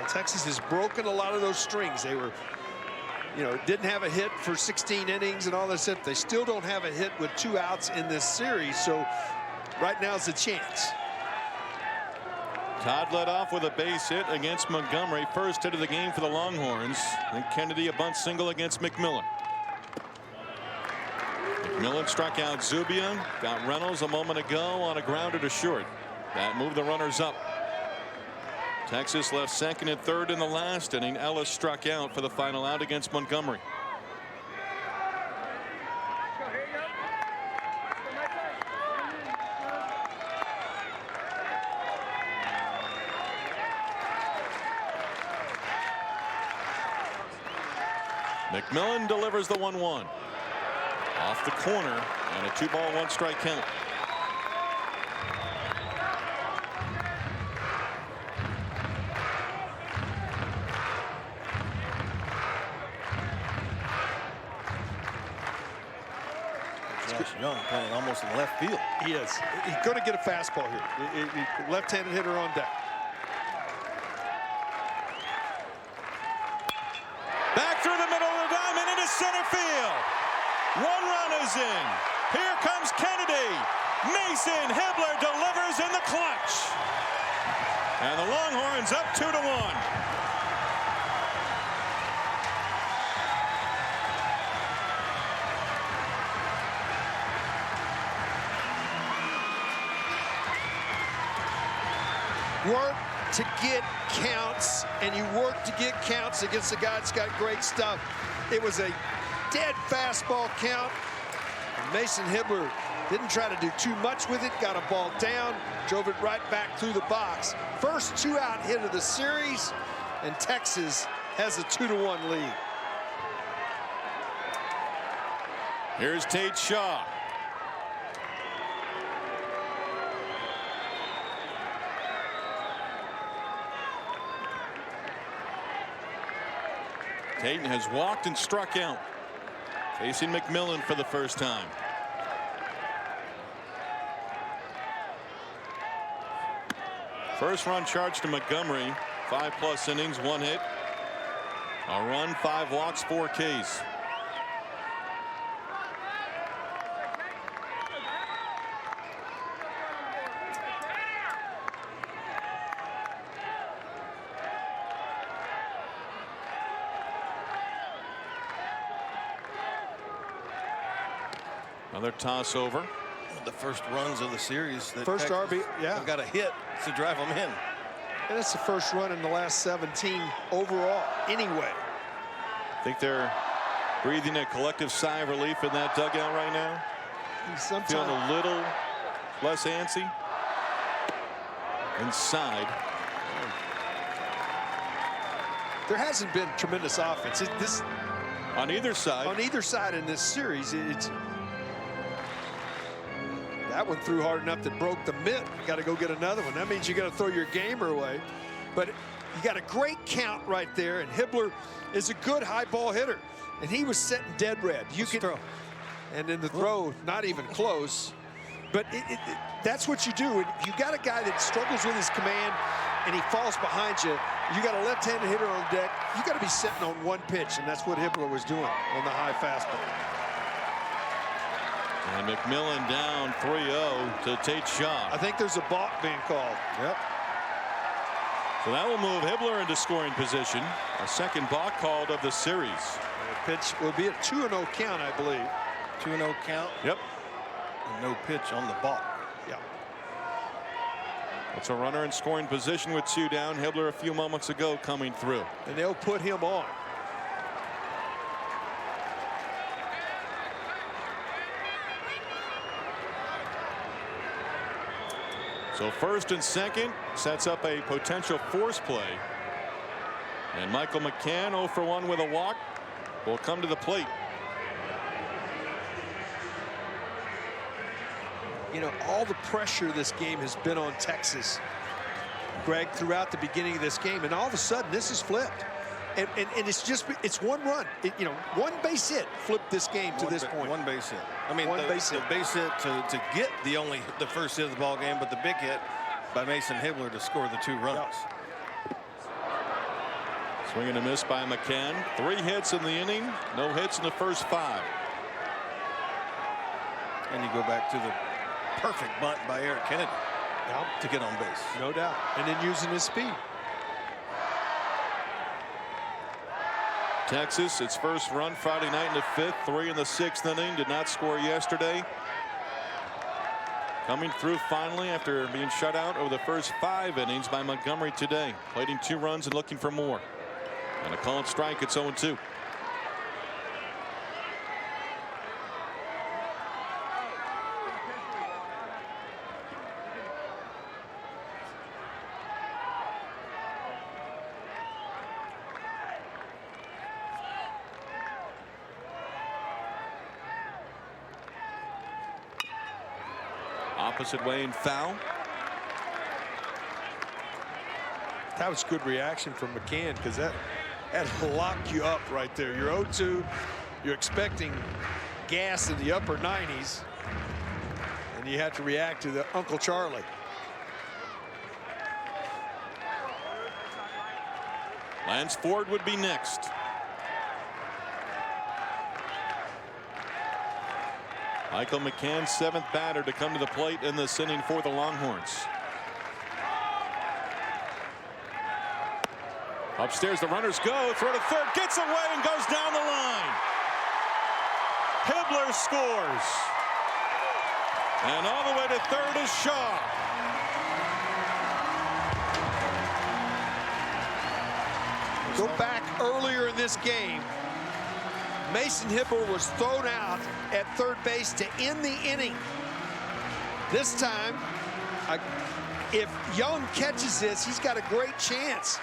Texas has broken a lot of those strings. They were, didn't have a hit for 16 innings and all this stuff. They still don't have a hit with 2 outs in this series. So right now's the chance. Todd led off with a base hit against Montgomery. First hit of the game for the Longhorns. Then Kennedy a bunt single against McMillan. McMillan struck out Zubia. Got Reynolds a moment ago on a grounder to short. That moved the runners up. Texas left second and third in the last inning. Ellis struck out for the final out against Montgomery. McMillan delivers the 1-1 off the corner, and a 2-ball 1-strike count. Josh Young playing almost in left field. He is. He's going to get a fastball here. Left-handed hitter on deck. Back through the middle of the diamond into center field. 1 run is in. Here comes Kennedy. Mason Hibbler delivers in the clutch. And the Longhorns up 2-1. Work to get counts, and you work to get counts against a guy that's got great stuff. It was a dead fastball count. And Mason Hibbler didn't try to do too much with it. Got a ball down, drove it right back through the box. First 2-out hit of the series, and Texas has a 2-1 lead. Here's Tate Shaw. Tatum has walked and struck out, facing McMillan for the first time. First run charged to Montgomery. 5+ innings, 1 hit. A run, 5 walks, 4 Ks. Another toss over. The first runs of the series. First Texas RB, yeah. have got a hit to drive them in. And it's the first run in the last 17 overall anyway. I think they're breathing a collective sigh of relief in that dugout right now. Feeling a little less antsy. Inside. There hasn't been tremendous offense. On either side. On either side in this series, that one threw hard enough that broke the mitt. You got to go get another one. That means you got to throw your gamer away. But you got a great count right there, and Hibbler is a good high ball hitter, and he was setting dead red. You can throw, and then the throw not even close. But that's what you do. You got a guy that struggles with his command, and he falls behind you. You got a left-handed hitter on deck. You got to be sitting on 1 pitch, and that's what Hibbler was doing on the high fastball. And McMillan down 3-0 to Tate Shaw. I think there's a balk being called. Yep. So that will move Hibbler into scoring position. A second balk called of the series. The pitch will be a 2-0 count, I believe. 2-0 count. Yep. And no pitch on the balk. Yeah. It's a runner in scoring position with 2 down. Hibbler a few moments ago coming through. And they'll put him on. So first and second sets up a potential force play. And Michael McCann 0 for 1 with a walk will come to the plate. You know, all the pressure this game has been on Texas, Greg, throughout the beginning of this game, and all of a sudden this is flipped. And it's one run. One base hit flipped this game to this point. One base hit. I mean, the base hit to get the first hit of the ball game, but the big hit by Mason Hibbler to score the 2 runs. Yep. Swing and a miss by McCann. 3 hits in the inning, no hits in the first 5. And you go back to the perfect bunt by Eric Kennedy to get on base. No doubt. And then using his speed. Texas, its first run Friday night in the 5th, 3 in the 6th inning. Did not score yesterday. Coming through finally after being shut out over the first 5 innings by Montgomery today. Plating 2 runs and looking for more. And a called strike. It's 0-2. Opposite way and foul. That was good reaction from McCann, because that locked you up right there. You're 0-2. You're expecting gas in the upper 90s, and you have to react to the Uncle Charlie. Lance Ford would be next. Michael McCann, 7th batter to come to the plate in this inning for the Longhorns. Upstairs, the runners go. Throw to third, gets away and goes down the line. Hibbler scores. And all the way to third is Shaw. Go back earlier in this game. Mason Hibbler was thrown out at third base to end the inning. This time, if Young catches this, he's got a great chance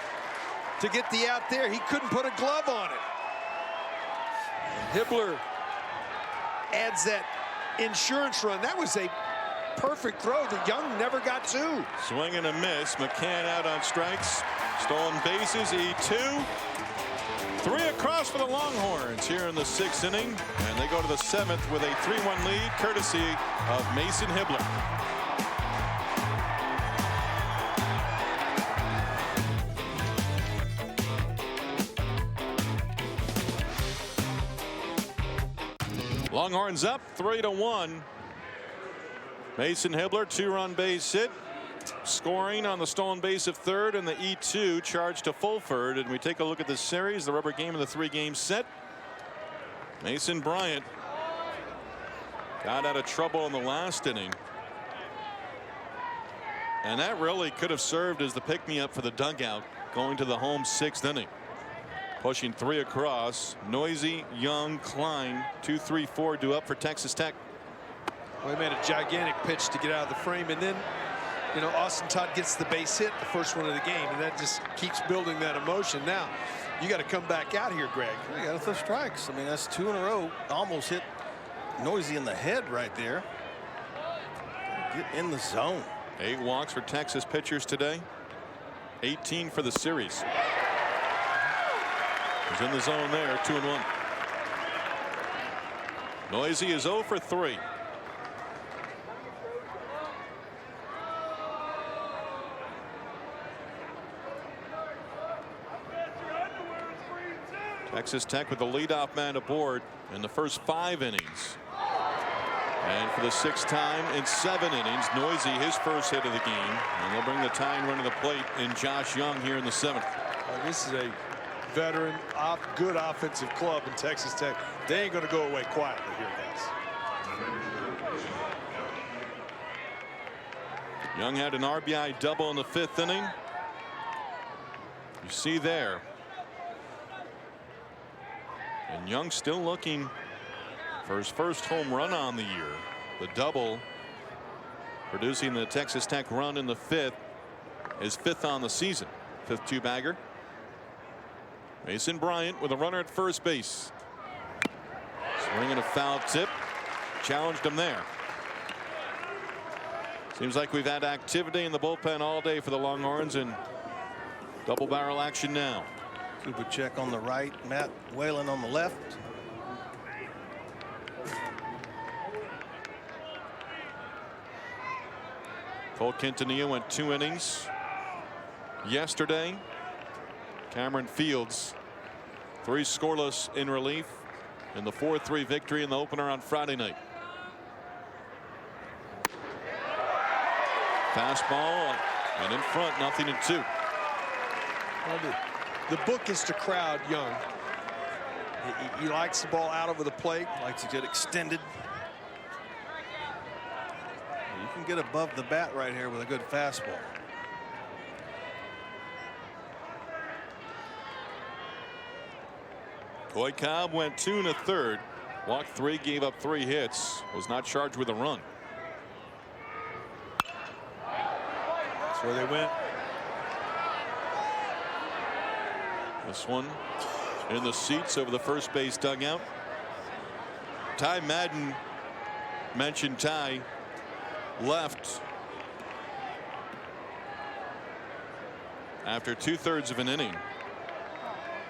to get the out there. He couldn't put a glove on it. And Hibbler adds that insurance run. That was a perfect throw that Young never got to. Swing and a miss. McCann out on strikes. Stolen bases, E2. 3 across for the Longhorns here in the 6th inning, and they go to the 7th with a 3-1 lead, courtesy of Mason Hibbler. Longhorns up 3-1. Mason Hibbler, 2-run base hit. Scoring on the stolen base of third, and the E2 charged to Fulford. And we take a look at this series, the rubber game of the 3-game set. Mason Bryant got out of trouble in the last inning, and that really could have served as the pick-me-up for the dugout going to the home 6th inning. Pushing 3 across. Noisy, Young, Klein, 2, 3, 4 due up for Texas Tech. Well, he made a gigantic pitch to get out of the frame, and then Austin Todd gets the base hit, the first one of the game, and that just keeps building that emotion. Now, you got to come back out here, Greg. You got to throw strikes. I mean, that's 2 in a row. Almost hit Noisy in the head right there. Get in the zone. 8 walks for Texas pitchers today. 18 for the series. He's in the zone there, 2-1. Noisy is 0 for 3. Texas Tech with the leadoff man aboard in the first 5 innings. And for the 6th time in 7 innings, Noisy, his first hit of the game. And they'll bring the tying run to the plate in Josh Young here in the 7th. This is a veteran, good offensive club in Texas Tech. They ain't going to go away quietly here, guys. Young had an RBI double in the 5th inning. You see there. And Young still looking for his first home run on the year. The double producing the Texas Tech run in the 5th. His 5th on the season. 5th 2-bagger. Mason Bryant with a runner at first base. Swinging a foul tip. Challenged him there. Seems like we've had activity in the bullpen all day for the Longhorns, and double barrel action now. Kupacek on the right, Matt Whalen on the left. Cole Quintanilla went 2 innings yesterday. Cameron Fields 3 scoreless in relief in the 4-3 victory in the opener on Friday night. Fastball and in front, 0-2. Well, the book is to crowd Young. He likes the ball out over the plate. Likes to get extended. You can get above the bat right here with a good fastball. Coy Cobb went 2 1/3, walked 3, gave up 3 hits, was not charged with a run. That's where they went. This one in the seats over the first base dugout. Ty Madden mentioned Ty left after 2/3 of an inning.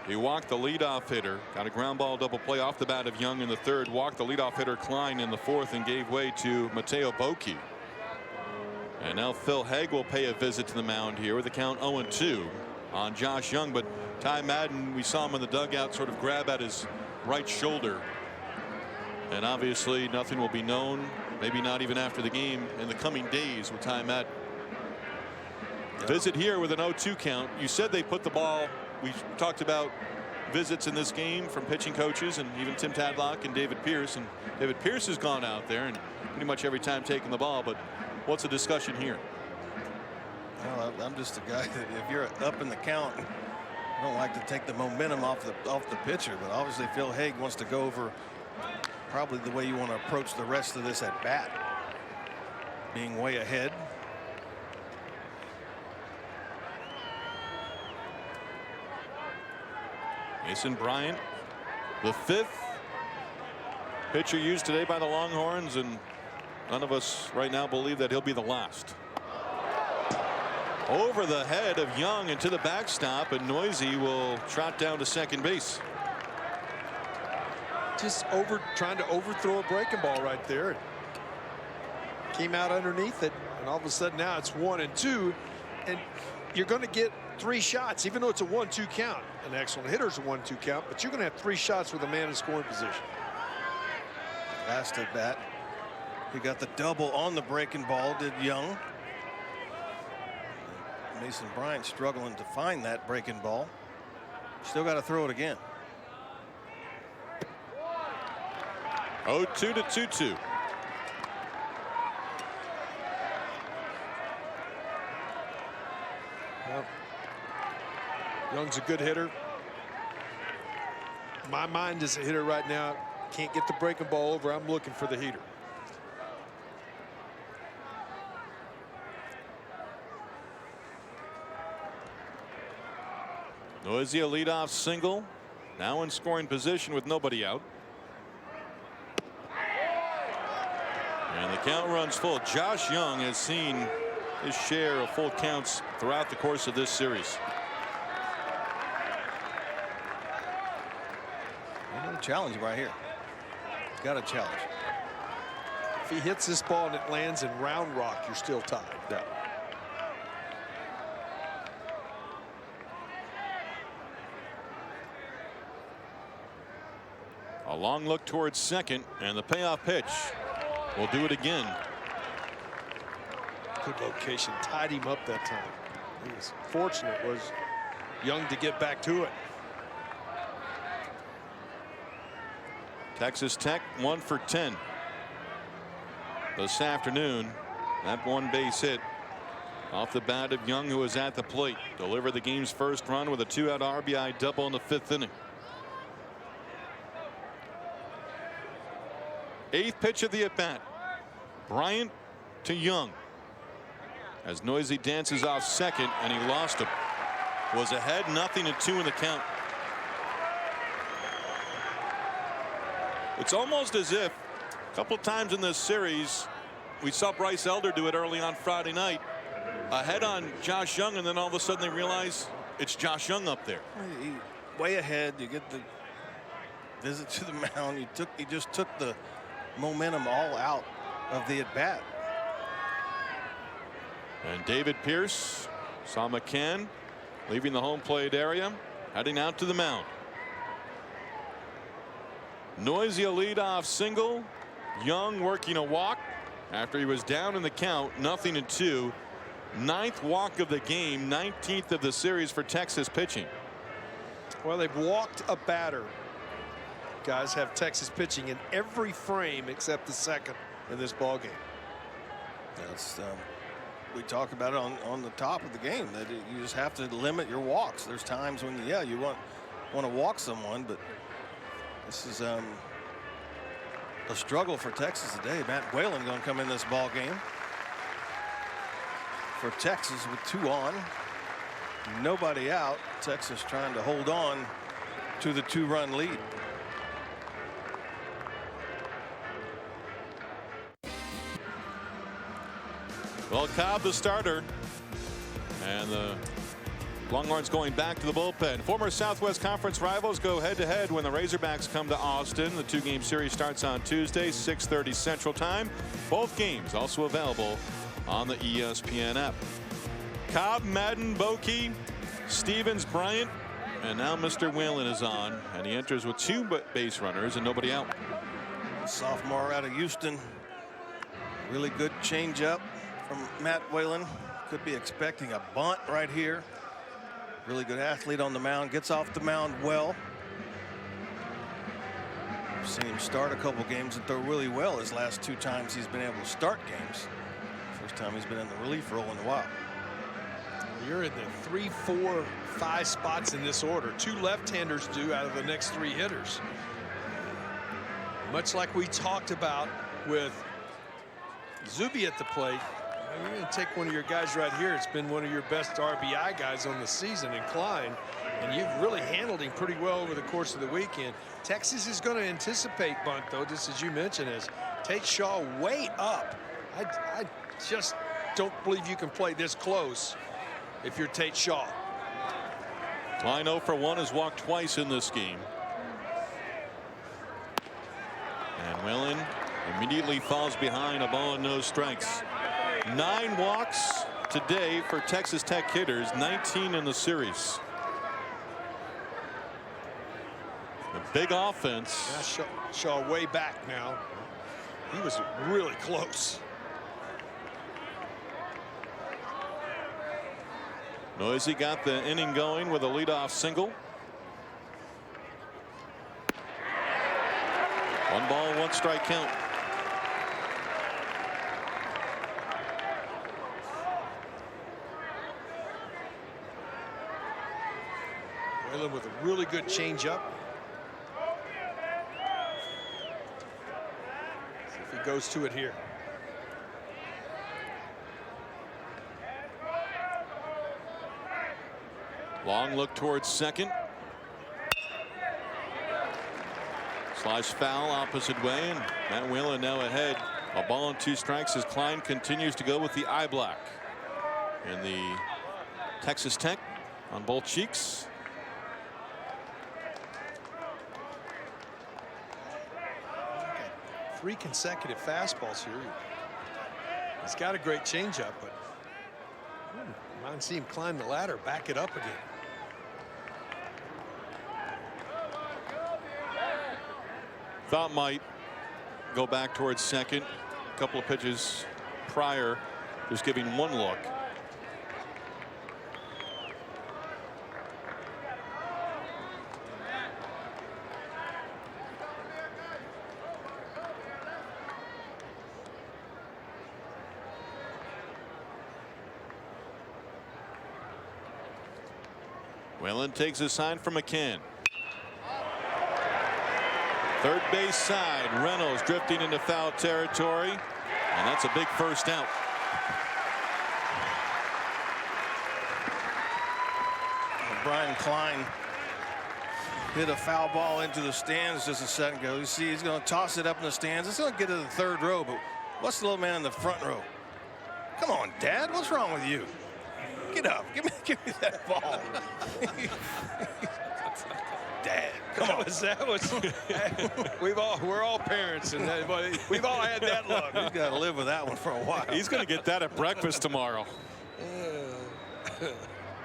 He walked the leadoff hitter, got a ground ball double play off the bat of Young in the 3rd, walked the leadoff hitter Klein in the 4th, and gave way to Mateo Boki. And now Phil Haig will pay a visit to the mound here with a count 0-2 on Josh Young. But Ty Madden, we saw him in the dugout sort of grab at his right shoulder. And obviously nothing will be known, maybe not even after the game, in the coming days with Ty Madden. Visit here with an 0-2 count. You said they put the ball. We talked about visits in this game from pitching coaches and even Tim Tadlock and David Pierce. And David Pierce has gone out there and pretty much every time taking the ball. But what's the discussion here? Well, I'm just a guy that if you're up in the count, I don't like to take the momentum off the pitcher. But obviously Phil Haig wants to go over probably the way you want to approach the rest of this at bat, being way ahead. Mason Bryant, the 5th pitcher used today by the Longhorns, and none of us right now believe that he'll be the last. Over the head of Young into the backstop, and Noisy will trot down to second base. Just trying to overthrow a breaking ball right there. Came out underneath it, and all of a sudden now it's 1-2, and you're going to get 3 shots, even though it's a 1-2 count. An excellent hitter's a 1-2 count, but you're going to have 3 shots with a man in scoring position. Last at bat, he got the double on the breaking ball, did Young. Mason Bryant struggling to find that breaking ball. Still got to throw it again. 0-2 to 2-2. Well, Young's a good hitter. My mind is a hitter right now. Can't get the breaking ball over. I'm looking for the heater. Noisy, a leadoff single, now in scoring position with nobody out. And the count runs full. Josh Young has seen his share of full counts throughout the course of this series. Another challenge right here. He's got a challenge. If he hits this ball and it lands in Round Rock, you're still tied. Yeah. A long look towards second, and the payoff pitch will do it again. Good location, tied him up that time. He was fortunate, was Young to get back to it. Texas Tech 1 for 10 this afternoon. That 1 base hit off the bat of Young, who was at the plate. Delivered the game's first run with a 2-out RBI double in the 5th inning. 8th pitch of the at bat. Bryant to Young. As Noisy dances off second, and he lost him. Was ahead 0-2 in the count. It's almost as if a couple times in this series we saw Bryce Elder do it early on Friday night, ahead on Josh Young, and then all of a sudden they realize it's Josh Young up there. way ahead. You get the visit to the mound. You just took the momentum all out of the at bat. And David Pierce saw McCann leaving the home plate area, heading out to the mound. Noisy a leadoff single. Young working a walk after he was down in the count, 0-2. 9th walk of the game, 19th of the series for Texas pitching. Well, they've walked a batter. Guys have Texas pitching in every frame except the second in this ball game. That's we talk about it on the top of the game, that you just have to limit your walks. There's times when you want to walk someone, but this is a struggle for Texas today. Matt Whalen going to come in this ball game for Texas with 2 on, nobody out. Texas trying to hold on to the 2-run lead. Well, Cobb the starter, and the Longhorns going back to the bullpen. Former Southwest Conference rivals go head-to-head when the Razorbacks come to Austin. The 2-game series starts on Tuesday, 6:30 Central Time. Both games also available on the ESPN app. Cobb, Madden, Bokey, Stevens, Bryant, and now Mr. Whalen is on, and he enters with 2 base runners and nobody out. Sophomore out of Houston. Really good changeup from Matt Whalen. Could be expecting a bunt right here. Really good athlete on the mound. Gets off the mound well. I've seen him start a couple games and throw really well his last 2 times he's been able to start games. First time he's been in the relief role in a while. You're in the 3, 4, 5 spots in this order. 2 left-handers do out of the next 3 hitters. Much like we talked about with Zuby at the plate, you're going to take one of your guys right here. It's been one of your best RBI guys on the season in Klein, and you've really handled him pretty well over the course of the weekend. Texas is going to anticipate bunt, though, just as you mentioned, as Tate Shaw way up. I just don't believe you can play this close if you're Tate Shaw. Klein 0 for 1 has walked twice in this game. And Whalen immediately falls behind a ball and no strikes. 9 walks today for Texas Tech hitters, 19 in the series. A big offense. Yeah, Shaw way back now. He was really close. Noisy got the inning going with a leadoff single. 1 ball, 1 strike count. Whalen with a really good changeup. See if he goes to it here. Long look towards second. Slice foul opposite way, and Matt Whalen now ahead. A ball and 2 strikes as Klein continues to go with the eye black. And the Texas Tech on both cheeks. Three consecutive fastballs here. He's got a great changeup, but I might see him climb the ladder, back it up again. Thought might go back towards second. A couple of pitches prior, just giving 1 look. Whalen takes a sign from McCann. Third base side, Reynolds drifting into foul territory, and that's a big first out. Brian Klein hit a foul ball into the stands just a second ago. You see he's going to toss it up in the stands. It's going to get to the 3rd row, but what's the little man in the front row? Come on, Dad, what's wrong with you? Get up, give me that ball. That was. We're all parents, and we've all had that look. He's got to live with that one for a while. He's going to get that at breakfast tomorrow.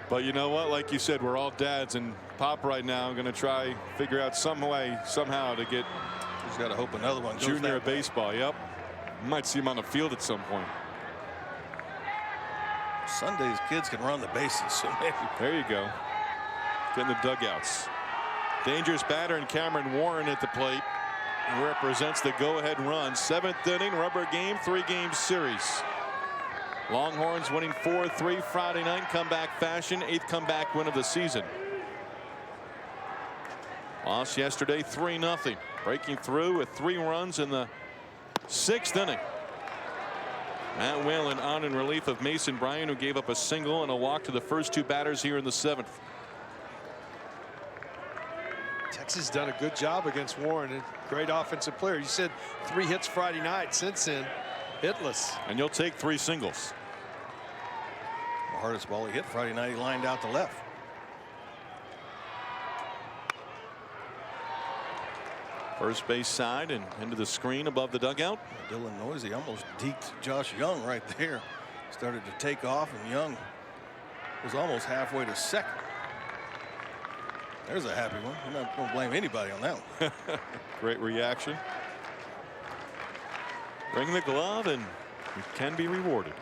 But you know what? Like you said, we're all dads, and Pop right now going to try figure out some way, somehow to get. He's got to hope another one goes junior that way. baseball. Yep. You might see him on the field at some point. Sundays kids can run the bases, so maybe. There you go. Getting the dugouts. Dangerous batter and Cameron Warren at the plate. Represents the go-ahead run. 7th inning, rubber game, 3-game series. Longhorns winning 4-3 Friday night, comeback fashion, 8th comeback win of the season. Lost yesterday 3-0. Breaking through with 3 runs in the 6th inning. Matt Whalen on in relief of Mason Bryan, who gave up a single and a walk to the first 2 batters here in the 7th. Texas done a good job against Warren. A great offensive player. You said 3 hits Friday night. Since then, hitless. And you'll take 3 singles. The hardest ball he hit Friday night, he lined out to left. First base side and into the screen above the dugout. Dylan Noisy almost deked Josh Young right there. Started to take off, and Young was almost halfway to second. There's a happy one. I'm not going to blame anybody on that one. Great reaction. Bring the glove, and you can be rewarded.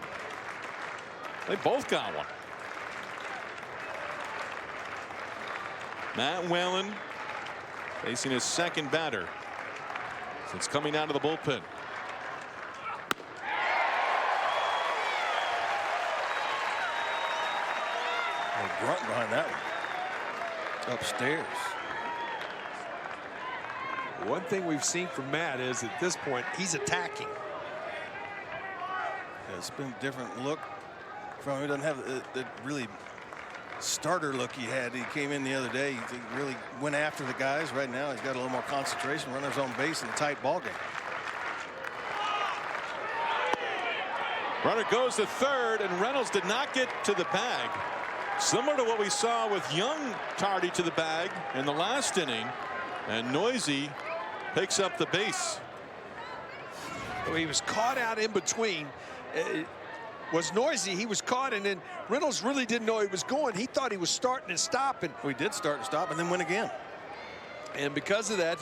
They both got one. Matt Whalen facing his 2nd batter since coming out of the bullpen. A grunt behind that one. Upstairs. One thing we've seen from Matt is at this point he's attacking. Yeah, it's been a different look from him. He doesn't have the really starter look he had. He came in the other day. He really went after the guys. Right now he's got a little more concentration, runners on base in a tight ball game. Runner goes to 3rd, and Reynolds did not get to the bag. Similar to what we saw with Young tardy to the bag in the last inning, and Noisy picks up the base. Well, he was caught out in between. Was Noisy. He was caught, and then Reynolds really didn't know he was going. He thought he was starting and stopping. We did start and stop and then win again. And because of that,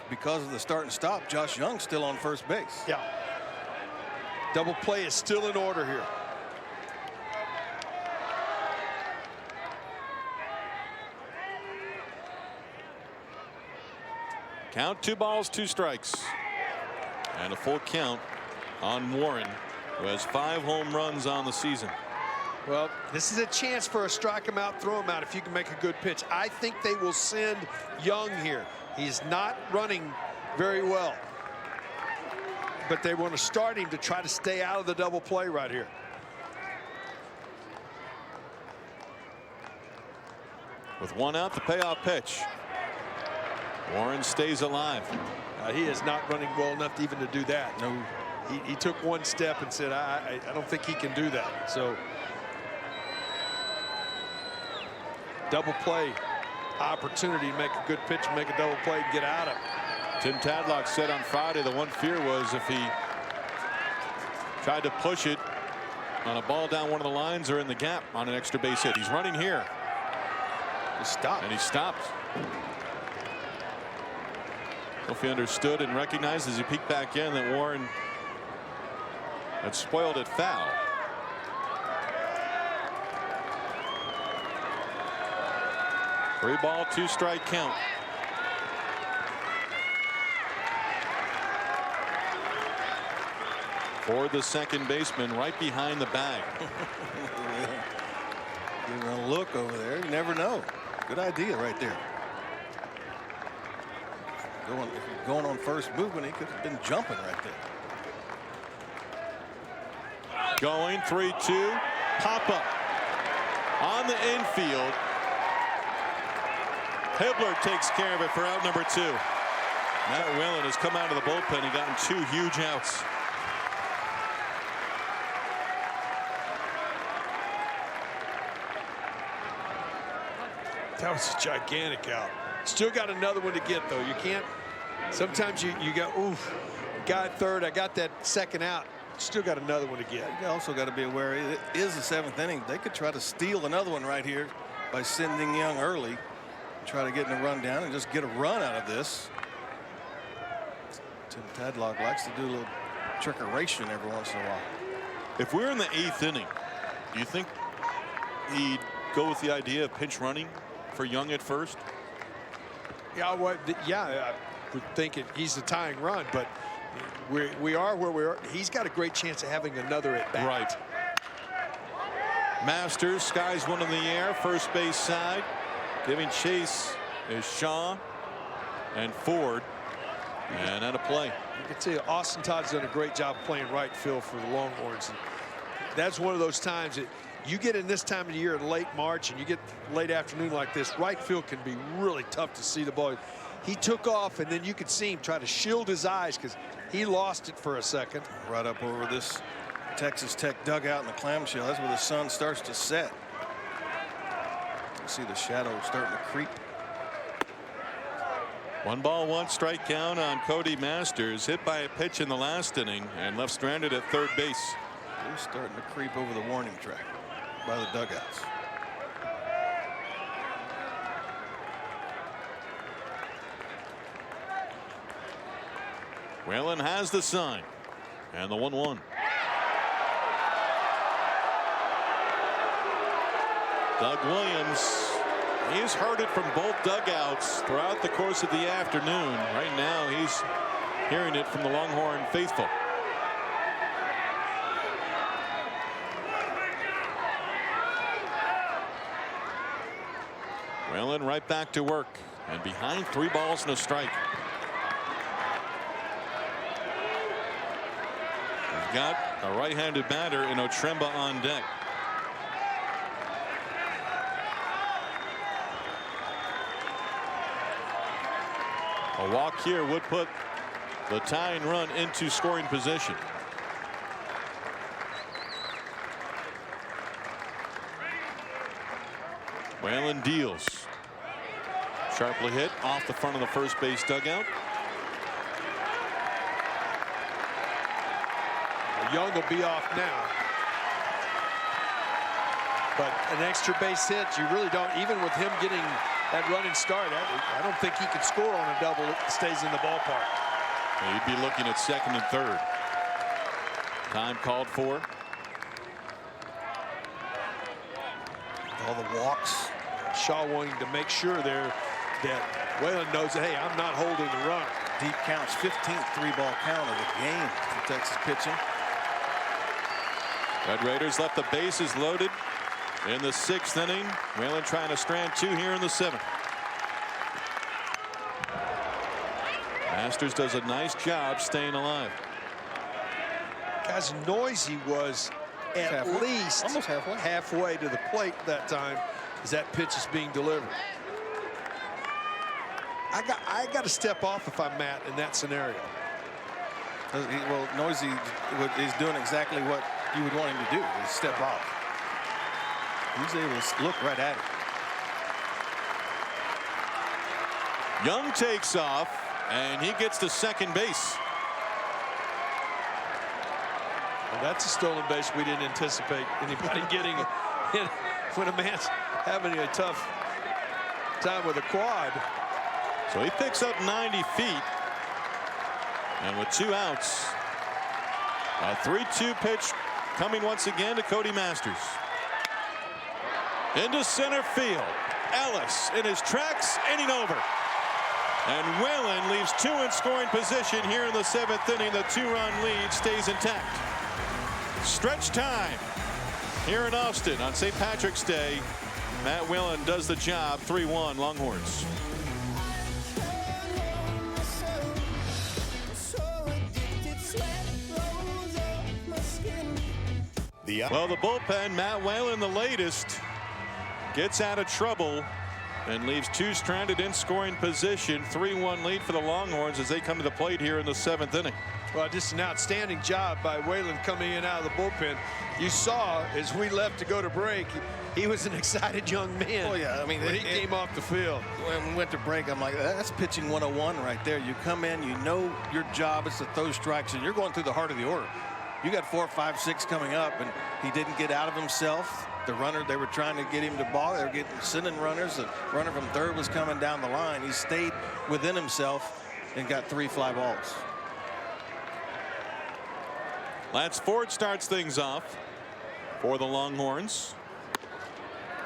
because of the start and stop, Josh Young's still on first base. Yeah. Double play is still in order here. Count, 2 balls, 2 strikes. And a full count on Warren, who has 5 home runs on the season. Well, this is a chance for a strike him out, throw him out if you can make a good pitch. I think they will send Young here. He's not running very well, but they want to start him to try to stay out of the double play right here. With 1 out, the payoff pitch. Warren stays alive. He is not running well enough even to do that. No. He took 1 step and said, I don't think he can do that. So double play opportunity to make a good pitch, make a double play, and get out of it. Tim Tadlock said on Friday the one fear was if he tried to push it on a ball down one of the lines or in the gap on an extra base hit. He's running here. He stopped. And he stopped. If he understood and recognized as he peeked back in that Warren had spoiled it foul. Three ball, 2 strike count. For the second baseman right behind the bag. Giving a look over there. You never know. Good idea right there. If you're going on first movement, he could have been jumping right there. Going 3-2. Pop up on the infield. Hibbler takes care of it for out number 2. Matt Whalen has come out of the bullpen and gotten 2 huge outs. That was a gigantic out. Still got another one to get, though. You can't. Sometimes you go, oof, got third. I got that second out. Still got another one to get. You also got to be aware it is the 7th inning. They could try to steal another one right here by sending Young early, try to get in a run down and just get a run out of this. Tim Tadlock likes to do a little trickeration every once in a while. If we're in the 8th inning, do you think he'd go with the idea of pinch running for Young at first? Yeah, I would think he's the tying run, but we are where we are. He's got a great chance of having another at bat. Right. Masters skies one in the air, first base side. Giving chase is Shaw and Ford, and out of play. You can see Austin Todd's done a great job playing right field for the Longhorns. And that's one of those times that you get in this time of the year in late March and you get late afternoon like this, right field can be really tough to see the ball. He took off, and then you could see him try to shield his eyes because he lost it for a second. Right up over this Texas Tech dugout in the clamshell. That's where the sun starts to set. You see the shadow starting to creep. 1 ball, 1 strike count on Cody Masters, hit by a pitch in the last inning and left stranded at third base. They're starting to creep over the warning track by the dugouts. Whalen has the sign and the 1-1. Doug Williams, he's heard it from both dugouts throughout the course of the afternoon. Right now he's hearing it from the Longhorn faithful. Whalen right back to work and behind 3 balls and a strike. We've got a right-handed batter in Otremba on deck. A walk here would put the tying run into scoring position. Whalen deals. Sharply hit off the front of the first base dugout. Young will be off now. But an extra base hit, you really don't, even with him getting that running start, I don't think he could score on a double if it stays in the ballpark. He'd be looking at second and third. Time called for. All the walks. Shaw wanting to make sure there that Whalen knows that, hey, I'm not holding the runner. Deep counts, 15th 3-ball count of the game for Texas pitching. Red Raiders left the bases loaded in the 6th inning. Whalen trying to strand 2 here in the 7th. Masters does a nice job staying alive. Guys, Noisy was at least almost halfway to the plate that time as that pitch is being delivered. I got to step off if I'm Matt in that scenario. Well, Noisy is doing exactly what you would want him to do, is step off. He's able to look right at it. Young takes off and he gets to second base. Well, that's a stolen base we didn't anticipate anybody getting when a man's having a tough time with a quad. So he picks up 90 feet. And with 2 outs, a 3-2 pitch coming once again to Cody Masters. Into center field. Ellis in his tracks, inning over. And Whalen leaves 2 in scoring position here in the 7th inning. The 2-run lead stays intact. Stretch time here in Austin on St. Patrick's Day. Matt Whalen does the job. 3-1 Longhorns. Well, the bullpen, Matt Whalen, the latest, gets out of trouble and leaves 2 stranded in scoring position. 3-1 lead for the Longhorns as they come to the plate here in the 7th inning. Well, just an outstanding job by Whalen coming in out of the bullpen. You saw as we left to go to break, he was an excited young man. Oh yeah, I mean, when he came off the field. When we went to break, I'm like, that's pitching 101 right there. You come in, you know your job is to throw strikes, and you're going through the heart of the order. You got 4, 5, 6 coming up, and he didn't get out of himself. The runner, they were trying to get him to ball. They were sending runners. The runner from third was coming down the line. He stayed within himself and got 3 fly balls. Lance Ford starts things off for the Longhorns.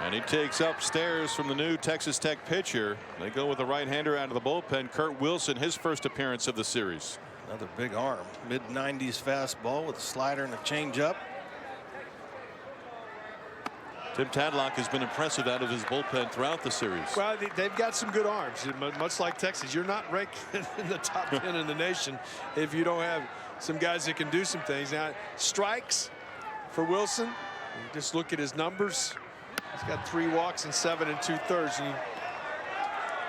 And he takes upstairs from the new Texas Tech pitcher. They go with a right-hander out of the bullpen. Kurt Wilson, his first appearance of the series. Another big arm. Mid-90s fastball with a slider and a changeup. Tim Tadlock has been impressive out of his bullpen throughout the series. Well, they've got some good arms, much like Texas. You're not ranked in the top 10 in the nation if you don't have some guys that can do some things. Now, strikes for Wilson. You just look at his numbers. He's got 3 walks and 7 2/3. And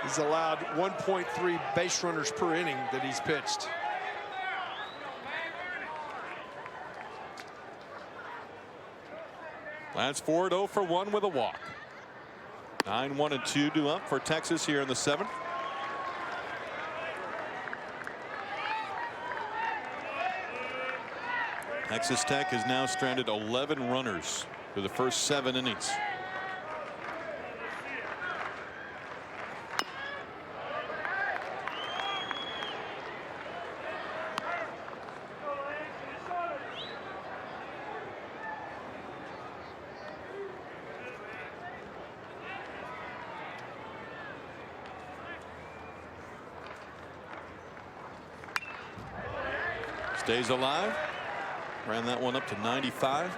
he's allowed 1.3 base runners per inning that he's pitched. Lance Ford 0 for 1 with a walk. 9-1-2 due up for Texas here in the 7th. Texas Tech has now stranded 11 runners through the first 7 innings. Stays alive. Ran that one up to 95.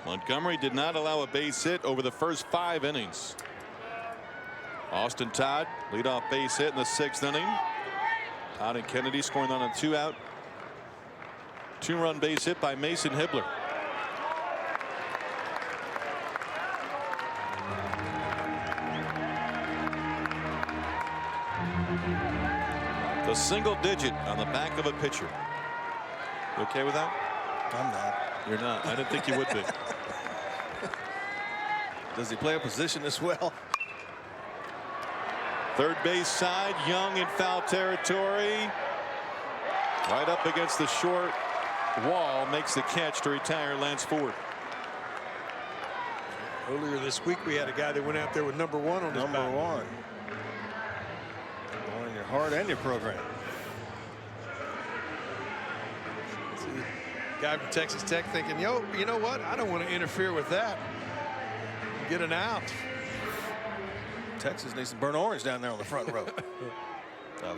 Montgomery did not allow a base hit over the first 5 innings. Austin Todd leadoff base hit in the 6th inning. Todd and Kennedy scoring on a 2-out. 2-run base hit by Mason Hibbler. A single digit on the back of a pitcher. You okay with that? I'm not. You're not. I didn't think you would be. Does he play a position as well? Third base side, Young in foul territory. Right up against the short wall, makes the catch to retire Lance Ford. Earlier this week, we had a guy that went out there with number 1 on his back. Number 1. Going in your heart and your program. Guy from Texas Tech thinking, yo, you know what? I don't want to interfere with that. Get an out. Texas needs some burnt orange down there on the front row.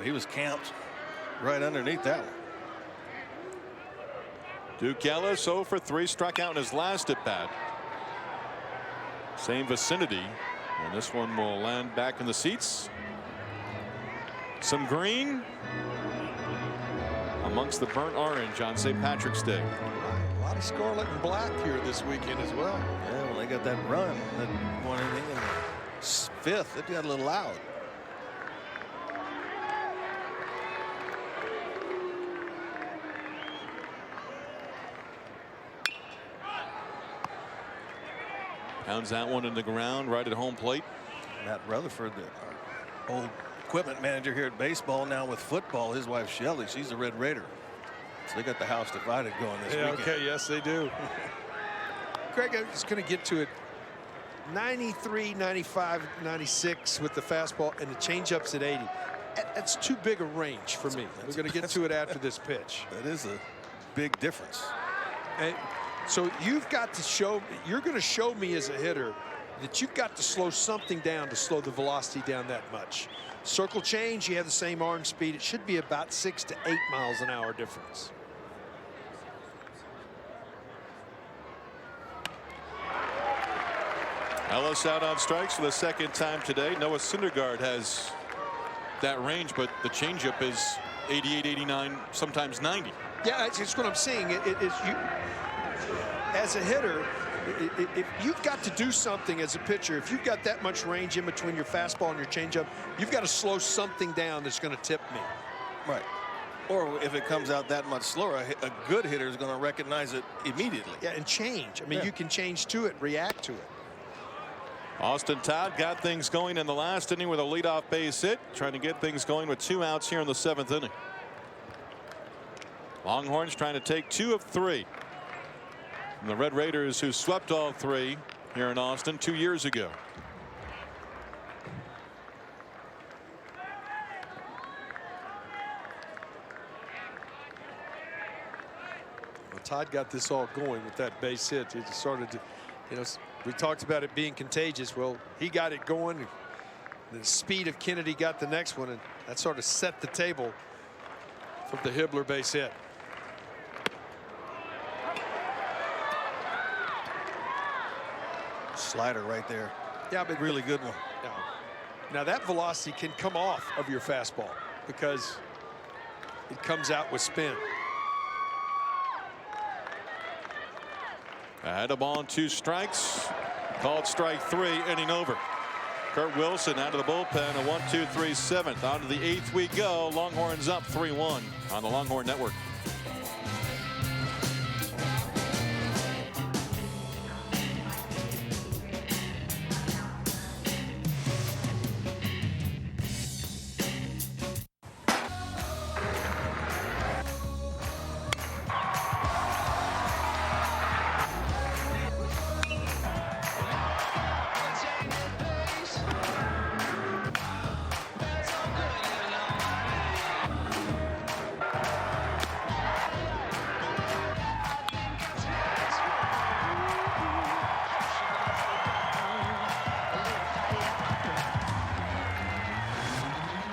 He was camped right underneath that one. Duke Ellis 0 for 3, struck out in his last at bat. Same vicinity, and this one will land back in the seats. Some green amongst the burnt orange on St. Patrick's Day. A lot of scarlet and black here this weekend as well. Yeah, when they got that run, that one inning in the 5th, it got a little loud. Pounds that one in the ground right at home plate. Matt Rutherford, the old equipment manager here at baseball, now with football. His wife Shelly, she's a Red Raider. So they got the house divided going this weekend. Okay, yes, they do. Greg, I'm just going to get to it. 93, 95, 96 with the fastball and the changeups at 80. That's too big a range for me. We're going to get to it after this pitch. That is a big difference. And so you've got to show, you're going to show me as a hitter that you've got to slow something down to slow the velocity down that much. Circle change, you have the same arm speed. It should be about 6 to 8 miles an hour difference. Ellis out on strikes for the 2nd time today. Noah Syndergaard has that range, but the changeup is 88, 89, sometimes 90. Yeah, it's what I'm saying. It is you, as a hitter, if you've got to do something as a pitcher, if you've got that much range in between your fastball and your changeup, you've got to slow something down that's going to tip me. Right. Or if it comes out that much slower, a good hitter is going to recognize it immediately. Yeah, and change. I mean, you can change to it, react to it. Austin Todd got things going in the last inning with a leadoff base hit, trying to get things going with 2 outs here in the 7th inning. Longhorns trying to take 2 of 3 from the Red Raiders, who swept all 3 here in Austin 2 years ago. Well, Todd got this all going with that base hit. It started to, you know, we talked about it being contagious. Well, he got it going. The speed of Kennedy got the next one, and that sort of set the table for the Hibbler base hit. Slider right there. Yeah, but really good one. Now that velocity can come off of your fastball because it comes out with spin. Ahead of ball and 2 strikes. Called strike 3, inning over. Kurt Wilson out of the bullpen, a 1-2-3 7th. On to the 8th we go. Longhorns up 3-1 on the Longhorn Network.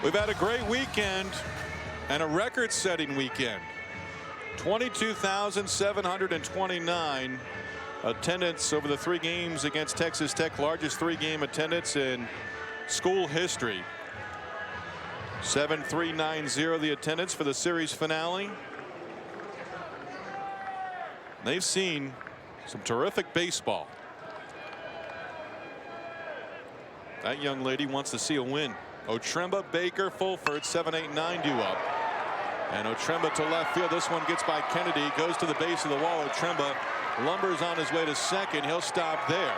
We've had a great weekend and a record-setting weekend. 22,729 attendance over the 3 games against Texas Tech, largest 3-game attendance in school history. 7,390 the attendance for the series finale. They've seen some terrific baseball. That young lady wants to see a win. Otremba, Baker, Fulford, 7-8-9 due up. And Otremba to left field. This one gets by Kennedy, goes to the base of the wall. Otremba lumbers on his way to second. He'll stop there.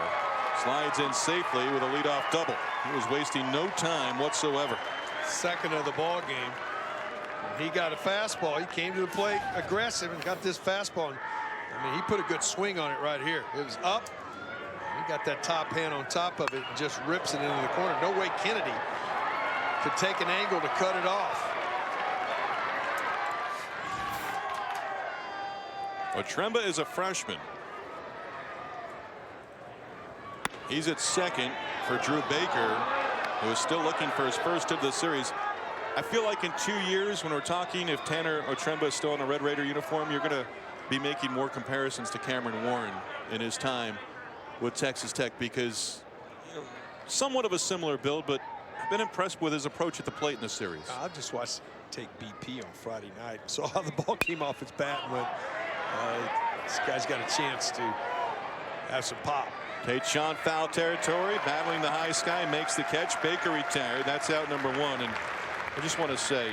Slides in safely with a leadoff double. He was wasting no time whatsoever. Second of the ball game. He got a fastball. He came to the plate aggressive and got this fastball. I mean, he put a good swing on it right here. It was up. He got that top hand on top of it and just rips it into the corner. No way Kennedy could take an angle to cut it off. Otremba is a freshman. He's at second for Drew Baker, who is still looking for his first hit of the series. I feel like in 2 years, when we're talking, if Tanner Otremba is still in a Red Raider uniform, you're going to be making more comparisons to Cameron Warren in his time with Texas Tech, because, you know, somewhat of a similar build, but I've been impressed with his approach at the plate in this series. I just watched take BP on Friday night, saw how the ball came off his bat and went, this guy's got a chance to have some pop. Tate Sean foul territory, battling the high sky, makes the catch. Baker retired. That's out number 1. And I just want to say,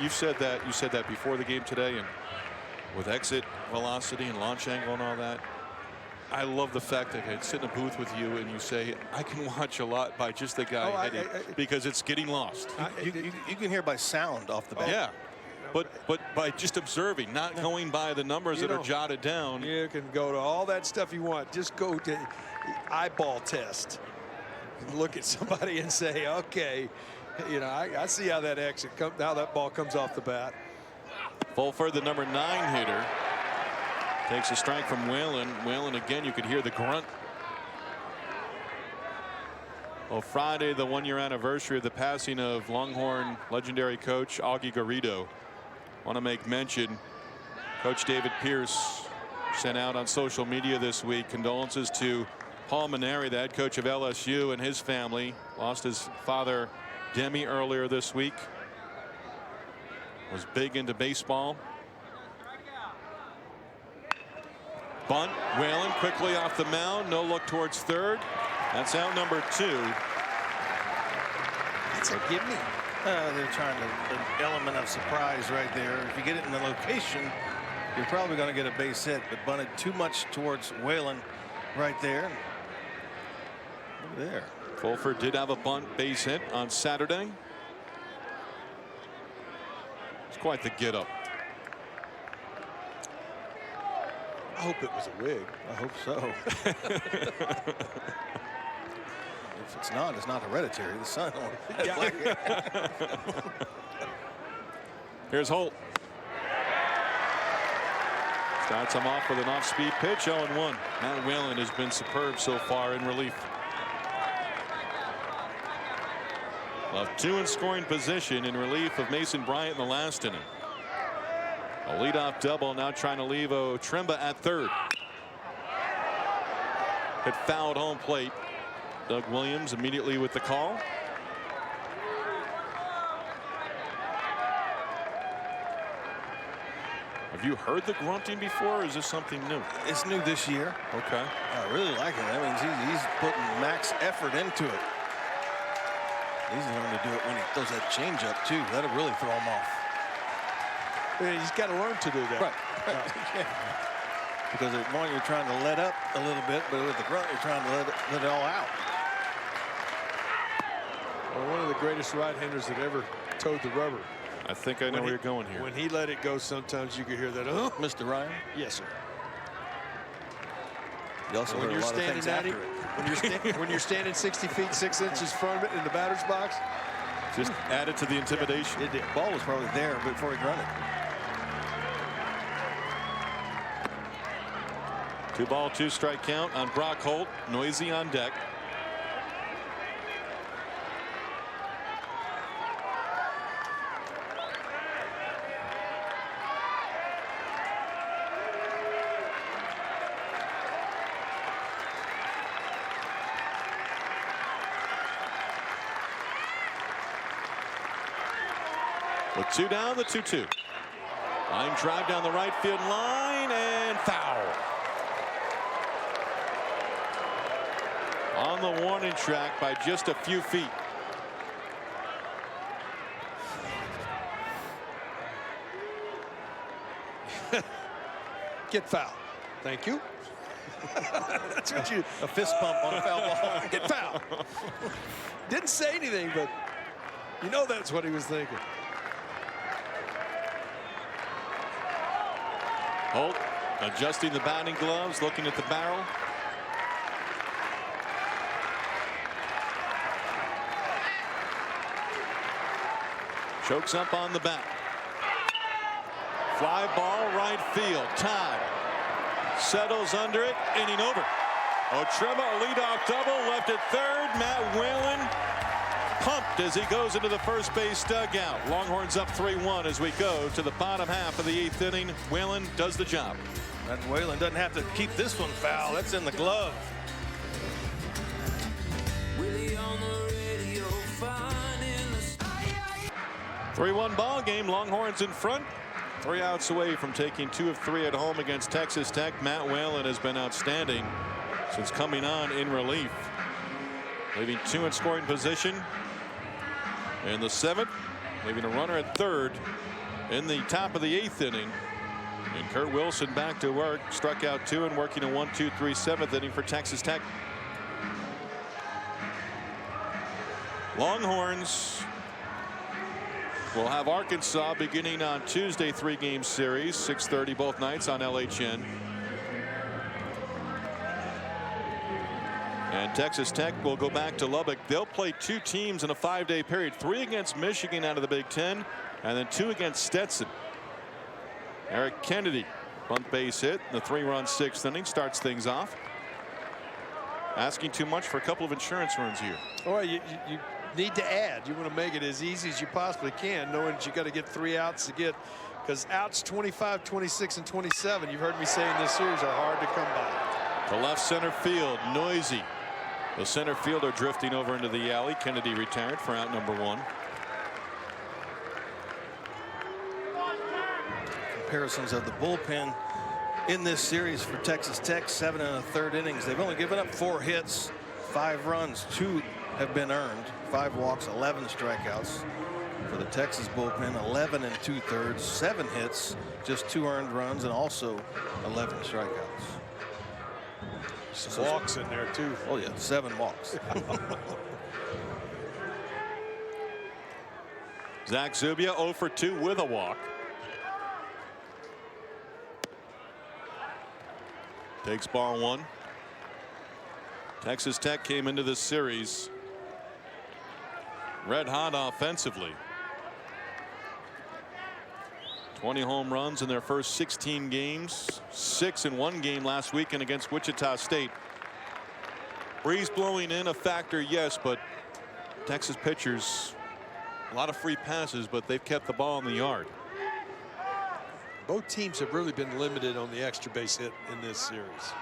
you said that before the game today, and with exit velocity and launch angle and all that, I love the fact that I could sit in a booth with you and you say, I can watch a lot by just the guy hitting, because it's getting lost. You can hear by sound off the bat. Yeah. But by just observing, not going by the numbers that are jotted down. You can go to all that stuff you want. Just go to eyeball test. Look at somebody and say, okay, you know, I see how that exit comes, how that ball comes off the bat. Fulford, the number 9 hitter, takes a strike from Whalen. Whalen again, you could hear the grunt. Well, Friday, the 1-year anniversary of the passing of Longhorn legendary coach Augie Garrido. Want to make mention, Coach David Pierce sent out on social media this week condolences to Paul Maneri, the head coach of LSU, and his family. Lost his father, Demi, earlier this week. Was big into baseball. Bunt, Whalen quickly off the mound, no look towards third. That's out number 2. That's a give me. They're trying an element of surprise right there. If you get it in the location, you're probably going to get a base hit, but bunted too much towards Whalen right there. Look there. Fulford did have a bunt base hit on Saturday. It's quite the get up. I hope it was a wig. I hope so. If it's not, it's not hereditary. The son has black hair. Here's Holt. Starts him off with an off-speed pitch, 0-1. Matt Whalen has been superb so far in relief. Left 2 in scoring position in relief of Mason Bryant in the last inning. A leadoff double, now trying to leave Otremba at third. Hit foul at home plate. Doug Williams immediately with the call. Have you heard the grunting before, or is this something new? It's new this year. Okay. I really like it. That means he's putting max effort into it. He's learning to do it when he throws that changeup too. That'll really throw him off. Yeah, he's got to learn to do that. Right. Yeah. Because at one you're trying to let up a little bit, but with the grunt you're trying to let it all out. Well, one of the greatest right-handers that ever towed the rubber. I think I know where you're going here. When he let it go, sometimes you could hear that. Oh, Mr. Ryan. yes, sir. You also When heard you're a lot of standing things at after it, it. when you're standing 60 feet 6 inches from it in the batter's box, Just added to the intimidation. The ball was probably there before he grunted. 2-ball, 2-strike count on Brock Holt. Noisy on deck. With 2 down, the 2-2. Line drive down the right field line and foul. On the warning track by just a few feet. get foul. Thank you. That's what you. A fist pump on a foul ball. Get foul. Didn't say anything, but you know that's what he was thinking. Holt adjusting the batting gloves, looking at the barrel. Chokes up on the bat. Fly ball right field. Todd settles under it. Inning over. Otremba, a leadoff double, left at third. Matt Whalen pumped as he goes into the first base dugout. Longhorns up 3-1 as we go to the bottom half of the 8th inning. Whalen does the job. And Whalen doesn't have to keep this one foul. That's in the glove. 3-1 ball game. Longhorns in front. 3 outs away from taking 2 of 3 at home against Texas Tech. Matt Whalen has been outstanding since coming on in relief, leaving 2 in scoring position in the 7th, leaving a runner at third in the top of the 8th inning. And Kurt Wilson back to work, struck out 2 and working a 1-2-3 7th inning for Texas Tech. Longhorns will have Arkansas beginning on Tuesday, 3-game series, 6:30 both nights on LHN. And Texas Tech will go back to Lubbock. They'll play 2 teams in a 5-day period, 3 against Michigan out of the Big Ten, and then 2 against Stetson. Eric Kennedy, bunt base hit in the 3-run 6th inning, starts things off. Asking too much for a couple of insurance runs here. Well, you need to add. You want to make it as easy as you possibly can, knowing that you got to get 3 outs to get, because outs 25, 26, and 27, you've heard me say in this series, are hard to come by. To left center field, Noisy. The center fielder drifting over into the alley. Kennedy retired for out number 1. Comparisons of the bullpen in this series for Texas Tech, 7 1/3 innings. They've only given up 4 hits, 5 runs, 2 have been earned, 5 walks, 11 strikeouts. for the Texas bullpen. 11 2/3, 7 hits, just 2 earned runs, and also 11 strikeouts. Some walks in there too. Oh yeah, 7 walks. Zach Zubia 0 for 2 with a walk. Takes ball 1. Texas Tech came into this series red hot offensively. 20 home runs in their first 16 games, 6 in one game last weekend against Wichita State. Breeze blowing in a factor, yes, but Texas pitchers, a lot of free passes, but they've kept the ball in the yard. Both teams have really been limited on the extra base hit in this series.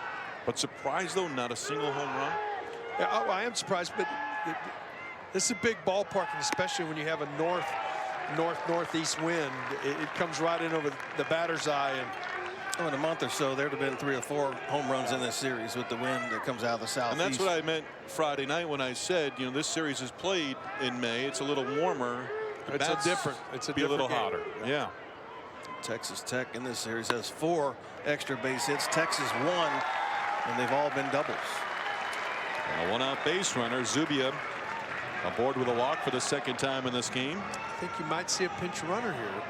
But surprised though, not a single home run. Yeah, I am surprised, but this is a big ballpark, and especially when you have a northeast wind, it comes right in over the batter's eye. And in a month or so, there'd have been 3 or 4 home runs in this series with the wind that comes out of the southeast. And that's what I meant Friday night when I said, you know, this series is played in May. It's a little warmer. It's a different little game. hotter. Yeah. Texas Tech in this series has 4 extra base hits. Texas 1, and they've all been doubles. And a 1-out base runner, Zubia, aboard with a walk for the 2nd time in this game. I think you might see a pinch runner here.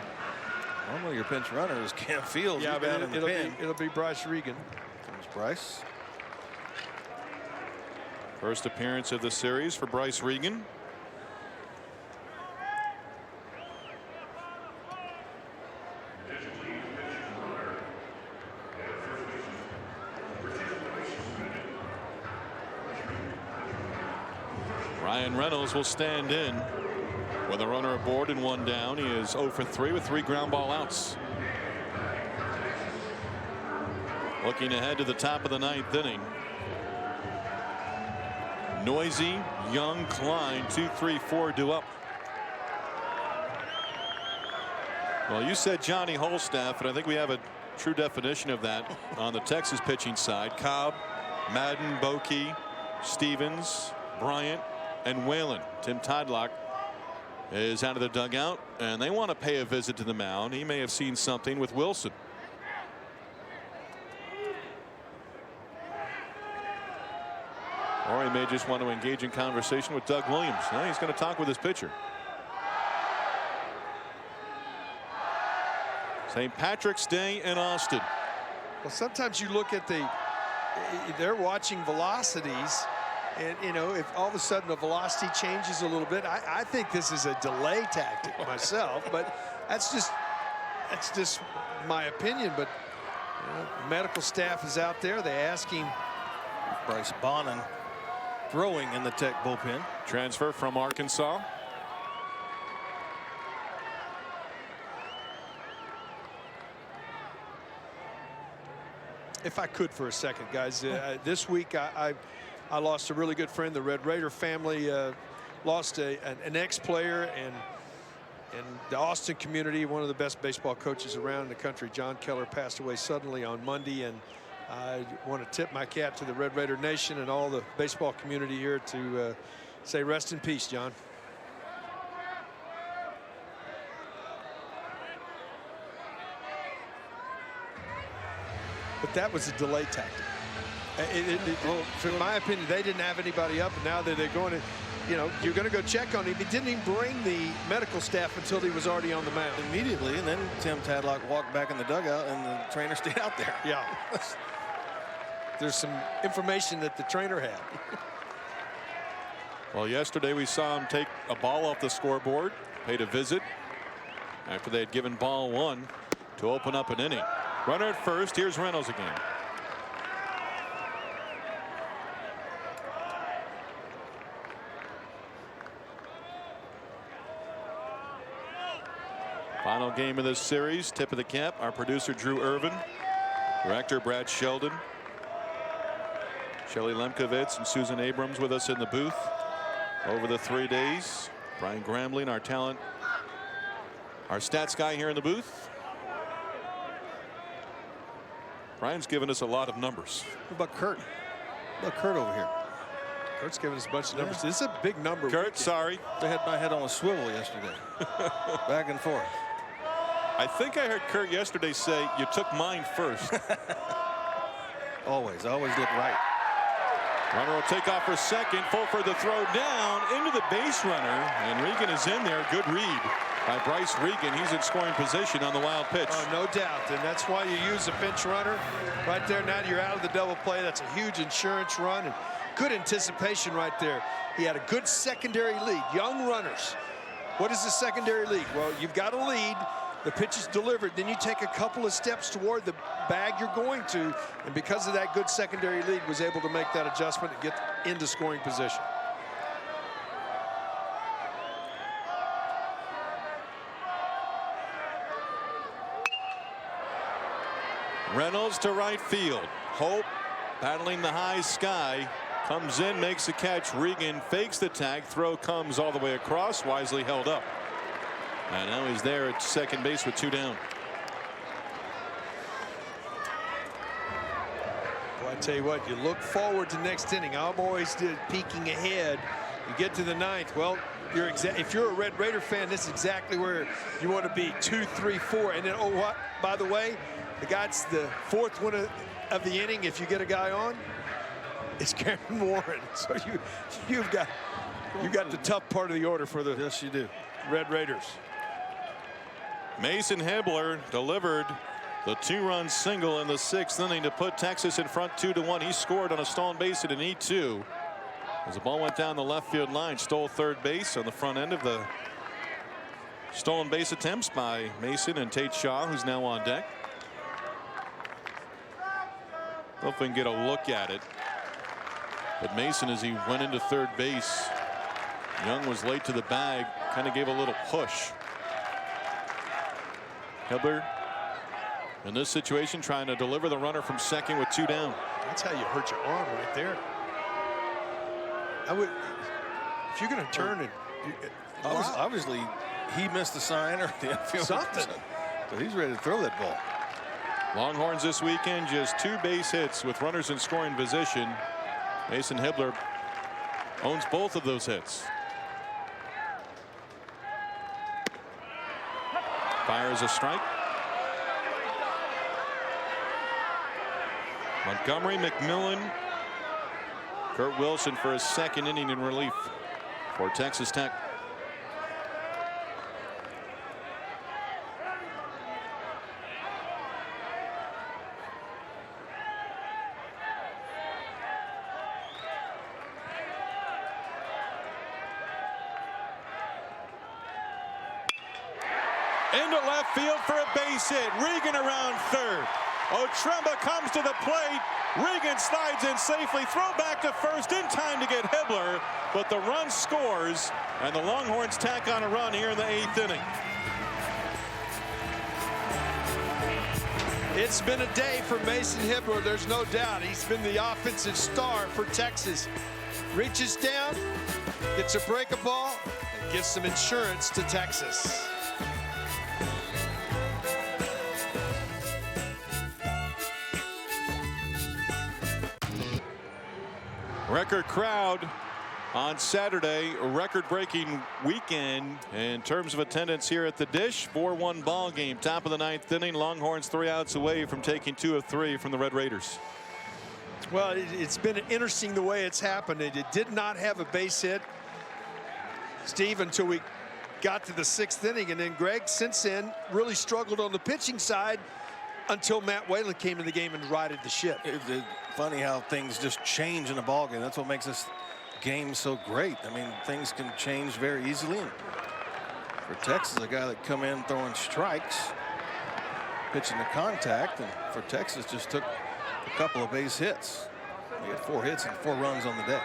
Normally your pinch runner is Cam Fields. Yeah, but in the pen. it'll be Bryce Regan. Comes Bryce. First appearance of the series for Bryce Regan. Ryan Reynolds will stand in with a runner aboard and 1 down. He is 0 for 3 with 3 ground ball outs. Looking ahead to the top of the 9th inning. Noisy, Young, Klein, 2, 3, 4 due up. Well, you said Johnny Holstaff, and I think we have a true definition of that on the Texas pitching side. Cobb, Madden, Bokey, Stevens, Bryant, and Whalen. Tim Tadlock is out of the dugout, and they want to pay a visit to the mound. He may have seen something with Wilson. Or he may just want to engage in conversation with Doug Williams. Now he's going to talk with his pitcher. St. Patrick's Day in Austin. Well, sometimes you look at they're watching velocities, and you know, if all of a sudden the velocity changes a little bit, I think this is a delay tactic myself, but that's just my opinion. But you know, medical staff is out there. They ask him. Bryce Bonin throwing in the Tech bullpen. Transfer from Arkansas. If I could for a second, guys, this week I lost a really good friend. The Red Raider family lost an ex-player and the Austin community, one of the best baseball coaches around in the country. John Keller passed away suddenly on Monday, and I want to tip my cap to the Red Raider Nation and all the baseball community here to say rest in peace, John. But that was a delay tactic. Well, in my opinion, they didn't have anybody up, and now that they're going to, you know, you're going to go check on him. He didn't even bring the medical staff until he was already on the mound. Immediately, and then Tim Tadlock walked back in the dugout, and the trainer stayed out there. Yeah. There's some information that the trainer had. Well, yesterday we saw him take a ball off the scoreboard, paid a visit after they had given ball 1 to open up an inning. Runner at first. Here's Reynolds again. Final game of this series. Tip of the cap. Our producer Drew Irvin, director Brad Sheldon, Shelly Lemkovitz and Susan Abrams with us in the booth over the 3 days. Brian Grambling, our talent, our stats guy here in the booth. Brian's given us a lot of numbers. What about Kurt? What about Kurt over here? Kurt's giving us a bunch of numbers. This is a big number. Kurt, sorry. I had my head on a swivel yesterday. Back and forth. I think I heard Kurt yesterday say you took mine first. Always look right. Runner will take off for second. Full for the throw down into the base runner. And Regan is in there. Good read by Bryce Regan. He's in scoring position on the wild pitch. Oh, no doubt. And that's why you use a pinch runner right there. Now that you're out of the double play, that's a huge insurance run. And good anticipation right there. He had a good secondary lead. Young runners. What is the secondary lead? Well, you've got a lead. The pitch is delivered. Then you take a couple of steps toward the bag you're going to. And because of that good secondary lead, was able to make that adjustment and get into scoring position. Reynolds to right field. Hope battling the high sky. Comes in, makes the catch. Regan fakes the tag. Throw comes all the way across. Wisely held up. And now he's there at second base with 2 down. Well, I tell you what, you look forward to next inning. I'm always peeking ahead. You get to the 9th. Well, if you're a Red Raider fan, this is exactly where you want to be. 2, 3, 4. And then, oh, what? By the way, the guy's the 4th one of the inning. If you get a guy on, it's Cameron Warren. So you've got the tough part of the order for the Yes, you do. Red Raiders. Mason Hibbler delivered the 2-run single in the 6th inning to put Texas in front 2-1. He scored on a stolen base at an E2 as the ball went down the left field line. Stole third base on the front end of the stolen base attempts by Mason and Tate Shaw, who's now on deck. Hope we can get a look at it. But Mason, as he went into third base, Young was late to the bag, kind of gave a little push. Hibbler in this situation trying to deliver the runner from second with 2 down. That's how you hurt your arm right there. If you're going to turn it, obviously he missed the sign or the outfield. Something. So he's ready to throw that ball. Longhorns this weekend just 2 base hits with runners in scoring position. Mason Hibbler owns both of those hits. Fires a strike. Montgomery, McMillan, Kurt Wilson for his 2nd inning in relief for Texas Tech. Into left field for a base hit. Regan around third. Otremba comes to the plate. Regan slides in safely. Throw back to first in time to get Hibbler. But the run scores. And the Longhorns tack on a run here in the 8th inning. it's been a day for Mason Hibbler. There's no doubt. He's been the offensive star for Texas. Reaches down, gets a breaking ball, and gives some insurance to Texas. Record crowd on Saturday, a record-breaking weekend in terms of attendance here at the Dish. 4-1 ball game, top of the 9th inning. Longhorns 3 outs away from taking 2 of 3 from the Red Raiders. Well, it's been interesting the way it's happened. It did not have a base hit, Steve, until we got to the 6th inning, and then Greg since then really struggled on the pitching side until Matt Whalen came in the game and righted the ship. It's funny how things just change in a ball game. That's what makes this game so great. I mean, things can change very easily. And for Texas, a guy that come in throwing strikes, pitching to contact, and for Texas just took a couple of base hits. He had 4 hits and 4 runs on the day.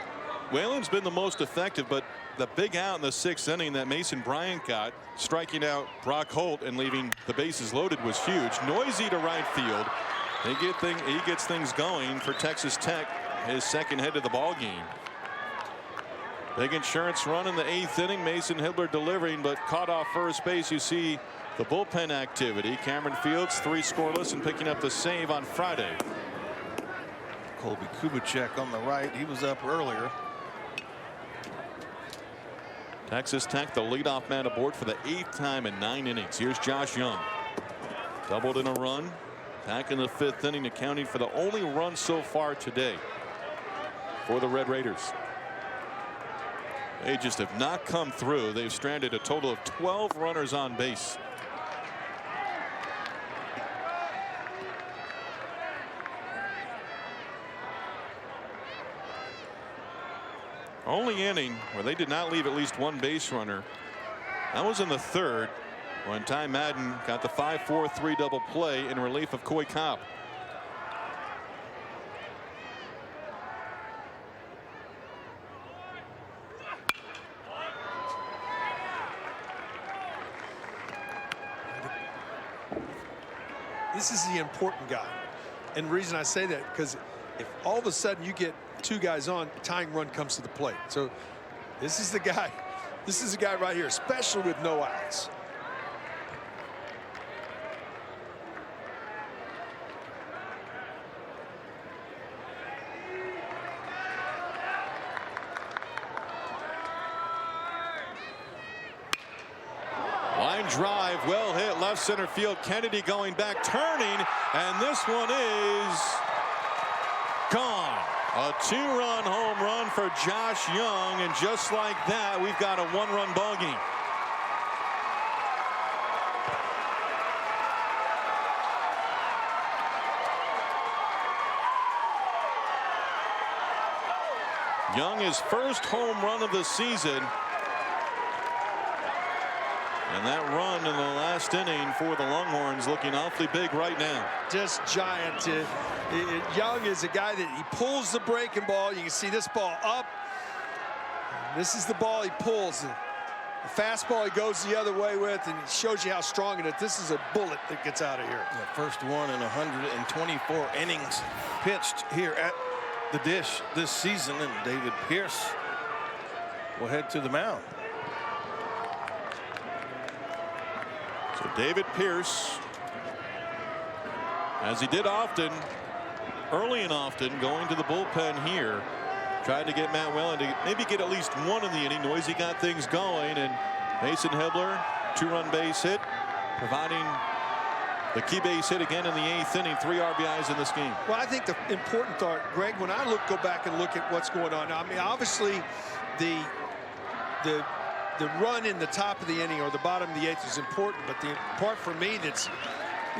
Whalen's been the most effective, but the big out in the 6th inning that Mason Bryant got, striking out Brock Holt and leaving the bases loaded, was huge. Noisy to right field. He gets things going for Texas Tech, his 2nd hit of the ball game. Big insurance run in the 8th inning. Mason Hibbler delivering, but caught off first base. You see the bullpen activity. Cameron Fields 3 scoreless and picking up the save on Friday. Colby Kubicek on the right. He was up earlier. Texas Tech, the leadoff man aboard for the 8th time in 9 innings. Here's Josh Young. Doubled in a run. Back in the 5th inning, accounting for the only run so far today for the Red Raiders. They just have not come through. They've stranded a total of 12 runners on base. Only inning where they did not leave at least one base runner. That was in the 3rd when Ty Madden got the 5-4-3 double play in relief of Coy Cobb. This is the important guy. And the reason I say that, because if all of a sudden you get 2 guys on, tying run comes to the plate. So this is the guy. This is the guy right here, especially with no outs. Line drive, well hit, left center field. Kennedy going back, turning, and this one is gone. A 2-run home run for Josh Young, and just like that, we've got a 1-run ball game. Young, his first home run of the season. And that run in the last inning for the Longhorns looking awfully big right now. Just giant. Young is a guy that he pulls the breaking ball. You can see this ball up. This is the ball he pulls. The fastball he goes the other way with, and it shows you how strong it is. This is a bullet that gets out of here. The first one in 124 innings pitched here at the Dish this season, and David Pierce will head to the mound. So David Pierce, as he did often, early and often, going to the bullpen here, tried to get Matt Whalen to maybe get at least one in the inning. Noisy got things going, and Mason Hibbler, 2-run base hit, providing the key base hit again in the 8th inning. 3 RBIs in this game. Well, I think the important part, Greg, when I go back and look at what's going on now, I mean, obviously the run in the top of the inning or the bottom of the 8th is important, but the part for me that's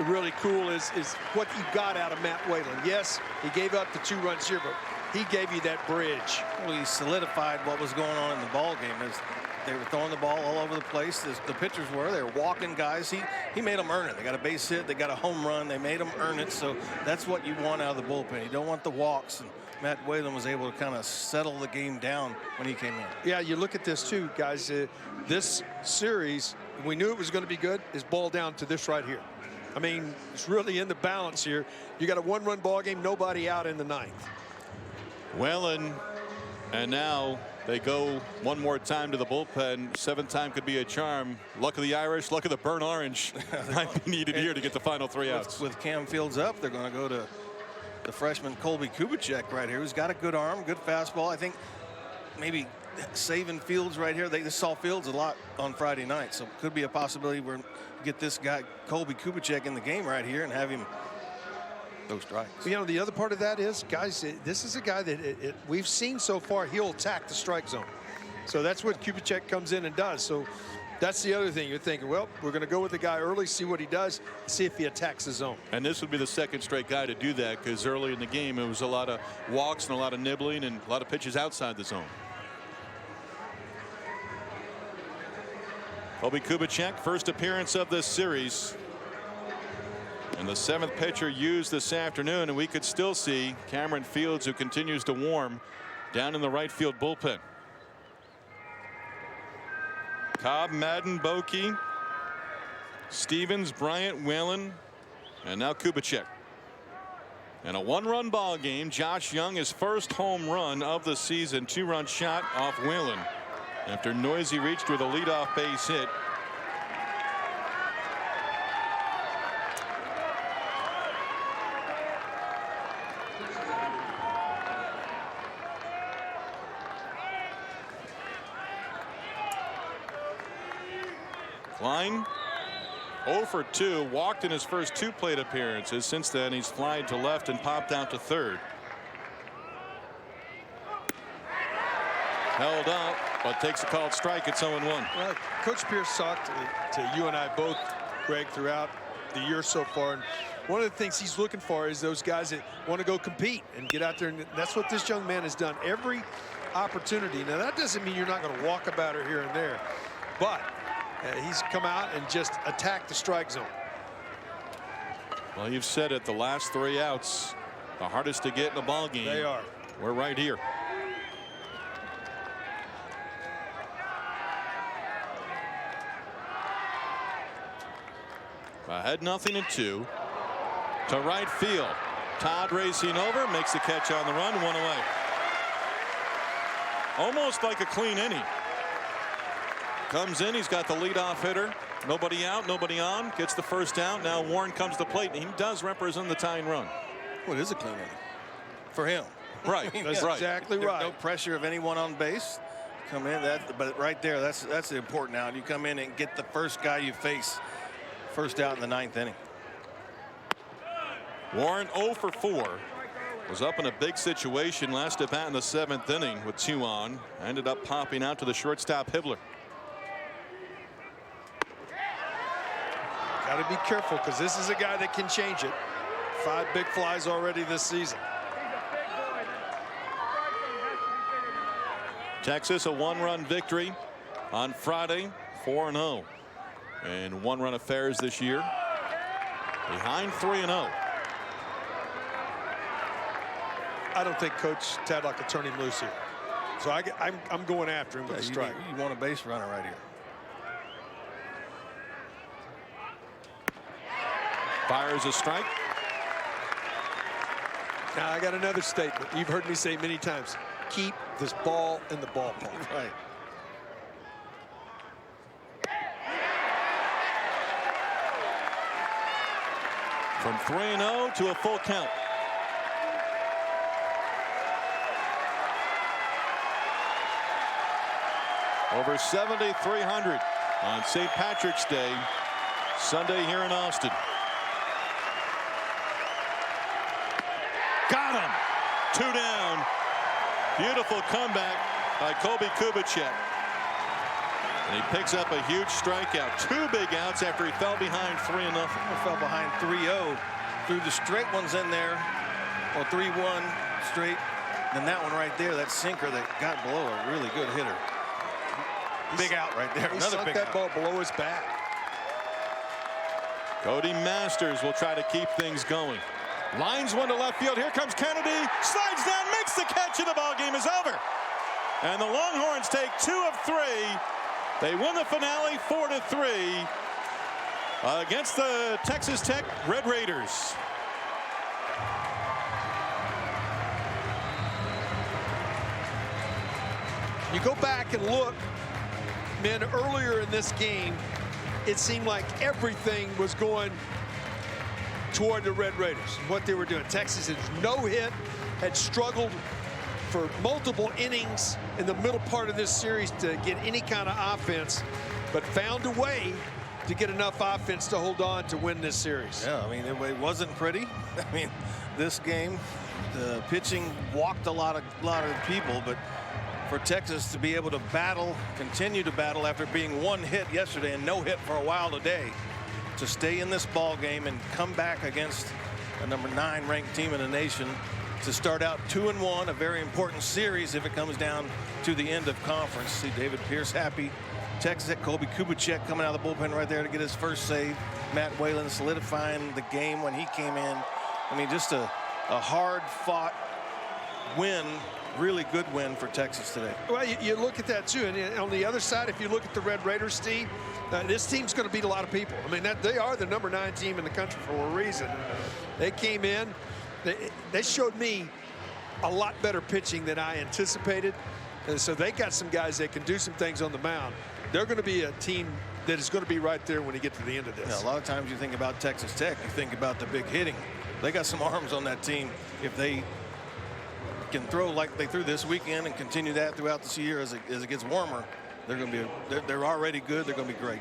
really cool is what you got out of Matt Whalen. Yes, he gave up the 2 runs here, but he gave you that bridge. Well, he solidified what was going on in the ball game. As they were throwing the ball all over the place, as the pitchers were. They were walking guys. He made them earn it. They got a base hit. They got a home run. They made them earn it. So that's what you want out of the bullpen. You don't want the walks. And Matt Whalen was able to kind of settle the game down when he came in. Yeah, you look at this too, guys. This series, we knew it was going to be good, is boiled down to this right here. I mean, it's really in the balance here. You got a 1-run ball game, nobody out in the 9th. Whalen, and now they go one more time to the bullpen. 7th time could be a charm. Luck of the Irish, luck of the burnt orange might be needed here to get the final 3 outs. With Cam Fields up, they're going to go to the freshman Colby Kubicek right here, who's got a good arm, good fastball. I think maybe saving Fields right here. They just saw Fields a lot on Friday night, so it could be a possibility where we get this guy Colby Kubicek in the game right here and have him those strikes. You know, the other part of that is, guys, this is a guy that we've seen so far, he'll attack the strike zone. So that's what Kubicek comes in and does. So that's the other thing. You're thinking, well, we're going to go with the guy early, see what he does, see if he attacks the zone. And this would be the 2nd straight guy to do that, because early in the game it was a lot of walks and a lot of nibbling and a lot of pitches outside the zone. Colby Kubicek, first appearance of this series. And the 7th pitcher used this afternoon, and we could still see Cameron Fields, who continues to warm down in the right field bullpen. Cobb, Madden, Bokey, Stevens, Bryant, Whalen, and now Kubicek. And a 1-run ball game. Josh Young, his first home run of the season, 2-run shot off Whalen after Noisy reached with a leadoff base hit. Klein 0 for 2, walked in his first 2 plate appearances. Since then, he's flied to left and popped out to third. Held up, but takes a called strike at 0-1. Well, Coach Pierce talked to you and I both, Greg, throughout the year so far. And one of the things he's looking for is those guys that want to go compete and get out there. And that's what this young man has done every opportunity. Now, that doesn't mean you're not going to walk about it here and there. But he's come out and just attacked the strike zone. Well, you've said it, the last 3 outs, the hardest to get in a ball game. They are. We're right here. Ahead 0-2 to right field. Todd racing over, makes the catch on the run, 1 away. Almost like a clean inning. Comes in, he's got the leadoff hitter. Nobody out, nobody on. Gets the first out. Now Warren comes to plate, and he does represent the tying run. Well, it is a clean inning for him. Right, That's right. exactly There's right. no pressure of anyone on base. Come in, but right there, that's the important out. You come in and get the first guy you face. First out in the 9th inning. Warren 0 for 4. Was up in a big situation last at bat in the 7th inning with 2 on. Ended up popping out to the shortstop Hibbler. Got to be careful because this is a guy that can change it. 5 big flies already this season. Texas a 1-run victory on Friday, 4-0. And 1-run affairs this year. Behind 3-0. I don't think Coach Tadlock could turn him loose here. So I'm going after him with a strike. You want a base runner right here. Fires a strike. Now I got another statement. You've heard me say many times. Keep this ball in the ballpark. Right. From 3-0 to a full count. Over 7,300 on St. Patrick's Day, Sunday here in Austin. Got him. 2 down. Beautiful comeback by Kobe Kubicek. And he picks up a huge strikeout. 2 big outs after he fell behind 3-0. He fell behind 3-0. Threw the straight ones in there. Or 3-1 straight. And that one right there, that sinker that got below a really good hitter. Big out right there. He Another sunk big that out. ball below his bat. Cody Masters will try to keep things going. Lines one to left field. Here comes Kennedy. Slides down, makes the catch, and the ball game is over. And the Longhorns take 2 of 3. They win the finale 4-3 against the Texas Tech Red Raiders. You go back and look, man, earlier in this game, it seemed like everything was going toward the Red Raiders, what they were doing. Texas had no hit, had struggled for multiple innings in the middle part of this series to get any kind of offense, but found a way to get enough offense to hold on to win this series. Yeah, I mean, it wasn't pretty. I mean, this game, the pitching walked a lot of people, but for Texas to be able to battle, continue to battle after being 1 hit yesterday and no hit for a while today, to stay in this ball game and come back against a number 9 ranked team in the nation, to start out 2-1, a very important series if it comes down to the end of conference. See David Pierce happy. Texas at Kobe Kubicek coming out of the bullpen right there to get his first save. Matt Whalen solidifying the game when he came in. I mean, just a hard-fought win, really good win for Texas today. Well, you look at that too, and on the other side, if you look at the Red Raiders team, this team's going to beat a lot of people. I mean, they are the number 9 team in the country for a reason. They came in, they showed me a lot better pitching than I anticipated, and so they got some guys that can do some things on the mound. They're going to be a team that is going to be right there when you get to the end of this. Yeah, a lot of times you think about Texas Tech, you think about the big hitting. They got some arms on that team. If they can throw like they threw this weekend and continue that throughout this year as it gets warmer, they're going to be they're already good. They're going to be great.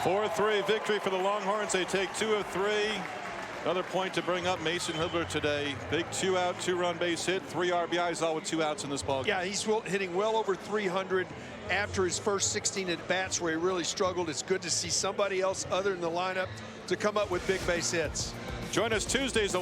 4-3 victory for the Longhorns. They take 2 of 3. Another point to bring up, Mason Hibler today. Big 2-out, 2-run base hit, 3 RBIs, all with 2 outs in this ball game. Yeah, he's hitting well over 300 after his first 16 at-bats where he really struggled. It's good to see somebody else other than the lineup to come up with big base hits. Join us Tuesdays.